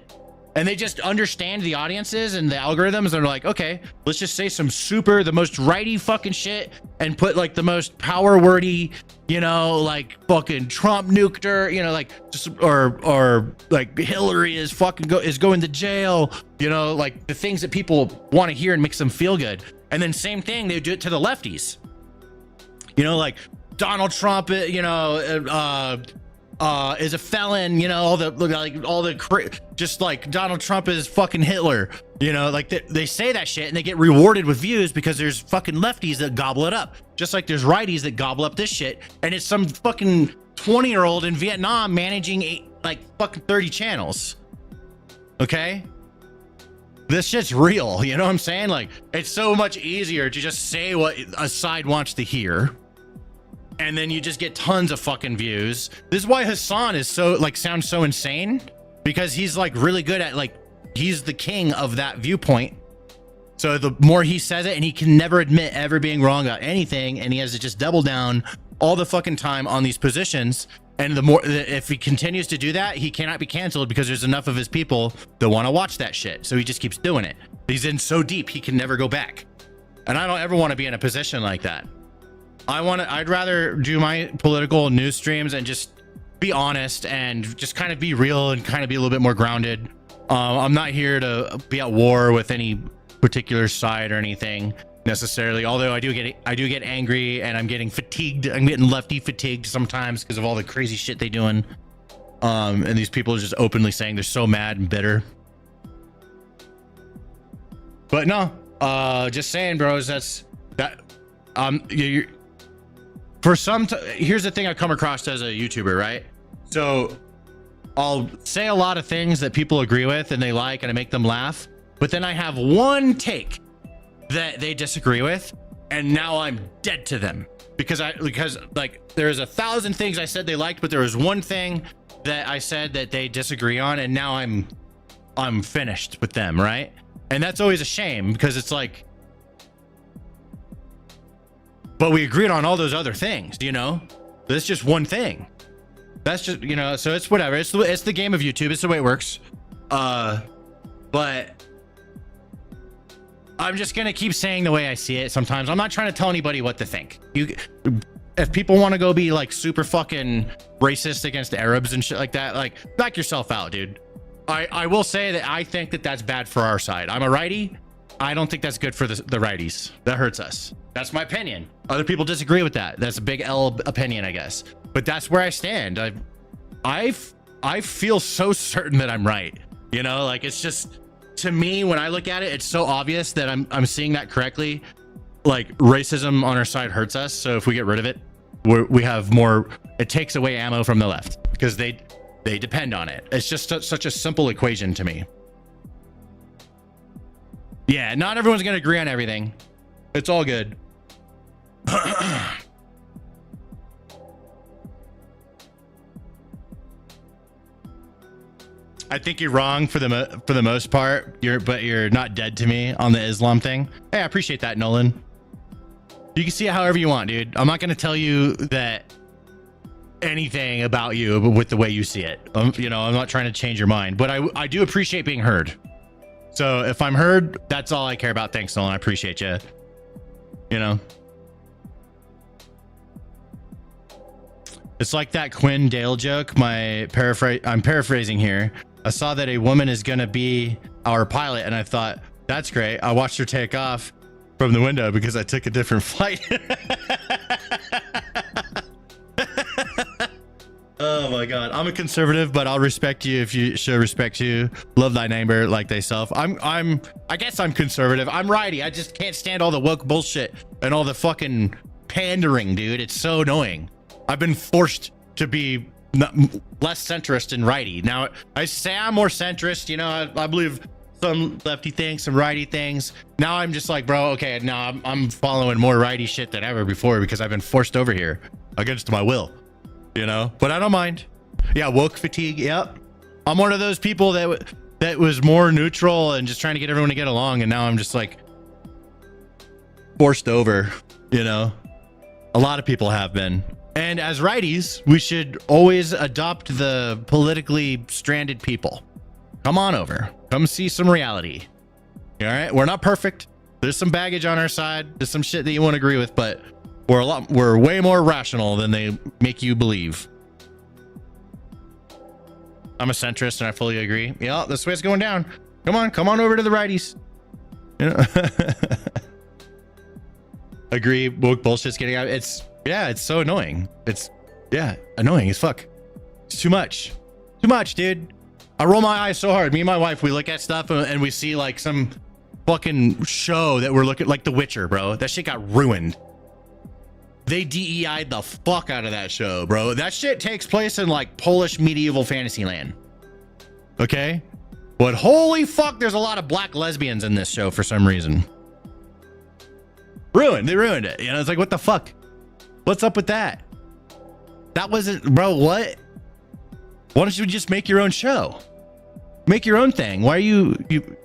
and they just understand the audiences and the algorithms. And they're like, okay, let's just say the most righty fucking shit, and put like the most power wordy, you know, like fucking Trump nuked her, you know, like just or like Hillary is going to jail, you know, like the things that people want to hear and makes them feel good. And then same thing, they do it to the lefties, you know, like Donald Trump, you know, is a felon, you know, just like Donald Trump is fucking Hitler, you know, like they say that shit and they get rewarded with views because there's fucking lefties that gobble it up, just like there's righties that gobble up this shit. And it's some fucking 20-year-old in Vietnam managing like fucking 30 channels. Okay. This shit's real, you know what I'm saying? Like, it's so much easier to just say what a side wants to hear, and then you just get tons of fucking views. This is why Hassan is so, like, sounds so insane, because he's, like, really good at, like, he's the king of that viewpoint. So the more he says it, and he can never admit ever being wrong about anything, and he has to just double down all the fucking time on these positions. And the more, if he continues to do that, he cannot be canceled because there's enough of his people that want to watch that shit. So he just keeps doing it. He's in so deep, he can never go back. And I don't ever want to be in a position like that. I'd rather do my political news streams and just be honest and just kind of be real and kind of be a little bit more grounded. I'm not here to be at war with any particular side or anything necessarily, although I do get angry, and I'm getting fatigued. I'm getting lefty fatigued sometimes because of all the crazy shit they doing, and these people are just openly saying they're so mad and bitter. But no, just saying, bros, here's the thing I come across as a YouTuber, right? So I'll say a lot of things that people agree with and they like, and I make them laugh, but then I have one take that they disagree with, and now I'm dead to them because like there's 1,000 things I said they liked, but there was one thing that I said that they disagree on, and now I'm finished with them, right? And that's always a shame, because it's like, but we agreed on all those other things, you know? That's just one thing. That's just, you know, so it's whatever. It's the game of YouTube. It's the way it works. But I'm just gonna keep saying the way I see it sometimes. I'm not trying to tell anybody what to think. If people want to go be like super fucking racist against Arabs and shit like that, like, back yourself out, dude. I will say that I think that that's bad for our side. I'm a righty, I don't think that's good for the righties. That hurts us. That's my opinion. Other people disagree with that. That's a big L opinion, I guess. But that's where I stand. I feel so certain that I'm right. You know, like it's just, to me, when I look at it, it's so obvious that I'm seeing that correctly. Like racism on our side hurts us. So if we get rid of it, we have more, it takes away ammo from the left because they depend on it. It's just such a simple equation to me. Yeah, not everyone's going to agree on everything. It's all good. I think you're wrong for the most part. But you're not dead to me on the Islam thing. Hey, I appreciate that, Nolan. You can see it however you want, dude. I'm not going to tell you that anything about you with the way you see it. You know, I'm not trying to change your mind, but I do appreciate being heard. So if I'm heard, that's all I care about. Thanks, Nolan. I appreciate you. You know, it's like that Quinn Dale joke. I'm paraphrasing here. I saw that a woman is going to be our pilot, and I thought, that's great. I watched her take off from the window because I took a different flight. Oh my God. I'm a conservative, but I'll respect you if you show respect to. Love thy neighbor like thyself. I guess I'm conservative. I'm righty. I just can't stand all the woke bullshit and all the fucking pandering, dude. It's so annoying. I've been forced to be less centrist and righty. Now I say I'm more centrist, you know, I believe some lefty things, some righty things. Now I'm just like, bro, okay, now I'm following more righty shit than ever before because I've been forced over here against my will, you know, but I don't mind. Yeah. Woke fatigue. Yep. I'm one of those people that was more neutral and just trying to get everyone to get along. And now I'm just like forced over, you know, a lot of people have been. And as righties, we should always adopt the politically stranded people. Come on over. Come see some reality. All right. We're not perfect. There's some baggage on our side. There's some shit that you won't agree with, but we're way more rational than they make you believe. I'm a centrist and I fully agree. Yeah, this way it's going down. Come on over to the righties. You know? Agree. Woke bullshit's getting out. It's so annoying. It's annoying as fuck. It's too much, dude. I roll my eyes so hard. Me and my wife, we look at stuff and we see like some fucking show that we're looking, like The Witcher, bro. That shit got ruined. They DEI'd the fuck out of that show, bro. That shit takes place in like Polish medieval fantasy land. Okay? But holy fuck, there's a lot of black lesbians in this show for some reason. They ruined it. You know, it's like, what the fuck? What's up with that? That wasn't, bro, what? Why don't you just make your own show? Make your own thing. Why are you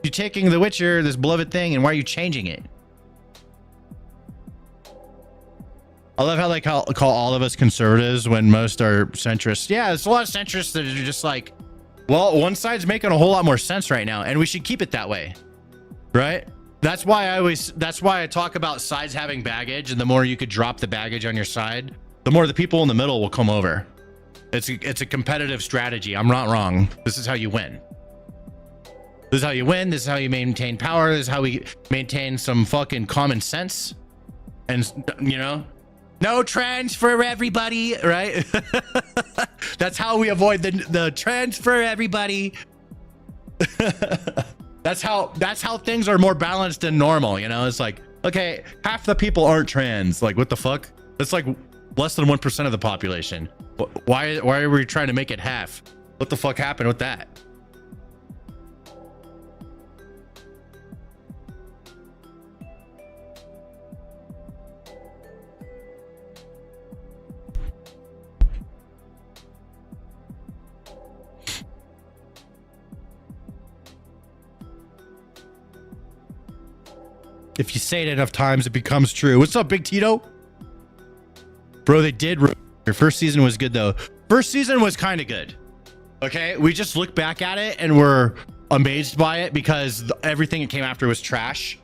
taking The Witcher, this beloved thing, and why are you changing it? I love how they call all of us conservatives when most are centrists. Yeah, there's a lot of centrists that are just like, well, one side's making a whole lot more sense right now, and we should keep it that way, right? That's why I talk about sides having baggage, and the more you could drop the baggage on your side, the more the people in the middle will come over. It's a competitive strategy. I'm not wrong. This is how you win. This is how you win. This is how you maintain power. This is how we maintain some fucking common sense. And, you know, no trans for everybody, right? That's how we avoid the trans for everybody. That's how things are more balanced than normal, you know? It's like, okay, half the people aren't trans. Like, what the fuck? That's like less than 1% of the population. Why are we trying to make it half? What the fuck happened with that? If you say it enough times, it becomes true. What's up, Big Tito? Bro, they did. Your first season was good, though. First season was kind of good. Okay? We just look back at it and we're amazed by it because everything that came after was trash.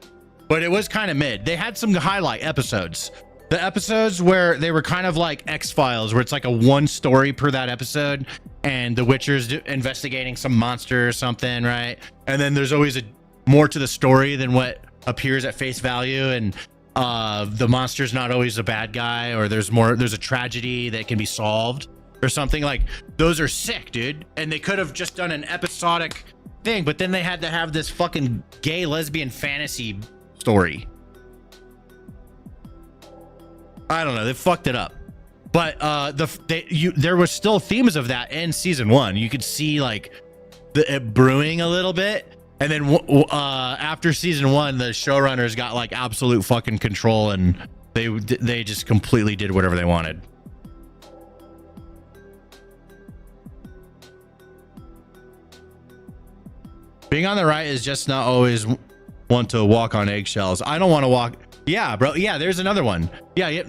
But it was kind of mid. They had some highlight episodes. The episodes where they were kind of like X-Files, where it's like a one story per that episode, and the Witcher's investigating some monster or something, right? And then there's always more to the story than what appears at face value, and the monster's not always a bad guy, or there's a tragedy that can be solved or something. Like, those are sick, dude. And they could have just done an episodic thing, but then they had to have this fucking gay lesbian fantasy story. I don't know, they fucked it up. But there was still themes of that in season 1. You could see like it brewing a little bit, and then after season 1, the showrunners got like absolute fucking control, and they just completely did whatever they wanted. Being on the right is just not always want to walk on eggshells. I don't want to walk. Yeah, bro. Yeah, there's another one. Yeah.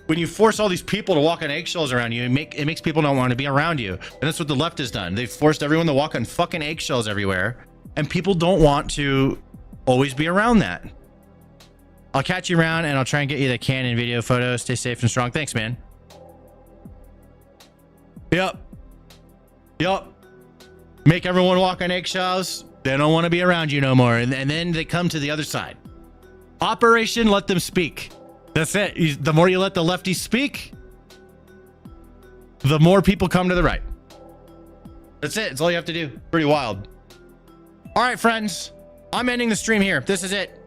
When you force all these people to walk on eggshells around you, it makes people not want to be around you. And that's what the left has done. They've forced everyone to walk on fucking eggshells everywhere. And people don't want to always be around that. I'll catch you around, and I'll try and get you the Canon video photo. Stay safe and strong. Thanks, man. Yep. Make everyone walk on eggshells. They don't want to be around you no more. And then they come to the other side. Operation Let Them Speak. That's it. The more you let the lefties speak, the more people come to the right. That's it. That's all you have to do. Pretty wild. All right, friends. I'm ending the stream here. This is it.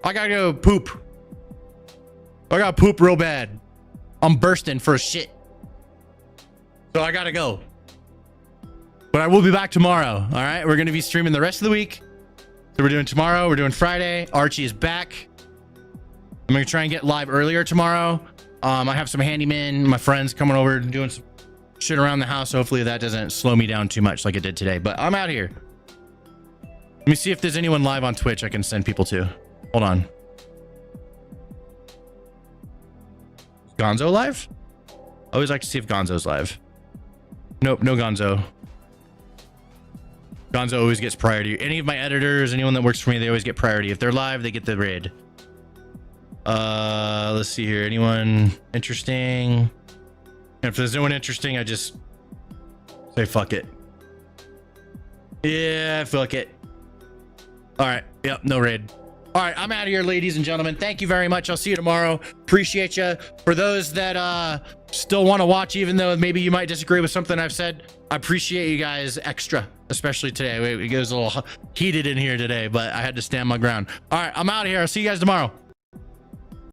I gotta go poop. I gotta poop real bad. I'm bursting for a shit. So I gotta go. But I will be back tomorrow. All right. We're going to be streaming the rest of the week. So we're doing tomorrow. We're doing Friday. Archie is back. I'm going to try and get live earlier tomorrow. I have some handymen, my friends coming over and doing some shit around the house. Hopefully that doesn't slow me down too much like it did today. But I'm out here. Let me see if there's anyone live on Twitch I can send people to. Hold on. Gonzo live? I always like to see if Gonzo's live. Nope, no Gonzo. Gonzo always gets priority. Any of my editors, anyone that works for me, they always get priority. If they're live, they get the raid. Let's see here. Anyone interesting? And if there's no one interesting, I just say fuck it. Yeah, fuck it. All right. Yep, no raid. All right, I'm out of here, ladies and gentlemen. Thank you very much. I'll see you tomorrow. Appreciate you. For those that still want to watch, even though maybe you might disagree with something I've said, I appreciate you guys extra, especially today. It goes a little heated in here today, but I had to stand my ground. All right, I'm out of here. I'll see you guys tomorrow.